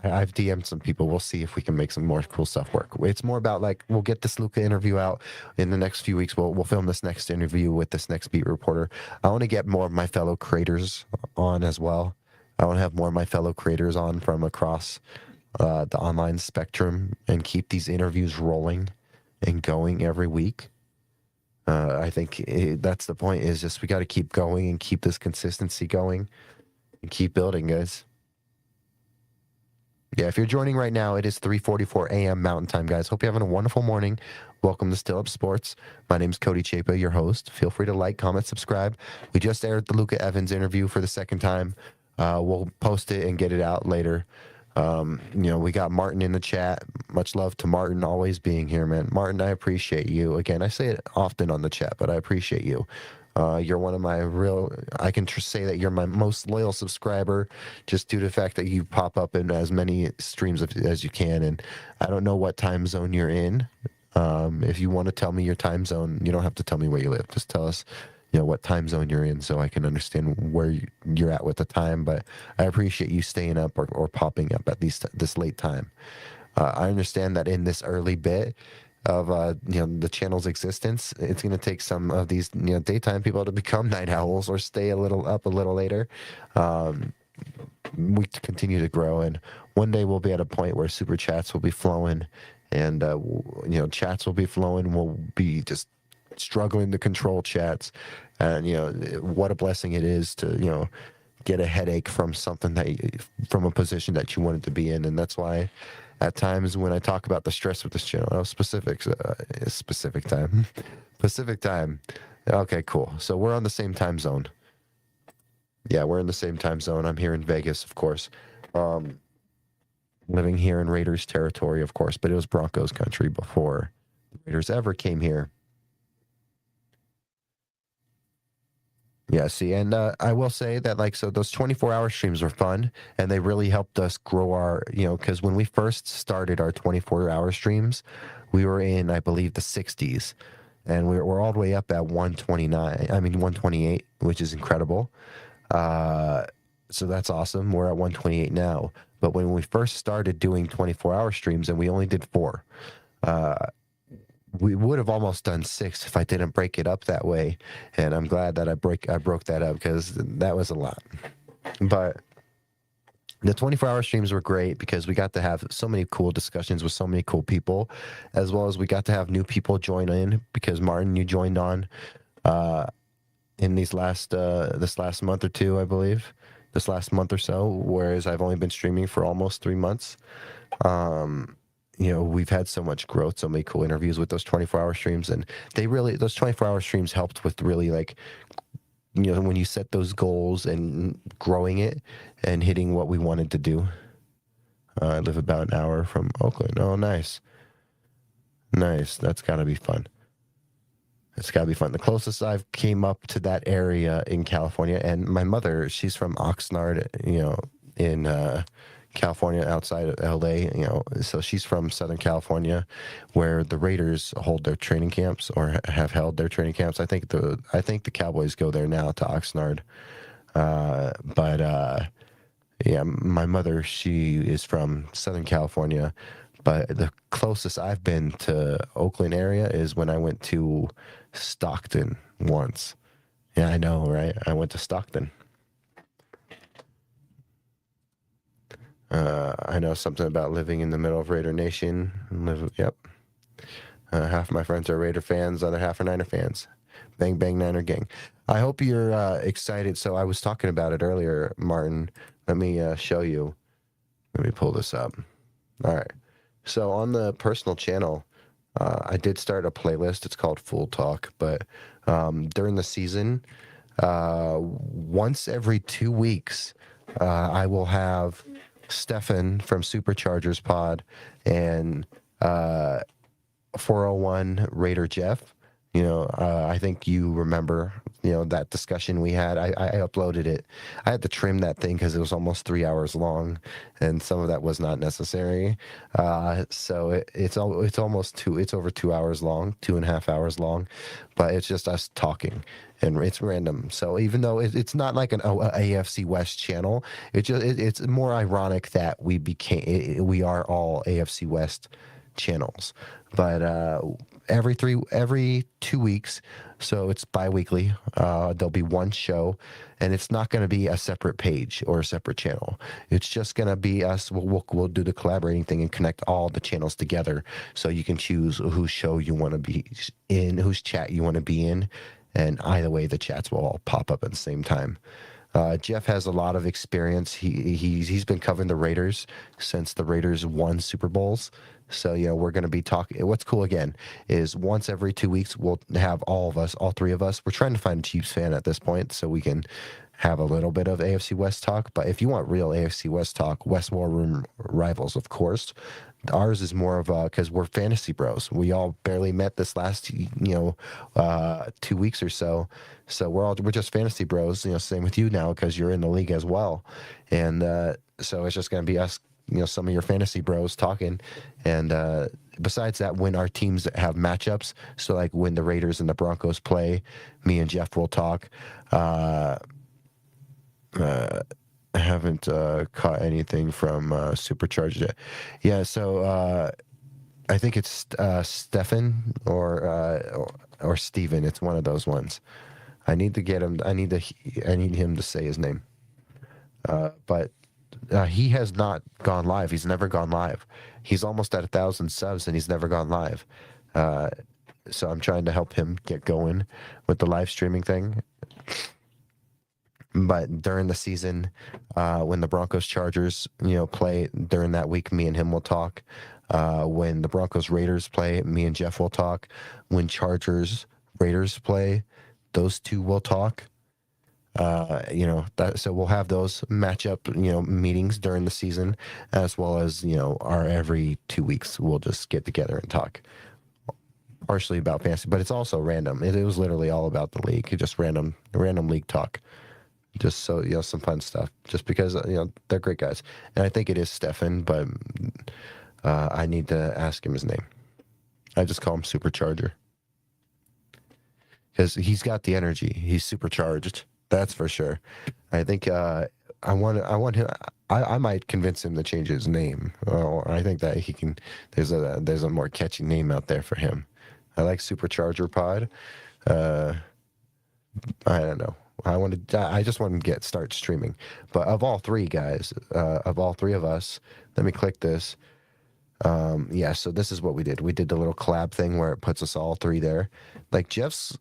I've DM'd some people. We'll see if we can make some more cool stuff work. It's more about we'll get this Luca interview out in the next few weeks. We'll film this next interview with this next beat reporter. I want to get more of my fellow creators on as well. I want to have more of my fellow creators on from across the online spectrum and keep these interviews rolling and going every week. I think that's the point, is just we got to keep going and keep this consistency going and keep building, guys. Yeah, if you're joining right now, it is 3:44 a.m. Mountain Time, guys. Hope you're having a wonderful morning. Welcome to Still Up Sports. My name's Cody Chapa, your host. Feel free to like, comment, subscribe. We just aired the Luca Evans interview for the second time. We'll post it and get it out later. We got Martin in the chat. Much love to Martin, always being here, man. Martin, I appreciate you. Again, I say it often on the chat, but I appreciate you. You're one of my I can say that you're my most loyal subscriber just due to the fact that you pop up in as many streams as you can. And I don't know what time zone you're in. If you want to tell me your time zone, you don't have to tell me where you live. Just tell us, what time zone you're in so I can understand where you're at with the time. But I appreciate you staying up or popping up at this late time. I understand that in this early bit of the channel's existence, it's going to take some of these daytime people to become night owls or stay a little later. We continue to grow, and one day we'll be at a point where super chats will be flowing, and chats will be flowing. We'll be just struggling to control chats, and what a blessing it is to get a headache from something from a position that you wanted to be in. And that's why at times when I talk about the stress with this channel, Pacific time. Pacific time. Okay, cool. So we're on the same time zone. Yeah, we're in the same time zone. I'm here in Vegas, of course. Living here in Raiders territory, of course, but it was Broncos country before the Raiders ever came here. Yeah, see, and I will say that, so those 24-hour streams were fun, and they really helped us grow our, because when we first started our 24-hour streams, we were in, I believe, the 60s, and we're all the way up at 128, which is incredible. So that's awesome. We're at 128 now. But when we first started doing 24-hour streams, and we only did 4, we would have almost done 6 if I didn't break it up that way. And I'm glad that I broke that up because that was a lot. But the 24-hour streams were great because we got to have so many cool discussions with so many cool people, as well as we got to have new people join in because Martin, you joined on in this last month or two, I believe, this last month or so, whereas I've only been streaming for almost 3 months. We've had so much growth, so many cool interviews with those 24-hour streams, and those 24-hour streams helped with really when you set those goals and growing it and hitting what we wanted to do. I live about an hour from Oakland. Oh, nice. That's gotta be fun. It's got to be fun. The closest I've came up to that area in California, and my mother, she's from Oxnard, in California, outside of LA, so she's from Southern California, where the Raiders hold their training camps or have held their training camps. I think the Cowboys go there now to Oxnard, but yeah, my mother, she is from Southern California, but the closest I've been to Oakland area is when I went to Stockton once. Yeah, I know, right? I went to Stockton. I know something about living in the middle of Raider Nation. Yep. Half of my friends are Raider fans, the other half are Niner fans. Bang, bang, Niner gang. I hope you're excited. So I was talking about it earlier, Martin. Let me show you. Let me pull this up. All right. So on the personal channel, I did start a playlist. It's called Full Talk. But during the season, once every 2 weeks, I will have Stefan from Superchargers Pod and 401 Raider Jeff. I think you remember, that discussion we had. I uploaded it. I had to trim that thing because it was almost 3 hours long, and some of that was not necessary. So it's almost it's over 2 hours long, 2.5 hours long, but it's just us talking, and it's random. So even though it's not like an AFC West channel, it's more ironic that we are all AFC West channels. But every 2 weeks, so it's bi-weekly, there'll be one show, and it's not going to be a separate page or a separate channel. It's just going to be us. We'll do the collaborating thing and connect all the channels together, so you can choose whose show you want to be in, whose chat you want to be in, and either way the chats will all pop up at the same time. Jeff has a lot of experience. He's been covering the Raiders since the Raiders won Super Bowls. So, we're going to be talking. What's cool, again, is once every 2 weeks, we'll have all three of us. We're trying to find a Chiefs fan at this point so we can have a little bit of AFC West talk. But if you want real AFC West talk, West War Room rivals, of course. Ours is more of because we're fantasy bros. We all barely met this last, 2 weeks or so. So we're just fantasy bros. Same with you now because you're in the league as well. And so it's just going to be us, some of your fantasy bros talking. And besides that, when our teams have matchups, so like when the Raiders and the Broncos play, me and Jeff will talk. I haven't caught anything from Supercharged yet. Yeah, so I think it's Stefan or Steven. It's one of those ones. I need to get him. I need him to say his name. But he has not gone live. He's never gone live. He's almost at 1,000 subs, and he's never gone live. So I'm trying to help him get going with the live streaming thing. But during the season, when the Broncos Chargers, play during that week, me and him will talk. When the Broncos Raiders play, me and Jeff will talk. When Chargers Raiders play, those two will talk. So we'll have those matchup, meetings during the season, as well as, our every 2 weeks, we'll just get together and talk partially about fantasy, but it's also random. It was literally all about the league, just random league talk. Just so, some fun stuff, just because, they're great guys. And I think it is Stefan, but I need to ask him his name. I just call him Supercharger because he's got the energy. He's supercharged. That's for sure. I think I want him. I might convince him to change his name. Or I think that he can. There's a more catchy name out there for him. I like Supercharger Pod. I don't know. I just want to start streaming. But of all three guys, of all three of us, let me click this. Yeah. So this is what we did. We did the little collab thing where it puts us all three there. Like Jeff's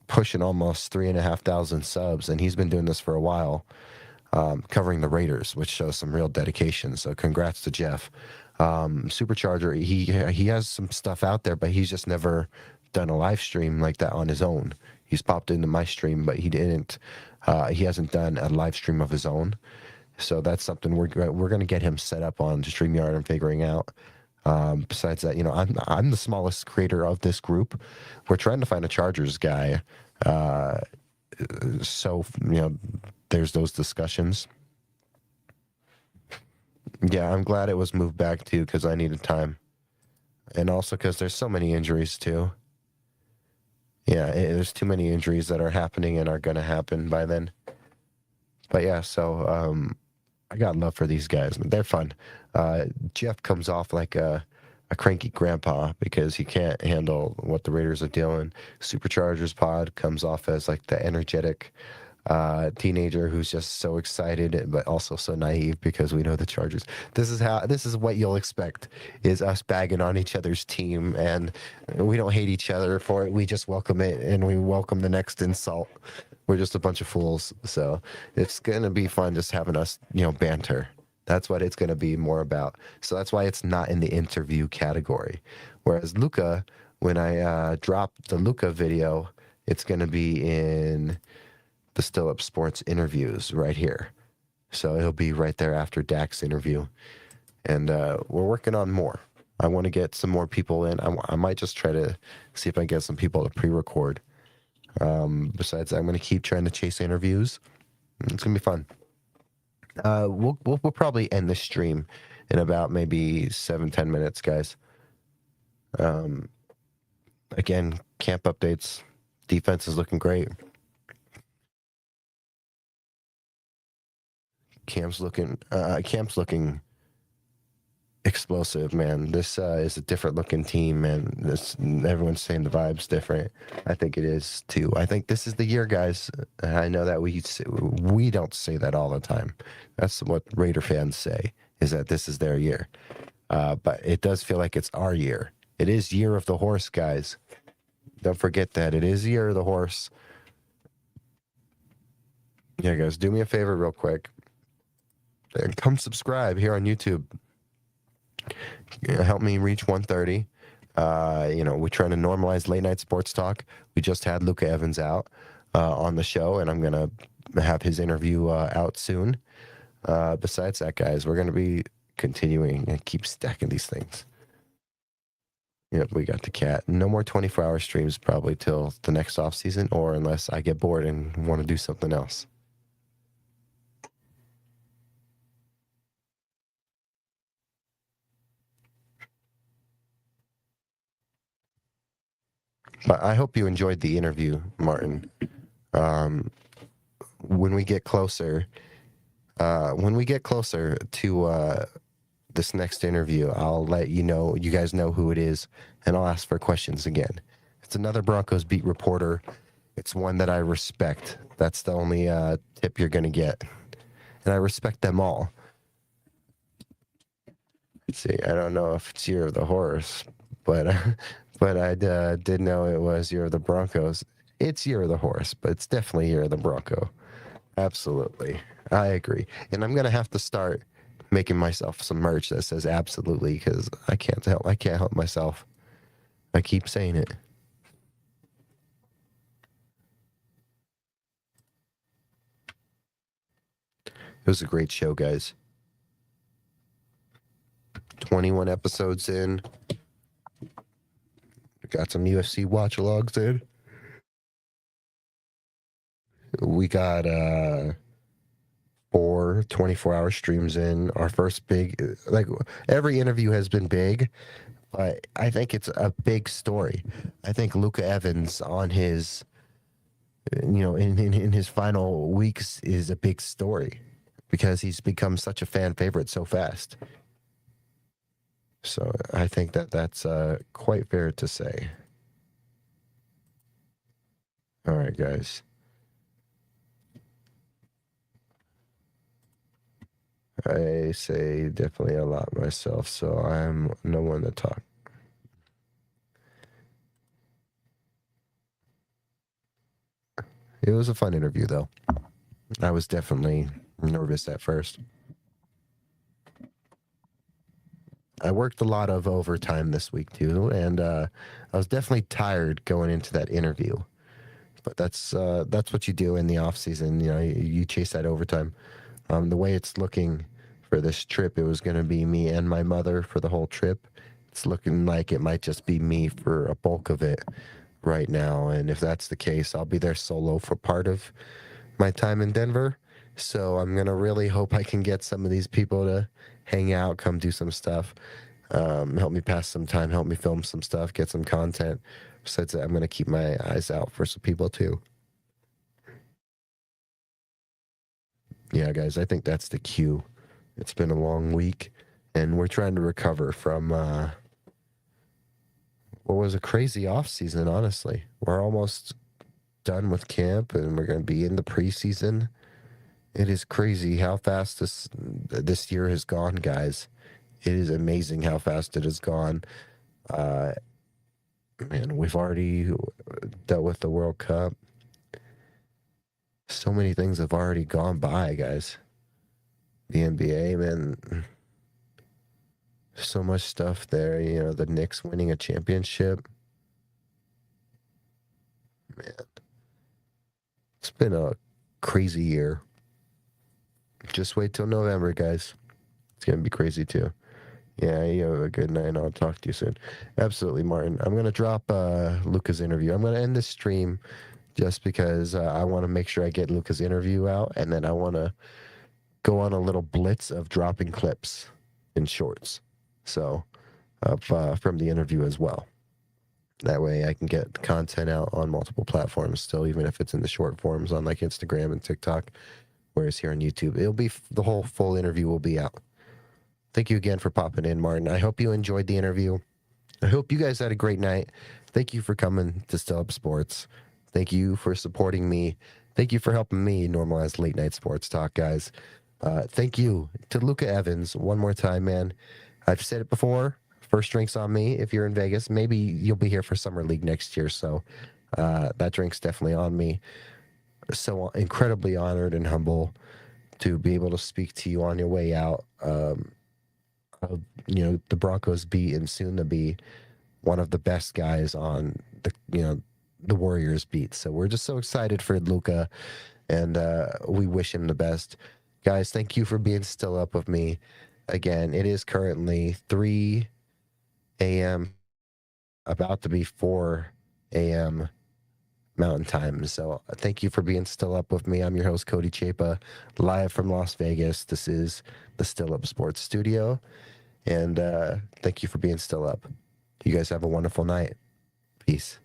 pushing almost 3,500 subs, and he's been doing this for a while, covering the Raiders, which shows some real dedication. So congrats to Jeff. Supercharger, he has some stuff out there, but he's just never done a live stream like that on his own. He's popped into my stream, but he hasn't done a live stream of his own. So that's something we're going to get him set up on StreamYard and figuring out. Besides that, I'm the smallest creator of this group. We're trying to find a Chargers guy. So, there's those discussions. Yeah, I'm glad it was moved back too because I needed time. And also because there's so many injuries too. Yeah, there's too many injuries that are happening and are going to happen by then. But yeah, so I got love for these guys. They're fun. Jeff comes off like a cranky grandpa because he can't handle what the Raiders are doing. Superchargers pod comes off as like the energetic teenager who's just so excited but also so naive because we know the Chargers. This is what you'll expect, is us bagging on each other's team, and we don't hate each other for it. We just welcome it, and we welcome the next insult. We're just a bunch of fools, so it's gonna be fun just having us banter. That's what it's gonna be more about. So that's why it's not in the interview category. Whereas Luca, when I drop the Luca video, it's gonna be in the Still Up Sports interviews right here. So it'll be right there after Dak's interview. And we're working on more. I want to get some more people in. I might just try to see if I can get some people to pre-record. Besides, I'm going to keep trying to chase interviews. It's going to be fun. We'll probably end the stream in about maybe 7-10 minutes, guys. Again, camp updates. Defense is looking great. Camp's looking explosive, man. This is a different looking team, man. Everyone's saying the vibe's different. I think it is too. I think this is the year, guys. I know that we don't say that all the time. That's what Raider fans say, is that this is their year. But it does feel like it's our year. It is year of the horse, guys. Don't forget that. It is year of the horse. Yeah, guys, do me a favor real quick. And come subscribe here on YouTube. Help me reach 130. We're trying to normalize late night sports talk. We just had Luca Evans out on the show, and I'm gonna have his interview out soon. Besides that, guys, we're gonna be continuing and keep stacking these things. Yep, we got the cat. No more 24-hour streams probably till the next off season, or unless I get bored and want to do something else. But I hope you enjoyed the interview, Martin. When we get closer to this next interview, I'll let you guys know who it is, and I'll ask for questions again. It's another Broncos beat reporter. It's one that I respect. That's the only tip you're going to get. And I respect them all. Let's see, I don't know if it's Year of the Horse, but I did know it was Year of the Broncos. It's Year of the Horse, but it's definitely Year of the Bronco. Absolutely. I agree. And I'm going to have to start making myself some merch that says absolutely, because I can't help myself. I keep saying it. It was a great show, guys. 21 episodes in. Got some UFC watch logs in. We got 4 24-hour streams in. Our first big, like, every interview has been big, but I think it's a big story. I think Luca Evans on his, in his final weeks is a big story because he's become such a fan favorite so fast. So I think that's quite fair to say. All right, guys. I say definitely a lot myself, so I'm no one to talk. It was a fun interview, though. I was definitely nervous at first. I worked a lot of overtime this week too, and I was definitely tired going into that interview. But that's what you do in the off season. You chase that overtime. The way it's looking for this trip, it was going to be me and my mother for the whole trip, it's looking like it might just be me for a bulk of it right now. And if that's the case, I'll be there solo for part of my time in Denver. So I'm going to really hope I can get some of these people to hang out, come do some stuff, help me pass some time, help me film some stuff, get some content. Besides that, I'm going to keep my eyes out for some people too. Yeah, guys, I think that's the cue. It's been a long week, and we're trying to recover from what was a crazy off season, honestly. We're almost done with camp, and we're going to be in the preseason. It is crazy how fast this year has gone, guys. It is amazing how fast it has gone. Man, we've already dealt with the World Cup. So many things have already gone by, guys. The NBA, man. So much stuff there. You know, the Knicks winning a championship. Man. It's been a crazy year. Just wait till November, guys. It's going to be crazy, too. Yeah, you have a good night. I'll talk to you soon. Absolutely, Martin. I'm going to drop Luca's interview. I'm going to end this stream just because I want to make sure I get Luca's interview out, and then I want to go on a little blitz of dropping clips in shorts. So, from the interview as well. That way I can get content out on multiple platforms still, even if it's in the short forms on like Instagram and TikTok. Whereas here on YouTube, it'll be the whole full interview will be out. Thank you again for popping in, Martin. I hope you enjoyed the interview. I hope you guys had a great night. Thank you for coming to Still Up Sports. Thank you for supporting me. Thank you for helping me normalize late night sports talk, guys. Thank you to Luca Evans one more time, man. I've said it before. First drink's on me if you're in Vegas. Maybe you'll be here for Summer League next year, so that drink's definitely on me. So incredibly honored and humble to be able to speak to you on your way out. You know, the Broncos beat and soon to be one of the best guys on the Warriors beat. So we're just so excited for Luca, and we wish him the best. Guys, thank you for being still up with me. Again, it is currently 3 a.m., about to be 4 a.m. Mountain Time. So thank you for being still up with me. I'm your host, Cody Chapa, live from Las Vegas. This is the Still Up Sports Studio. And thank you for being still up. You guys have a wonderful night. Peace.